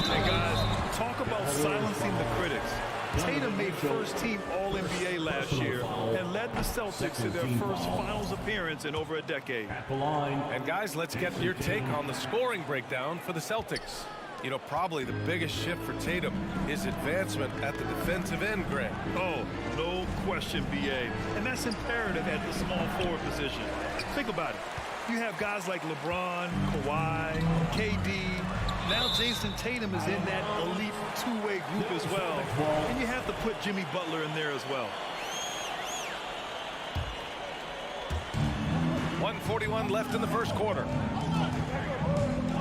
Hey guys, talk about silencing the critics. Tatum made first-team All-NBA last year and led the Celtics to their first finals appearance in over a decade. At the line. And guys, let's get your take on the scoring breakdown for the Celtics. You know, probably the biggest shift for Tatum is advancement at the defensive end, Greg. Oh, no question, B.A. And that's imperative at the small forward position. Think about it. You have guys like LeBron, Kawhi, KD. Now Jason Tatum is in that elite two-way group as well. And you have to put Jimmy Butler in there as well. 1:41 left in the first quarter.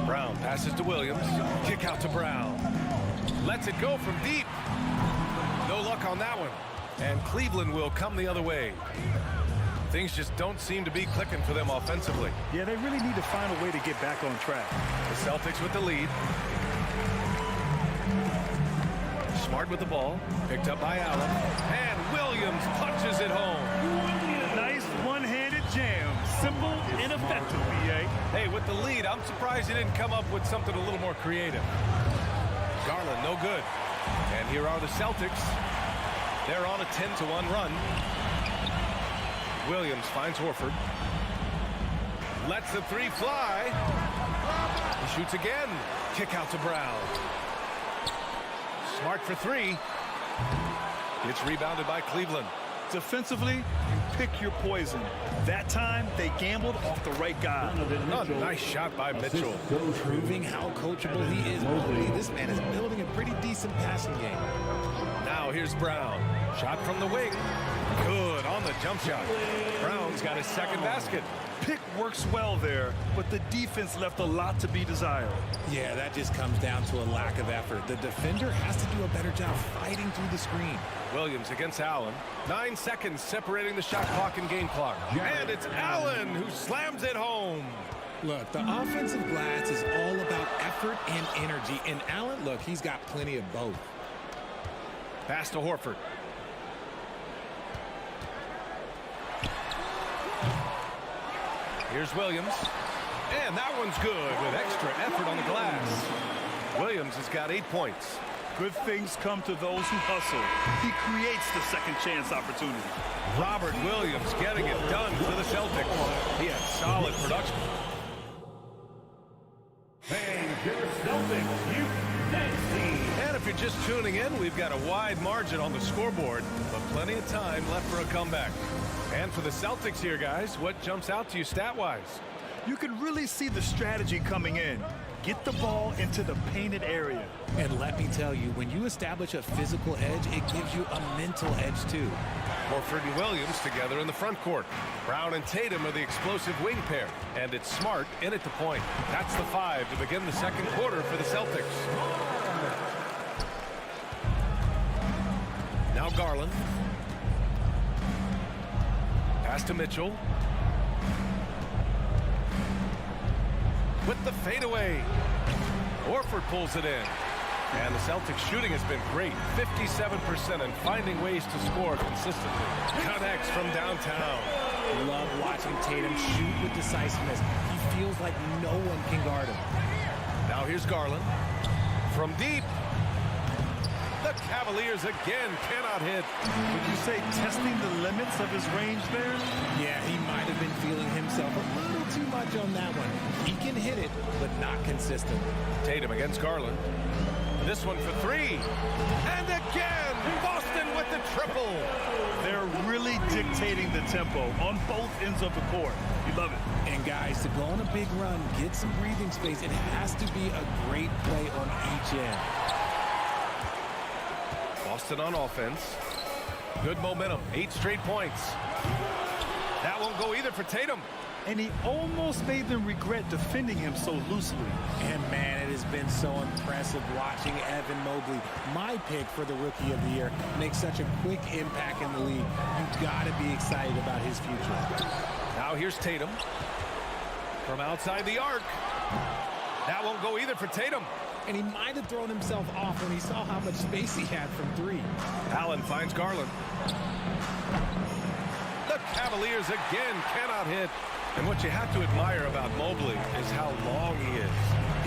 Brown passes to Williams. Kick out to Brown. Lets it go from deep. No luck on that one. And Cleveland will come the other way. Things just don't seem to be clicking for them offensively. Yeah, they really need to find a way to get back on track. The Celtics with the lead. Smart with the ball. Picked up by Allen. And Williams punches it home. Nice one-handed jam. Simple and effective, B.A. Hey, with the lead, I'm surprised he didn't come up with something a little more creative. Garland, no good. And here are the Celtics. They're on a 10-1 run. Williams finds Horford. Lets the three fly. He shoots again. Kick out to Brown. Smart for three. It's rebounded by Cleveland. Defensively, you pick your poison. That time, they gambled off the right guy. Oh, nice shot by Mitchell. Proving how coachable he is. This man is building a pretty decent passing game. Now here's Brown. Shot from the wing. Good on the jump shot. Brown's got his second basket. Pick works well there, but the defense left a lot to be desired. Yeah, that just comes down to a lack of effort. The defender has to do a better job fighting through the screen. Williams against Allen. 9 seconds separating the shot clock and game clock. And it's Allen who slams it home. Look, the offensive glass is all about effort and energy. And Allen, look, he's got plenty of both. Pass to Horford. Here's Williams. And that one's good with extra effort on the glass. Williams has got 8 points. Good things come to those who hustle. He creates the second chance opportunity. Robert Williams getting it done for the Celtics. He had solid production. And your Celtics, you fancy. And if you're just tuning in, we've got a wide margin on the scoreboard, but plenty of time left for a comeback. And for the Celtics here, guys, what jumps out to you stat-wise? You can really see the strategy coming in. Get the ball into the painted area. And let me tell you, when you establish a physical edge, it gives you a mental edge too. Horford and Williams together in the front court. Brown and Tatum are the explosive wing pair. And it's Smart in at the point. That's the 5 to begin the second quarter for the Celtics. Now Garland. Pass to Mitchell. With the fadeaway. Horford pulls it in. And the Celtics shooting has been great. 57% and finding ways to score consistently. Connects from downtown. Love watching Tatum shoot with decisiveness. He feels like no one can guard him. Now here's Garland. From deep. The Cavaliers again cannot hit. Would you say testing the limits of his range there? Yeah, he might have been feeling himself a little too much on that one. He can hit it, but not consistent. Tatum against Garland. This one for 3. And again, Boston with the triple. They're really dictating the tempo on both ends of the court. You love it. And guys, to go on a big run, get some breathing space, it has to be a great play on each end. Boston on offense. Good momentum. 8 straight points. That won't go either for Tatum. And he almost made them regret defending him so loosely. And man, it has been so impressive watching Evan Mobley, my pick for the Rookie of the Year, make such a quick impact in the league. You've got to be excited about his future. Now here's Tatum. From outside the arc. That won't go either for Tatum. And he might have thrown himself off when he saw how much space he had from 3. Allen finds Garland. The Cavaliers again cannot hit. And what you have to admire about Mobley is how long he is.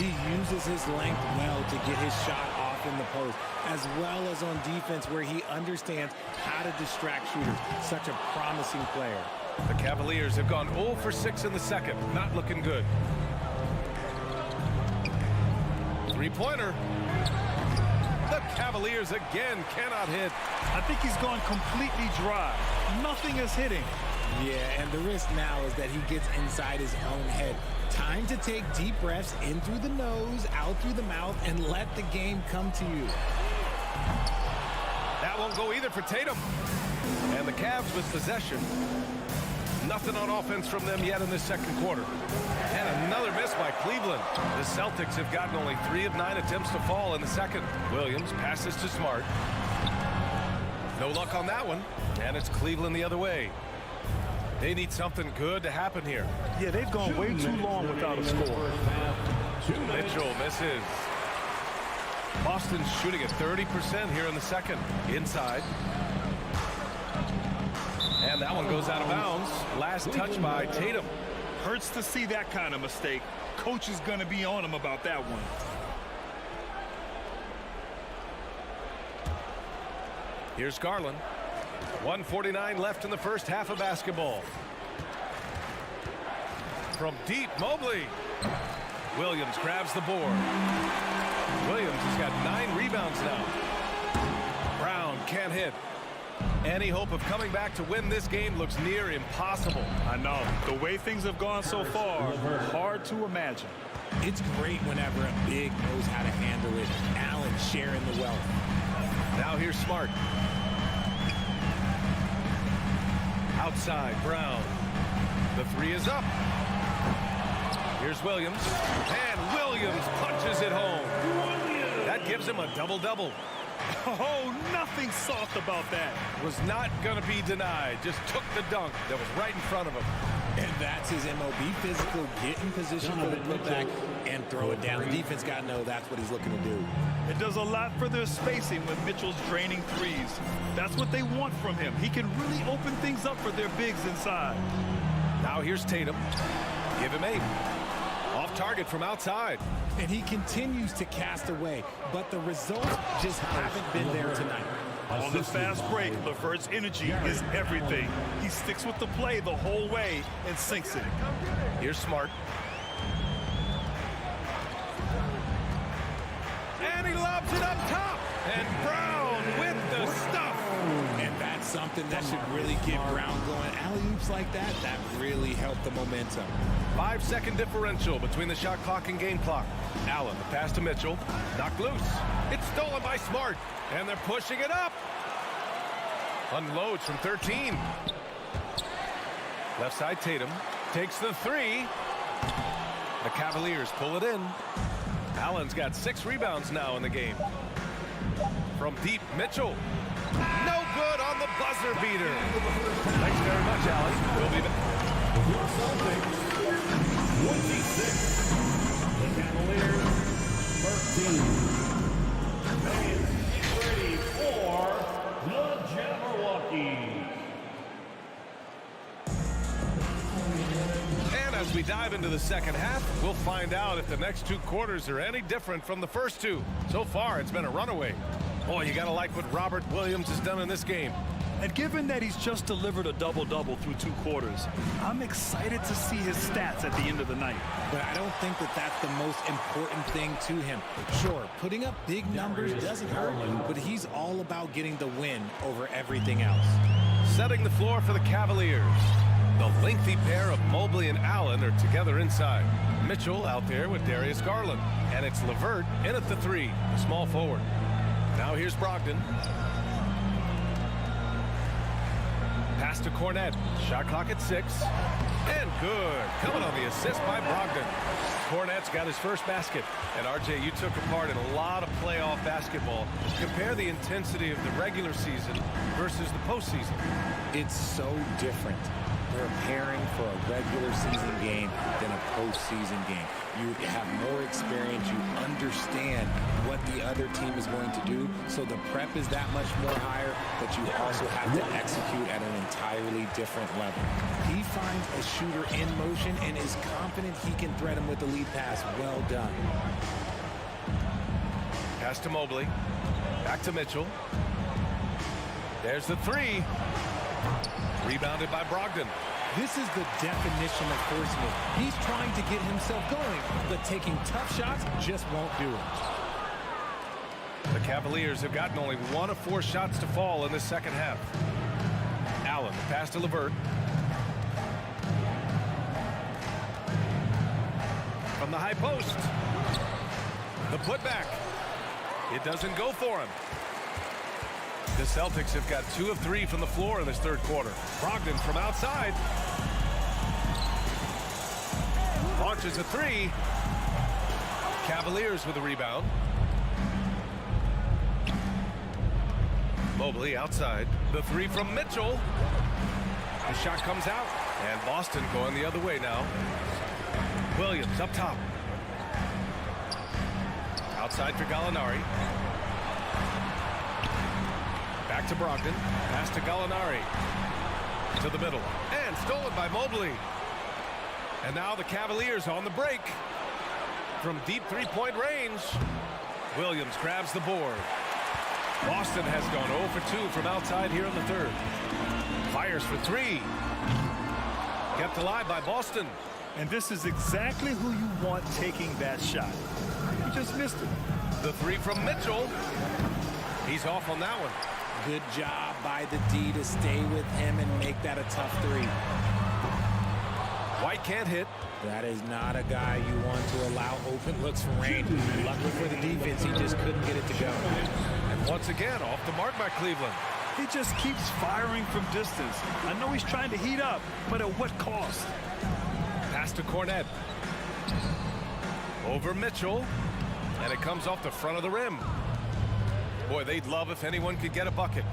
He uses his length well to get his shot off in the post, as well as on defense where he understands how to distract shooters. Such a promising player. The Cavaliers have gone 0 for 6 in the second. Not looking good. Three-pointer. The Cavaliers again cannot hit. I think he's gone completely dry. Nothing is hitting. Yeah, and the risk now is that he gets inside his own head. Time to take deep breaths in through the nose, out through the mouth, and let the game come to you. That won't go either for Tatum. And the Cavs with possession. Nothing on offense from them yet in this second quarter. And another miss by Cleveland. The Celtics have gotten only 3 of 9 attempts to fall in the second. Williams passes to Smart. No luck on that one. And it's Cleveland the other way. They need something good to happen here. Yeah, they've gone way too long without a score. Mitchell misses. Boston's shooting at 30% here in the second. Inside. And that one goes out of bounds. Last touch by Tatum. Hurts to see that kind of mistake. Coach is going to be on him about that one. Here's Garland. 1:49 left in the first half of basketball. From deep, Mobley. Williams grabs the board. Williams has got 9 rebounds now. Brown can't hit. Any hope of coming back to win this game looks near impossible. I know. The way things have gone so far, hard to imagine. It's great whenever a big knows how to handle it. Allen sharing the wealth. Now here's Smart. Outside, Brown. The 3 is up. Here's Williams. And Williams punches it home. That gives him a double-double. Oh, nothing soft about that. Was not going to be denied. Just took the dunk that was right in front of him. And that's his MO. Be physical, get in position for the putback, and throw it down. The defense got to know that's what he's looking to do. It does a lot for their spacing when Mitchell's draining threes. That's what they want from him. He can really open things up for their bigs inside. Now here's Tatum. Give him 8. Off target from outside. And he continues to cast away, but the results just haven't been there tonight. On the fast break, LeVert's energy is everything. He sticks with the play the whole way and sinks it. Here's Smart. And he lobs it up top. And Brown with the stuff. And that's something that should really get Brown going. Alley-oops like that, that really helped the momentum. 5-second differential between the shot clock and game clock. Allen, the pass to Mitchell. Knocked loose. It's stolen by Smart. And they're pushing it up. Unloads from 13. Left side, Tatum. Takes the 3. The Cavaliers pull it in. Allen's got 6 rebounds now in the game. From deep, Mitchell. No good on the buzzer beater. Thanks very much, Allen. We'll be back. Your Celtics, 26. The Cavaliers, 13. Fans, get ready for the Jabberwockies. And as we dive into the second half, we'll find out if the next 2 quarters are any different from the first 2. So far, it's been a runaway. Boy, you got to like what Robert Williams has done in this game. And given that he's just delivered a double-double through 2 quarters, I'm excited to see his stats at the end of the night. But I don't think that that's the most important thing to him. Sure, putting up big numbers doesn't hurt, but he's all about getting the win over everything else. Setting the floor for the Cavaliers. The lengthy pair of Mobley and Allen are together inside. Mitchell out there with Darius Garland. And it's LeVert in at the 3, the small forward. Now here's Brogdon. Pass to Cornette. Shot clock at 6. And good. Coming on the assist by Brogdon. Cornette's got his first basket. And RJ, you took a part in a lot of playoff basketball. Compare the intensity of the regular season versus the postseason. It's so different preparing for a regular season game than a postseason game. You have more experience, you understand what the other team is going to do, so the prep is that much more higher, but you also have to execute at an entirely different level. He finds a shooter in motion and is confident he can thread him with the lead pass. Well done. Pass to Mobley. Back to Mitchell. There's the 3. Rebounded by Brogdon. This is the definition of forcing it. He's trying to get himself going, but taking tough shots just won't do it. The Cavaliers have gotten only 1 of 4 shots to fall in the second half. Allen, the pass to LeVert. From the high post. The putback. It doesn't go for him. The Celtics have got 2 of 3 from the floor in this third quarter. Brogdon from outside. Launches a 3. Cavaliers with a rebound. Mobley outside. The 3 from Mitchell. The shot comes out. And Boston going the other way now. Williams up top. Outside for Gallinari. Back to Brogdon. Pass to Gallinari. To the middle. And stolen by Mobley. And now the Cavaliers on the break. From deep three-point range. Williams grabs the board. Boston has gone 0 for 2 from outside here in the third. Fires for three. Kept alive by Boston. And this is exactly who you want taking that shot. He just missed it. The three from Mitchell. He's off on that one. Good job by the D to stay with him and make that a tough three. White can't hit. That is not a guy you want to allow open looks from range. Luckily for the defense, he just couldn't get it to go. And once again, off the mark by Cleveland. He just keeps firing from distance. I know he's trying to heat up, but at what cost? Pass to Cornette. Over Mitchell. And it comes off the front of the rim. Boy, they'd love if anyone could get a bucket.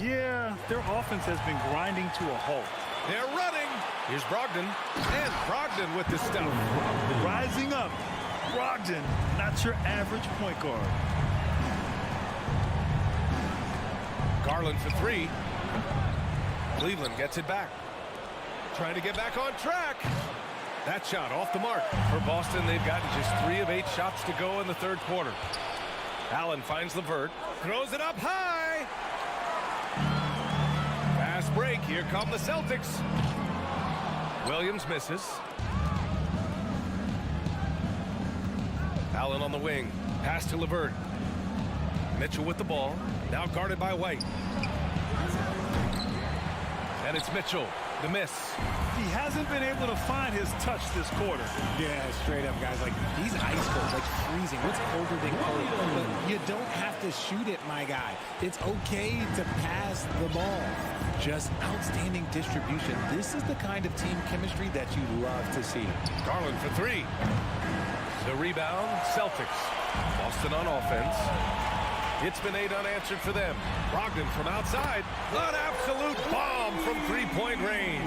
Yeah, their offense has been grinding to a halt. They're running. Here's Brogdon. And Brogdon with the stuff. Rising up. Brogdon, not your average point guard. Garland for three. Cleveland gets it back. Trying to get back on track. That shot off the mark. For Boston, they've gotten just 3 of 8 shots to go in the third quarter. Allen finds LeVert. Throws it up high. Fast break. Here come the Celtics. Williams misses. Allen on the wing. Pass to LeVert. Mitchell with the ball. Now guarded by White. And it's Mitchell. The miss. He hasn't been able to find his touch this quarter. Yeah, straight up, guys. Like, he's ice cold, like freezing. What's colder than cold? But you don't have to shoot it, my guy. It's okay to pass the ball. Just outstanding distribution. This is the kind of team chemistry that you love to see. Garland for three. The rebound, Celtics. Boston on offense. It's been 8 unanswered for them. Brogdon from outside. An absolute bomb from three-point range.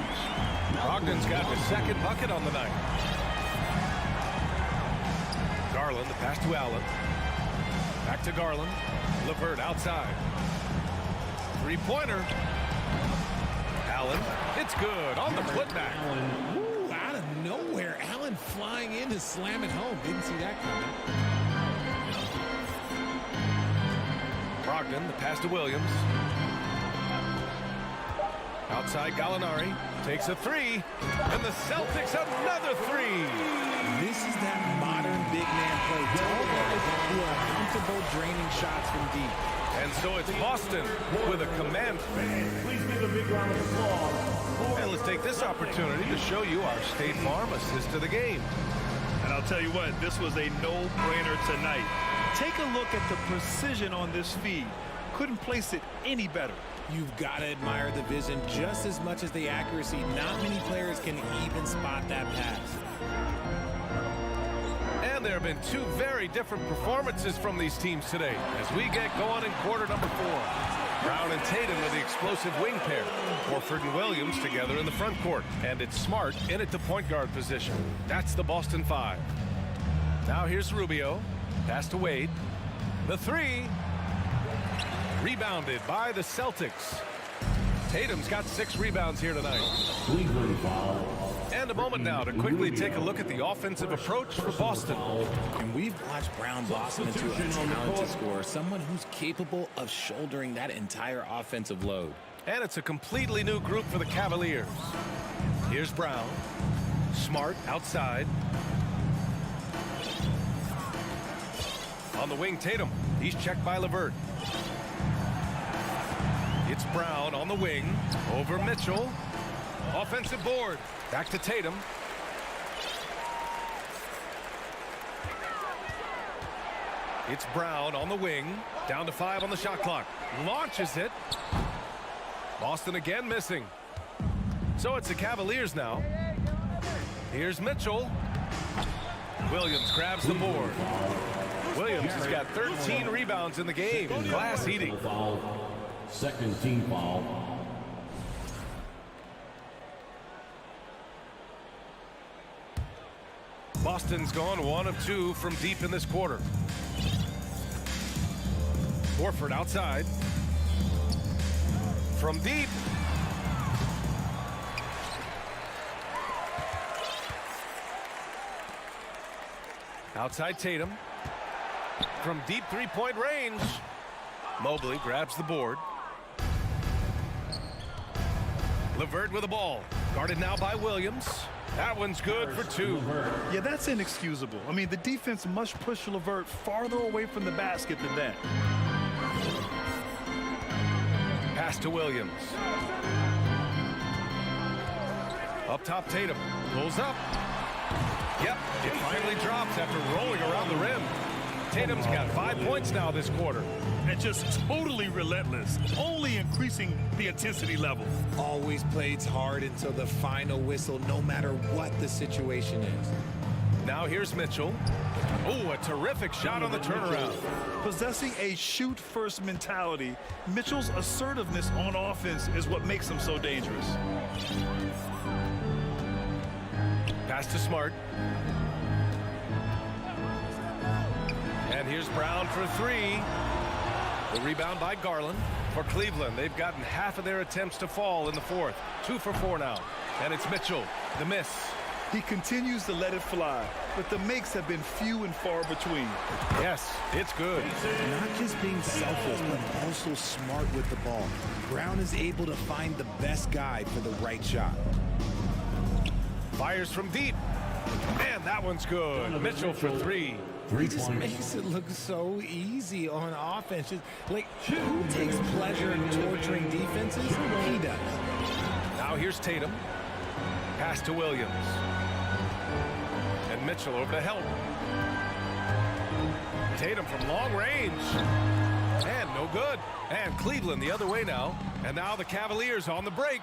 Brogdon's got the second bucket on the night. Garland, the pass to Allen. Back to Garland. LeVert outside. Three-pointer. Allen, it's good on the putback. Ooh, out of nowhere, Allen flying in to slam it home. Didn't see that coming. Brogdon, the pass to Williams. Outside Gallinari takes a three, and the Celtics another three. This is that modern big man play. Tall guys who are comfortable draining shots from deep. And so it's Boston with a command. Please give a big round of applause. And let's take this opportunity to show you our State Farm assist to the game. And I'll tell you what, this was a no-brainer tonight. Take a look at the precision on this feed. Couldn't place it any better. You've got to admire the vision just as much as the accuracy. Not many players can even spot that pass. And there have been 2 very different performances from these teams today as we get going in quarter number 4. Brown and Tatum with the explosive wing pair. Horford and Williams together in the front court. And it's Smart in at the point guard position. That's the Boston 5. Now here's Rubio. Pass to Wade. The three. Rebounded by the Celtics. Tatum's got 6 rebounds here tonight. Cleveland foul. And a moment now to quickly take a look at the offensive approach for Boston. And we've watched Brown blossom into a talented scorer, someone who's capable of shouldering that entire offensive load. And it's a completely new group for the Cavaliers. Here's Brown. Smart outside. On the wing, Tatum. He's checked by LeVert. It's Brown on the wing. Over Mitchell. Offensive board. Back to Tatum. It's Brown on the wing. Down to 5 on the shot clock. Launches it. Boston again missing. So it's the Cavaliers now. Here's Mitchell. Williams grabs the board. Williams has got 13 rebounds in the game. Glass eating. Second team foul. Boston's gone 1 of 2 from deep in this quarter. Horford outside. From deep. Outside Tatum. From deep three-point range. Mobley grabs the board. LeVert with the ball. Guarded now by Williams. That one's good for two. Yeah, that's inexcusable. I mean, the defense must push LeVert farther away from the basket than that. Pass to Williams. Up top, Tatum. Pulls up. Yep, it finally drops after rolling around the rim. Tatum's got 5 points now this quarter. And just totally relentless, only increasing the intensity level. Always plays hard until the final whistle, no matter what the situation is. Now here's Mitchell. Oh, a terrific shot on the turnaround. Possessing a shoot-first mentality, Mitchell's assertiveness on offense is what makes him so dangerous. Pass to Smart. And here's Brown for three. The rebound by Garland. For Cleveland, they've gotten half of their attempts to fall in the fourth. 2 for 4 now. And it's Mitchell, the miss. He continues to let it fly, but the makes have been few and far between. Yes, it's good. Not just being selfless, but also smart with the ball. Brown is able to find the best guy for the right shot. Fires from deep. And that one's good. Mitchell for three. He just makes it look so easy on offense. Just, like, who takes pleasure in torturing defenses? He does. Now here's Tatum. Pass to Williams. And Mitchell over to help. Tatum from long range. And no good. And Cleveland the other way now. And now the Cavaliers on the break.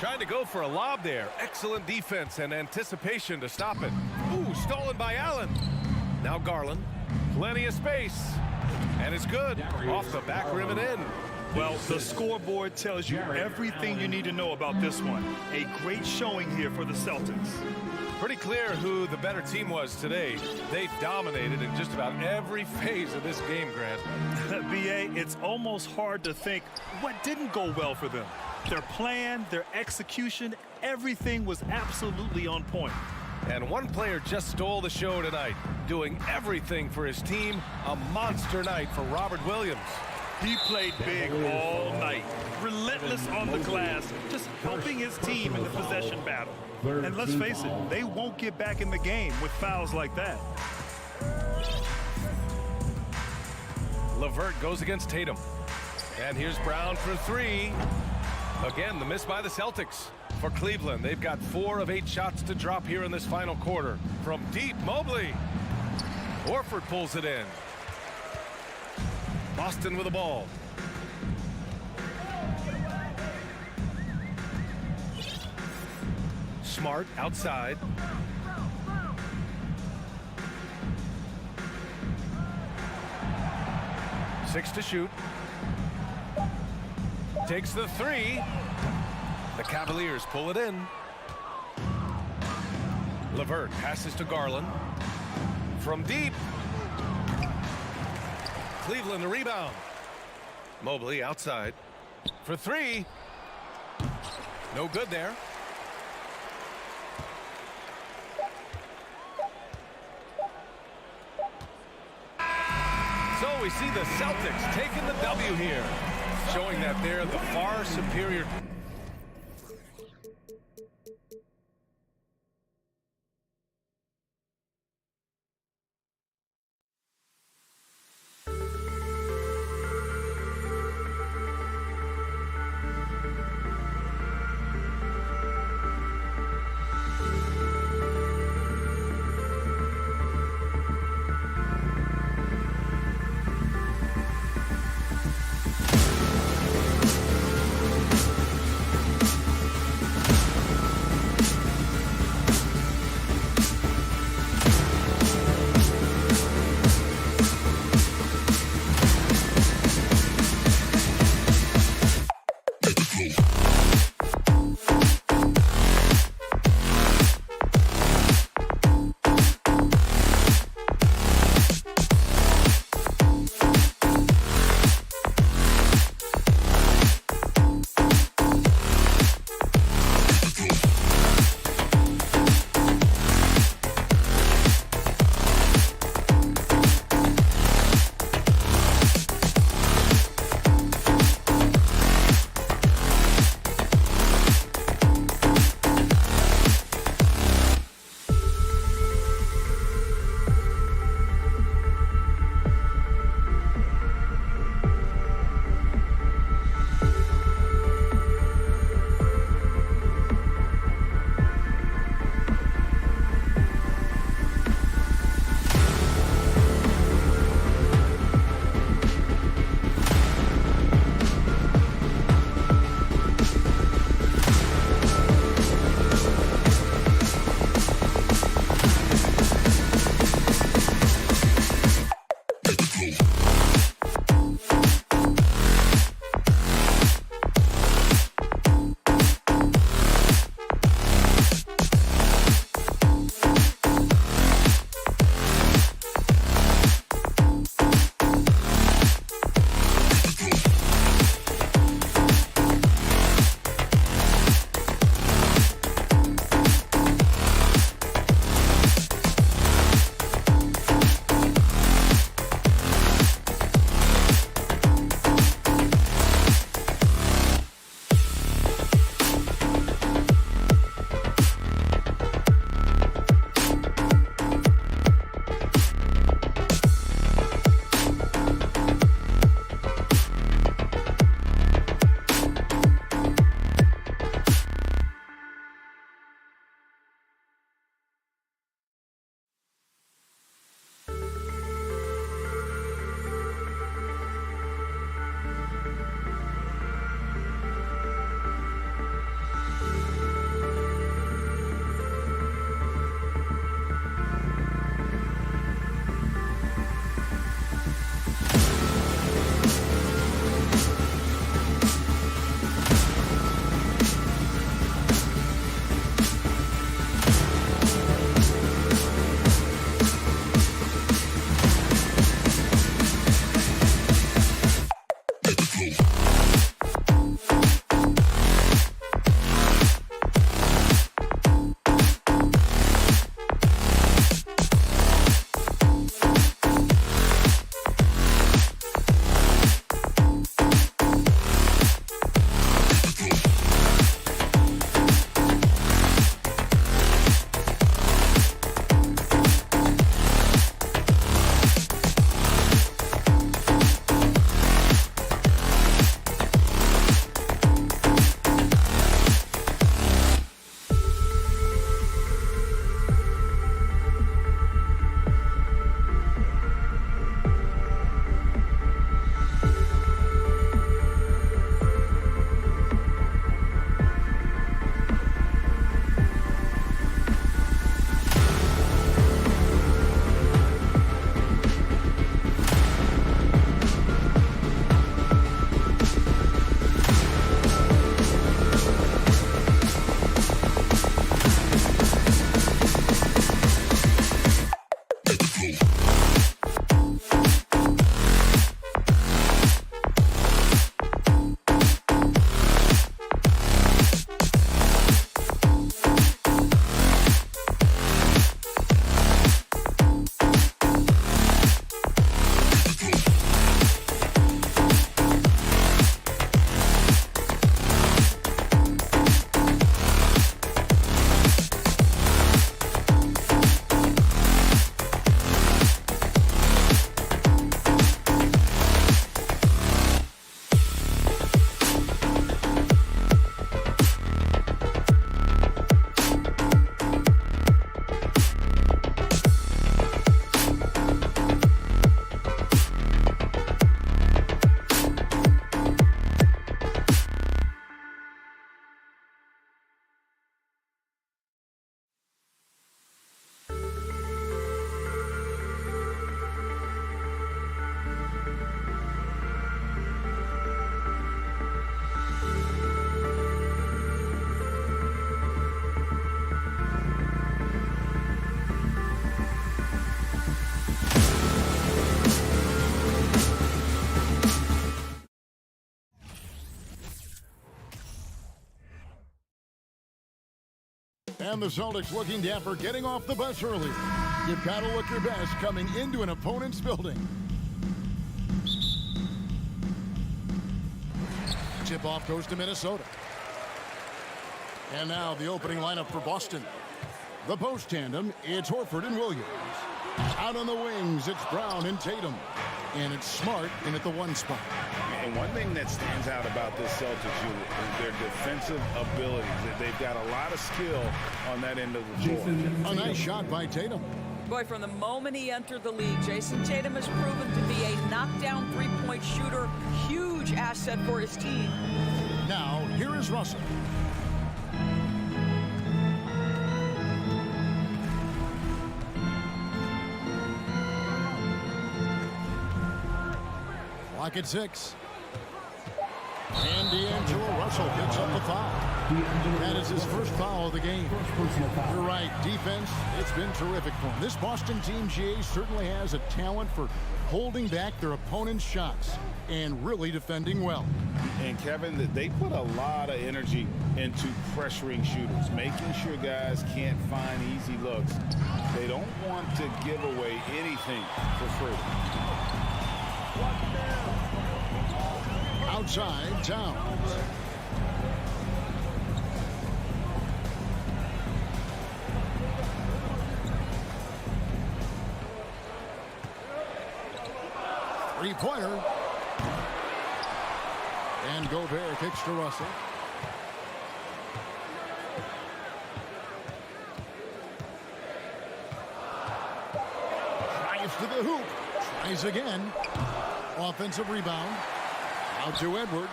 Trying to go for a lob there. Excellent defense and anticipation to stop it. Ooh, stolen by Allen. Now Garland. Plenty of space. And it's good. Off the back rim and in. Well, the scoreboard tells you everything you need to know about this one. A great showing here for the Celtics. Pretty clear who the better team was today. They dominated in just about every phase of this game, Grant. B.A., it's almost hard to think what didn't go well for them. Their plan, their execution, everything was absolutely on point. And one player just stole the show tonight, doing everything for his team. A monster night for Robert Williams. He played big all night, relentless on the glass, just helping his team in the possession battle. And let's face it, they won't get back in the game with fouls like that. LeVert goes against Tatum. And here's Brown for three. Again, the miss by the Celtics. For Cleveland, they've got 4 of 8 shots to drop here in this final quarter. From deep, Mobley. Horford pulls it in. Boston with the ball. Smart outside. Six to shoot. Takes the three. The Cavaliers pull it in. LeVert passes to Garland. From deep. Cleveland the rebound. Mobley outside. For three. No good there. So we see the Celtics taking the W here, showing that they're the far superior. And the Celtics looking dapper, getting off the bus early. You've got to look your best coming into an opponent's building. Tip-off goes to Minnesota. And now the opening lineup for Boston. The post tandem, it's Horford and Williams. Out on the wings, it's Brown and Tatum. And it's Smart in at the 1 spot. And one thing that stands out about this Celtics unit is their defensive abilities. They've got a lot of skill on that end of the floor. A nice shot by Tatum. Boy, from the moment he entered the league, Jason Tatum has proven to be a knockdown three-point shooter. Huge asset for his team. Now, here is Russell. Clock at 6. And D'Angelo Russell picks up the foul. That is his first foul of the game. You're right, defense, it's been terrific for him. This Boston team, GA, certainly has a talent for holding back their opponent's shots and really defending well. And Kevin, they put a lot of energy into pressuring shooters, making sure guys can't find easy looks. They don't want to give away anything for free. Outside, Towns. Three-pointer. And Gobert kicks to Russell. Drives to the hoop. Tries again. Offensive rebound. Out to Edwards.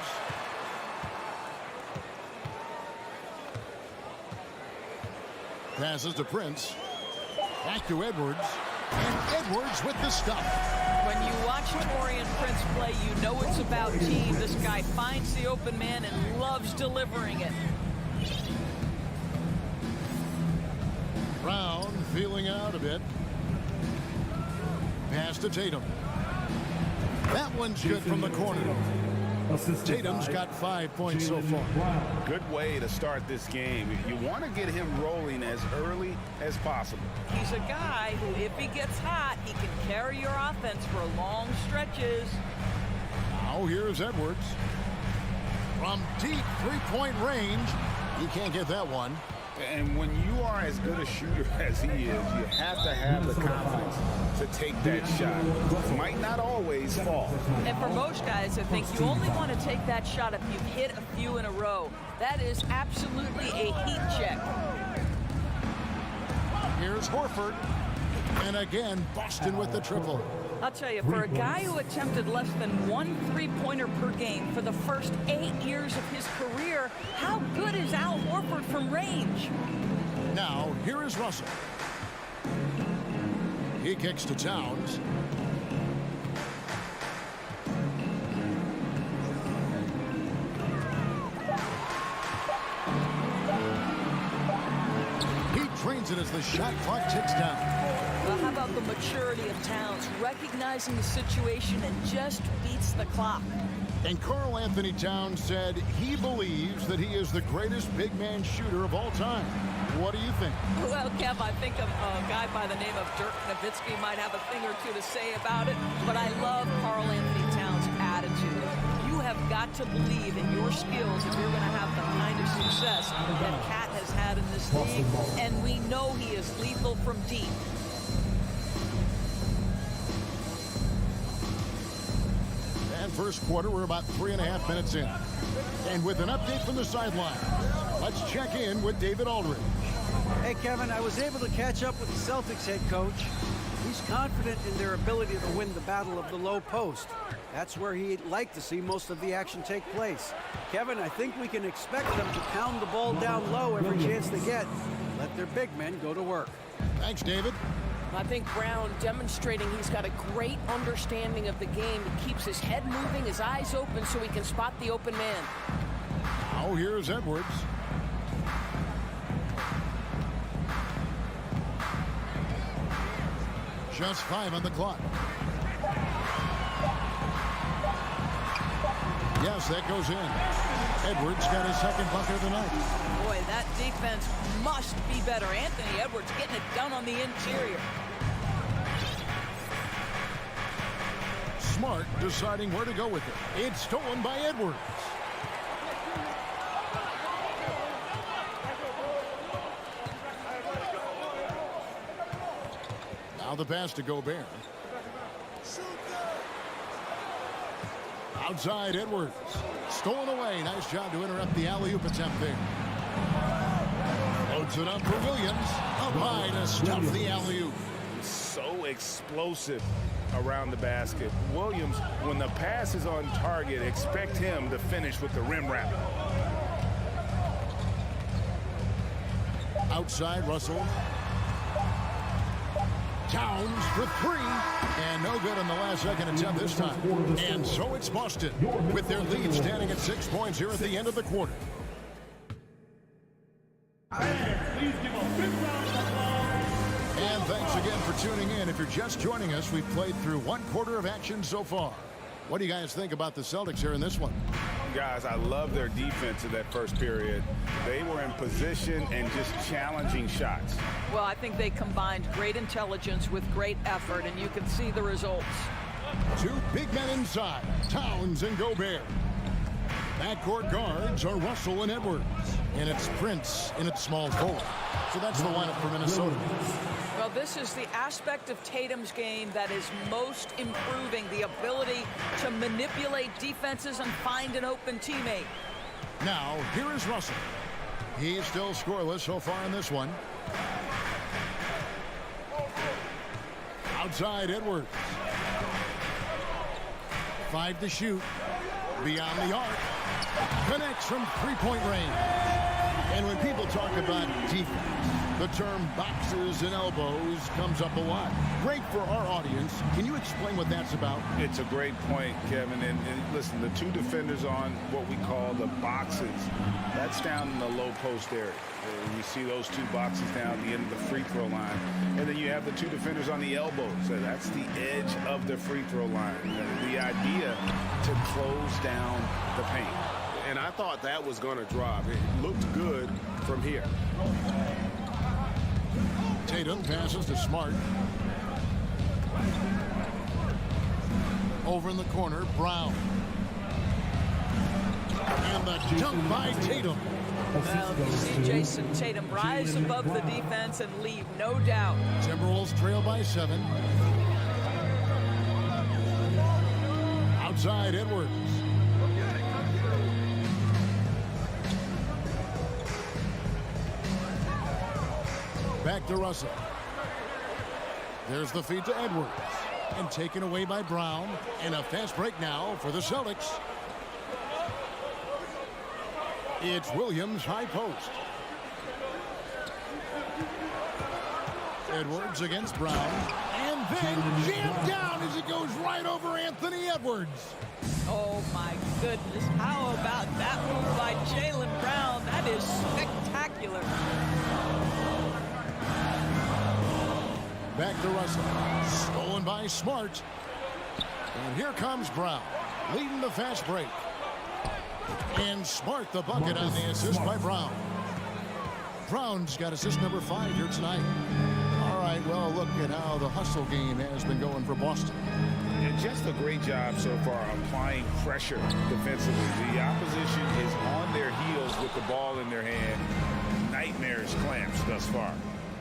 Passes to Prince. Back to Edwards. And Edwards with the stop. When you watch Taurean Prince play, you know it's about team. This guy finds the open man and loves delivering it. Brown feeling it out a bit. Pass to Tatum. That one's good from the corner. Tatum's got 5 points so far. Good way to start this game. You want to get him rolling as early as possible. He's a guy who, if he gets hot, he can carry your offense for long stretches. Now here's Edwards. From deep three-point range. He can't get that one. And when you are as good a shooter as he is, you have to have the confidence to take that shot. It might not always fall. And for most guys, I think you only want to take that shot if you've hit a few in a row. That is absolutely a heat check. Here's Horford. And again, Boston with the triple. I'll tell you, for a guy who attempted less than 1 3-pointer per game for the first 8 years of his career, how good is Al Horford from range? Now, here is Russell. He kicks to Towns. He drains it as the shot clock ticks down. Well, how about the maturity of Towns, recognizing the situation and just beats the clock? And Karl Anthony Towns said he believes that he is the greatest big man shooter of all time. What do you think? Well, Kev, I think a guy by the name of Dirk Nowitzki might have a thing or two to say about it, but I love Karl Anthony Towns' attitude. You have got to believe in your skills if you're going to have the kind of success that Cat has had in this league, and we know he is lethal from deep. And first quarter, we're about 3.5 minutes in. And with an update from the sideline, let's check in with David Aldridge. Hey, Kevin, I was able to catch up with the Celtics head coach. He's confident in their ability to win the battle of the low post. That's where he'd like to see most of the action take place. Kevin, I think we can expect them to pound the ball down low every chance they get. Let their big men go to work. Thanks, David. I think Brown demonstrating he's got a great understanding of the game. He keeps his head moving, his eyes open so he can spot the open man. Now here's Edwards. Just 5 on the clock. Yes, that goes in. Edwards got his second bucket of the night. Boy, that defense must be better. Anthony Edwards getting it done on the interior. Smart deciding where to go with it. It's stolen by Edwards. Now the pass to Gobert. Outside Edwards. Stolen away. Nice job to interrupt the alley-oop attempt there. Loads it up for Williams. Up high to stuff the alley-oop. So explosive around the basket. Williams, when the pass is on target, expect him to finish with the rim wrap. Outside Russell. Towns for three. And no good on the last second attempt this time. And so it's Boston with their lead standing at 6 points here at the end of the quarter. Please give a big round of applause. And thanks again for tuning in. If you're just joining us, we've played through one quarter of action so far. What do you guys think about the Celtics here in this one? Guys, I love their defense in that first period. They were in position and just challenging shots. Well, I think they combined great intelligence with great effort, and you can see the results. Two big men inside, Towns and Gobert. Backcourt guards are Russell and Edwards. And it's Prince in its small forward. So that's the lineup for Minnesota. Well, this is the aspect of Tatum's game that is most improving, the ability to manipulate defenses and find an open teammate. Now, here is Russell. He's still scoreless so far in this one. Outside Edwards. 5 to shoot. Beyond the arc. Connects from three-point range. And when people talk about defense, the term boxes and elbows comes up a lot. Great for our audience. Can you explain what that's about? It's a great point, Kevin. And listen, the two defenders on what we call the boxes, that's down in the low post area. You see those two boxes down at the end of the free throw line. And then you have the two defenders on the elbows. So that's the edge of the free throw line. The idea to close down the paint. And I thought that was going to drop. It looked good from here. Tatum passes to Smart. Over in the corner, Brown. And the dunk by Tatum. Well, you see Jason Tatum rise above the defense and leave, no doubt. Timberwolves trail by 7. Outside Edwards. Back to Russell. There's the feed to Edwards. And taken away by Brown. And a fast break now for the Celtics. It's Williams, high post. Edwards against Brown. And then jammed down as it goes right over Anthony Edwards. Oh, my goodness. How about that move by Jaylen Brown? That is spectacular. Back to Russell. Stolen by Smart. And here comes Brown, leading the fast break. And Smart the bucket on the assist by Brown. Brown's got assist number 5 here tonight. All right, well, look at how the hustle game has been going for Boston. And just a great job so far applying pressure defensively. The opposition is on their heels with the ball in their hand. Nightmares clamps thus far.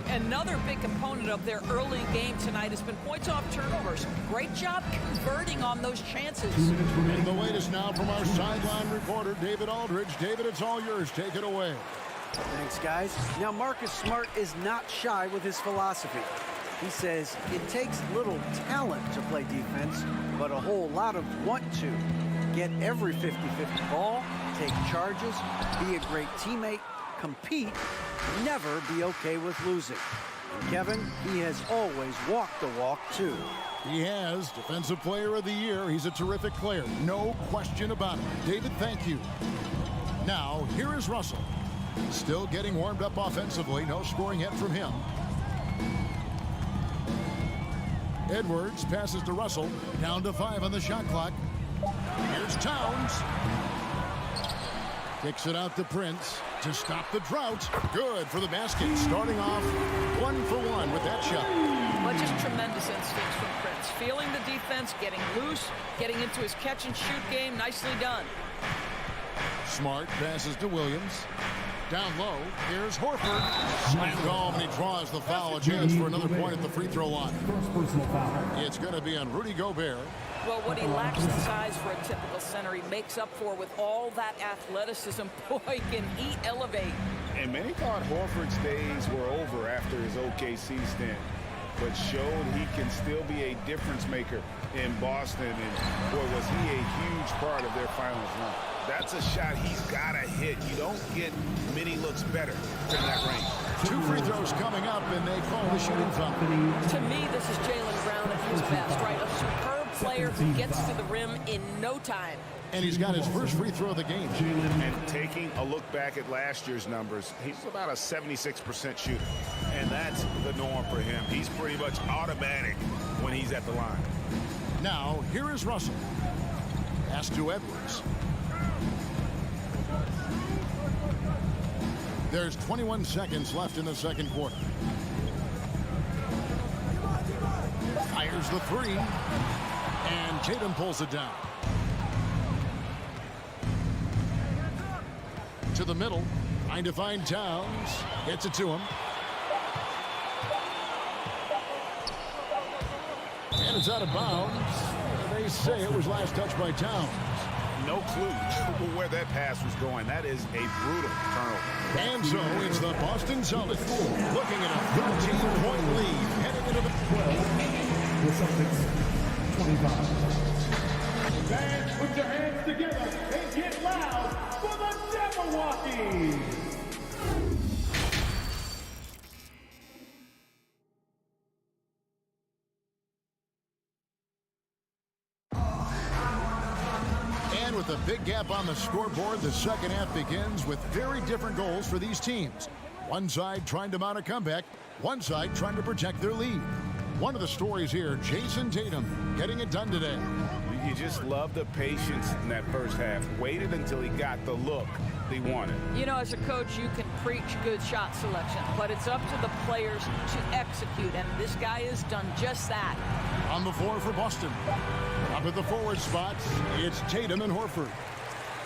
Another big component of their early game tonight has been points off turnovers. Great job converting on those chances. And the latest now from our sideline reporter, David Aldridge. David, it's all yours. Take it away. Thanks, guys. Now, Marcus Smart is not shy with his philosophy. He says it takes little talent to play defense, but a whole lot of want to. Get every 50-50 ball, take charges, be a great teammate, compete, never be okay with losing. And Kevin, he has always walked the walk, too. He has. Defensive Player of the Year. He's a terrific player. No question about it. David, thank you. Now, here is Russell. Still getting warmed up offensively. No scoring yet from him. Edwards passes to Russell. Down to 5 on the shot clock. Here's Towns. Kicks it out to Prince to stop the drought. Good for the basket. Starting off 1 for 1 with that shot. Well, just tremendous instincts from Prince. Feeling the defense, getting loose, getting into his catch-and-shoot game. Nicely done. Smart passes to Williams. Down low, here's Horford. Slam home, and he draws the foul. A chance for another point at the free throw line. It's going to be on Rudy Gobert. Well, what he lacks in size for a typical center, he makes up for with all that athleticism. Boy, can he elevate. And many thought Horford's days were over after his OKC stint, but showed he can still be a difference maker in Boston. And boy, was he a huge part of their finals run. That's a shot he's got to hit. You don't get many looks better from that range. 2 free throws coming up, and they call the shooting foul. To me, this is Jaylen Brown at his best, right? A superb player who gets to the rim in no time. And he's got his first free throw of the game. And taking a look back at last year's numbers, he's about a 76% shooter. And that's the norm for him. He's pretty much automatic when he's at the line. Now, here is Russell. Pass to Edwards. There's 21 seconds left in the second quarter. Fires the 3. And Tatum pulls it down. To the middle. Trying to find Towns. Gets it to him. And it's out of bounds. They say it was last touched by Towns. No clue where that pass was going. That is a brutal turnover. And so it's the Boston Celtics looking at a 13-point lead heading into the 12. The Celtics 25. Fans, put your hands together and get loud for the Jabberwockies. With a big gap on the scoreboard, the second half begins with very different goals for these teams. One side trying to mount a comeback, one side trying to protect their lead. One of the stories here, Jason Tatum getting it done today. You just love the patience in that first half. Waited until he got the look he wanted. You know, as a coach, you can preach good shot selection, but it's up to the players to execute, and this guy has done just that. On the floor for Boston. Up at the forward spots, it's Tatum and Horford.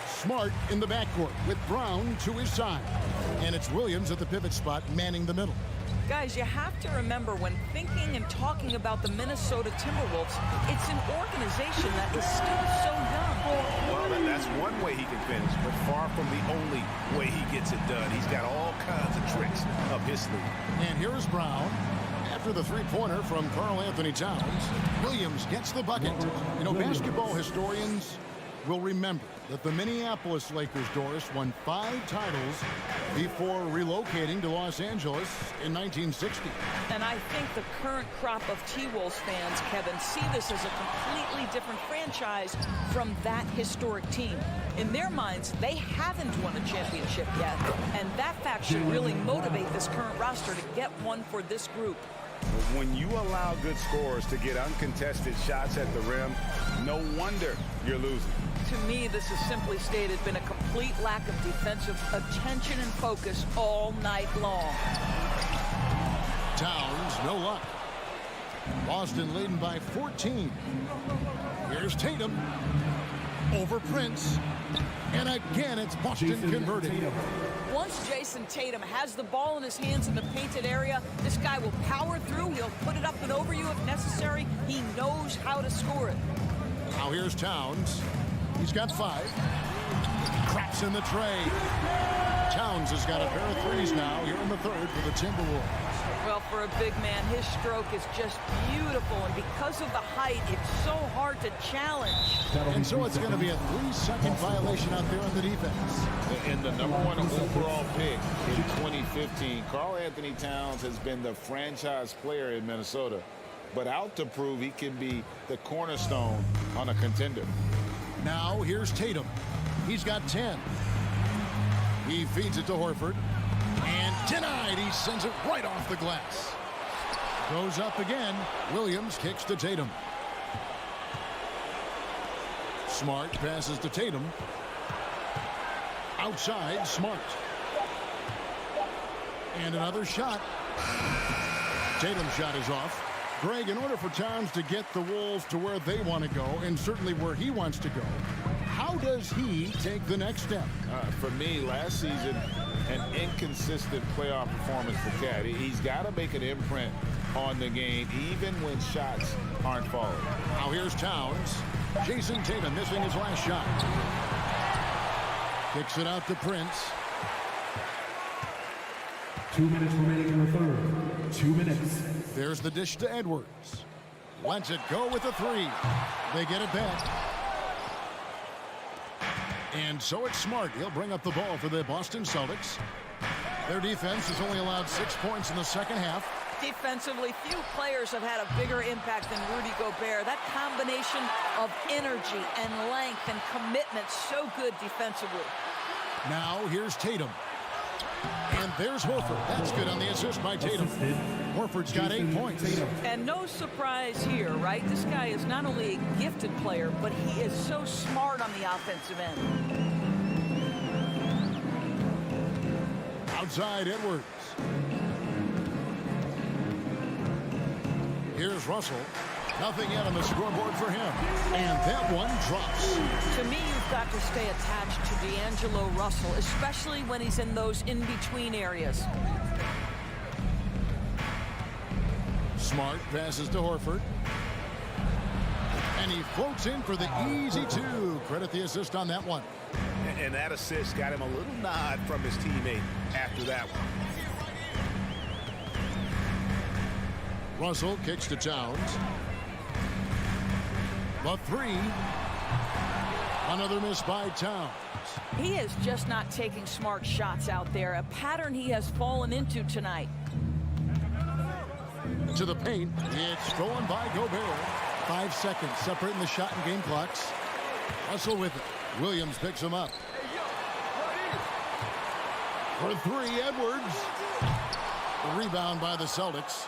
Smart in the backcourt with Brown to his side. And it's Williams at the pivot spot manning the middle. Guys, you have to remember when thinking and talking about the Minnesota Timberwolves, it's an organization that is still so young. Well, that's one way he can finish, but far from the only way he gets it done. He's got all kinds of tricks up his sleeve. And here's Brown. After the three-pointer from Karl Anthony Towns, Williams gets the bucket. You know, basketball historians will remember that the Minneapolis Lakers, Doris, won 5 titles before relocating to Los Angeles in 1960. And I think the current crop of T-Wolves fans, Kevin, see this as a completely different franchise from that historic team. In their minds, they haven't won a championship yet, and that fact should really motivate this current roster to get one for this group. When you allow good scorers to get uncontested shots at the rim, no wonder you're losing. To me, this has simply stated been a complete lack of defensive attention and focus all night long. Towns, no luck. Boston leading by 14. Here's Tatum over Prince. And again, it's Boston converting. Once Jason Tatum has the ball in his hands in the painted area, this guy will power through. He'll put it up and over you if necessary. He knows how to score it. Now here's Towns. He's got 5. Cracks in the tray. Towns has got a pair of threes now here in the third for the Timberwolves. Well, for a big man, his stroke is just beautiful, and because of the height, it's so hard to challenge. And so it's going to be a 3-second violation out there on the defense. And the #1 overall pick in 2015, Karl Anthony Towns has been the franchise player in Minnesota, but out to prove he can be the cornerstone on a contender. Now here's Tatum. He's got 10. He feeds it to Horford. And denied. He sends it right off the glass. Goes up again. Williams kicks to Tatum. Smart passes to Tatum. Outside, Smart. And another shot. Tatum's shot is off. Greg, in order for Towns to get the Wolves to where they want to go, and certainly where he wants to go, how does he take the next step? For me, last season, an inconsistent playoff performance for Cat. He's got to make an imprint on the game, even when shots aren't falling. Now here's Towns. Jason Tatum missing his last shot. Kicks it out to Prince. 2 minutes remaining in the third. 2 minutes. There's the dish to Edwards. Lets it go with a three. They get it back. And so it's Smart. He'll bring up the ball for the Boston Celtics. Their defense has only allowed 6 points in the second half. Defensively, few players have had a bigger impact than Rudy Gobert. That combination of energy and length and commitment, so good defensively. Now here's Tatum. And there's Horford. That's good on the assist by Tatum. Horford's got 8 points. And no surprise here, right? This guy is not only a gifted player, but he is so smart on the offensive end. Outside Edwards. Here's Russell. Nothing yet on the scoreboard for him. And that one drops. To me, you've got to stay attached to D'Angelo Russell, especially when he's in those in-between areas. Smart passes to Horford. And he floats in for the easy two. Credit the assist on that one. And that assist got him a little nod from his teammate after that one. Russell kicks to Towns. The three. Another miss by Towns. He is just not taking smart shots out there, a pattern he has fallen into tonight. To the paint. It's stolen by Gobert. 5 seconds separating the shot and game clocks. Russell with it. Williams picks him up. For three, Edwards. The rebound by the Celtics.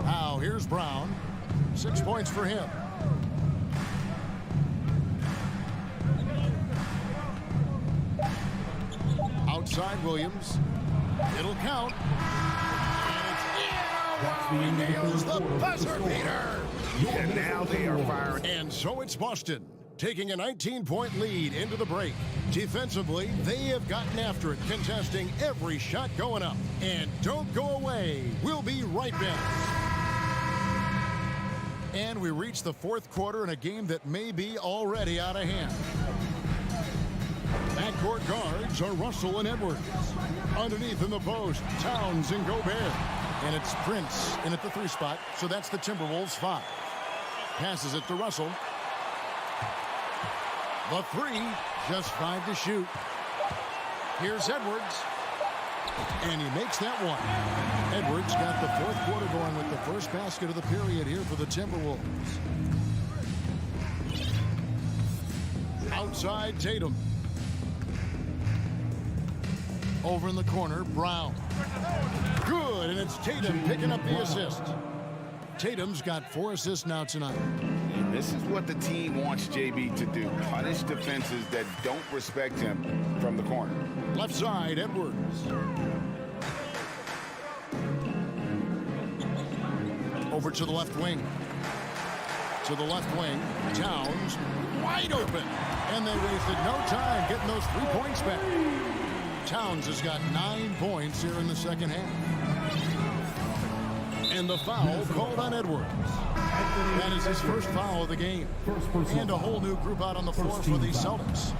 Now here's Brown. 6 points for him. Outside Williams. It'll count. And it's nails the buzzer beater. And now they are firing. And so it's Boston taking a 19-point lead into the break. Defensively, they have gotten after it, contesting every shot going up. And don't go away. We'll be right back. And we reach the fourth quarter in a game that may be already out of hand. Backcourt guards are Russell and Edwards. Underneath in the post, Towns and Gobert. And it's Prince in at the 3 spot, so that's the Timberwolves 5. Passes it to Russell. The 3, just 5 to shoot. Here's Edwards. And he makes that one. Edwards got the fourth quarter going with the first basket of the period here for the Timberwolves. Outside Tatum. Over in the corner, Brown. Good, and it's Tatum picking up the assist. Tatum's got 4 assists now tonight. And this is what the team wants JB to do. Punish defenses that don't respect him from the corner. Left side, Edwards. Over to the left wing. To the left wing, Towns, wide open. And they wasted no time getting those 3 points back. Towns has got 9 points here in the second half. And the foul called on Edwards. That is his first foul of the game. And a whole new group out on the floor for the Celtics.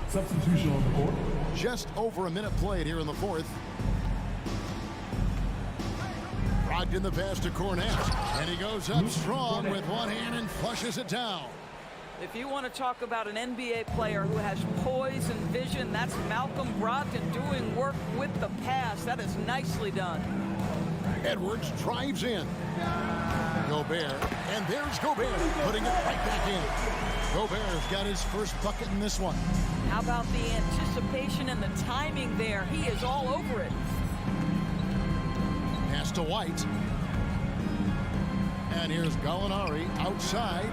Substitution on the court. Just over a minute played here in the fourth. Rocked in the pass to Cornette. And he goes up strong with one hand and flushes it down. If you want to talk about an NBA player who has poise and vision, that's Malcolm Brogdon doing work with the pass. That is nicely done. Edwards drives in. Gobert, and there's Gobert putting it right back in. Gobert's got his first bucket in this one. How about the anticipation and the timing there? He is all over it. Pass to White. And here's Gallinari outside.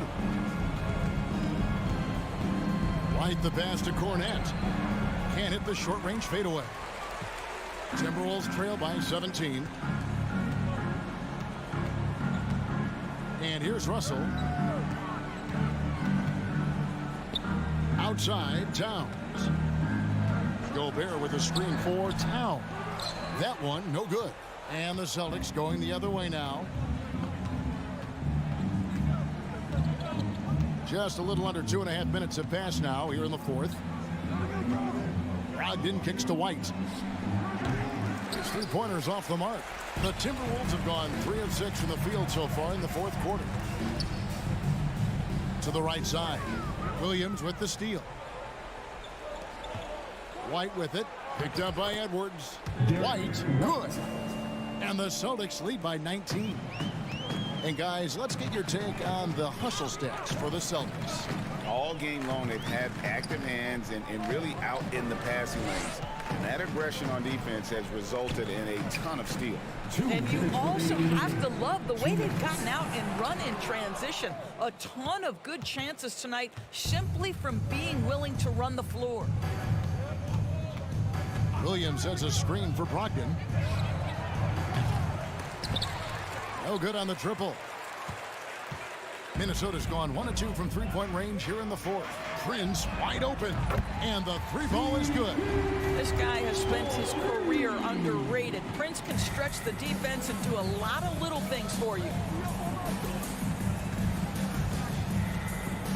Right the pass to Cornette. Can't hit the short-range fadeaway. Timberwolves trail by 17. And here's Russell. Outside, Towns. Gobert with a screen for Towns. That one, no good. And the Celtics going the other way now. Just a little under 2.5 minutes have passed now here in the fourth. Brogdon kicks to White. His three-pointers off the mark. The Timberwolves have gone 3 of 6 from the field so far in the fourth quarter. To the right side. Williams with the steal. White with it. Picked up by Edwards. White, good. And the Celtics lead by 19. And guys, let's get your take on the hustle stats for the Celtics. All game long, they've had active hands and really out in the passing lanes. And that aggression on defense has resulted in a ton of steals. And you also have to love the way they've gotten out and run in transition. A ton of good chances tonight simply from being willing to run the floor. Williams sets a screen for Brogdon. No good on the triple. Minnesota's gone 1 of 2 from three-point range here in the fourth. Prince wide open, and the three ball is good. This guy has spent his career underrated. Prince can stretch the defense and do a lot of little things for you.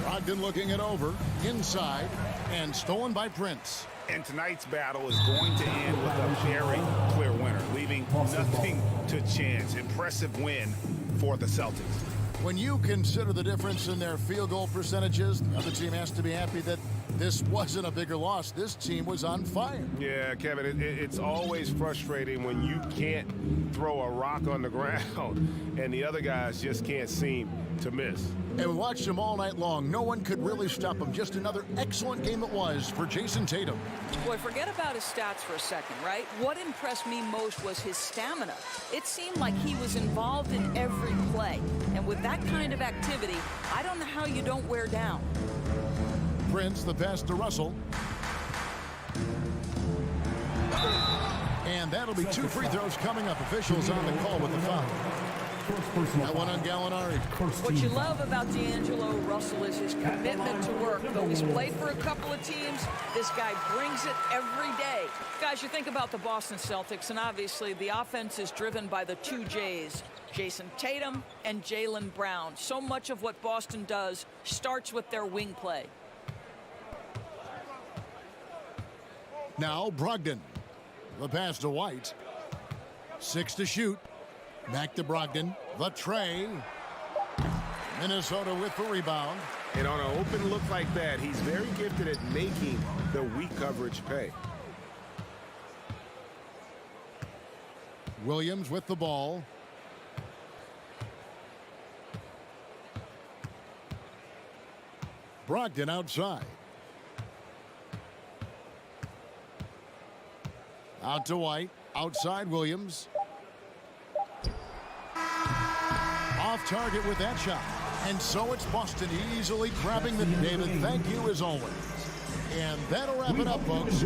Brogdon looking it over, inside, and stolen by Prince. And tonight's battle is going to end with a very clear winner, leaving nothing to chance. Impressive win for the Celtics. When you consider the difference in their field goal percentages, the other team has to be happy that this wasn't a bigger loss. This team was on fire. Yeah, Kevin, it's always frustrating when you can't throw a rock on the ground and the other guys just can't seem to miss. And we watched him all night long. No one could really stop him. Just another excellent game it was for Jason Tatum. Boy, forget about his stats for a second, right? What impressed me most was his stamina. It seemed like he was involved in every play. And with that kind of activity, I don't know how you don't wear down. Prince, the pass to Russell. And that'll be 2 free throws coming up. Officials on the call with the foul. That one on Gallinari. What you love about D'Angelo Russell is his commitment to work. Though he's played for a couple of teams, this guy brings it every day. Guys, you think about the Boston Celtics, and obviously the offense is driven by the 2 J's, Jason Tatum and Jaylen Brown. So much of what Boston does starts with their wing play. Now Brogdon. The pass to White. 6 to shoot. Back to Brogdon. The tray. Minnesota with the rebound. And on an open look like that, he's very gifted at making the weak coverage pay. Williams with the ball. Brogdon outside. Out to White. Outside Williams. Off target with that shot. And so it's Boston easily grabbing the David. Thank you as always. And that'll wrap it up, folks.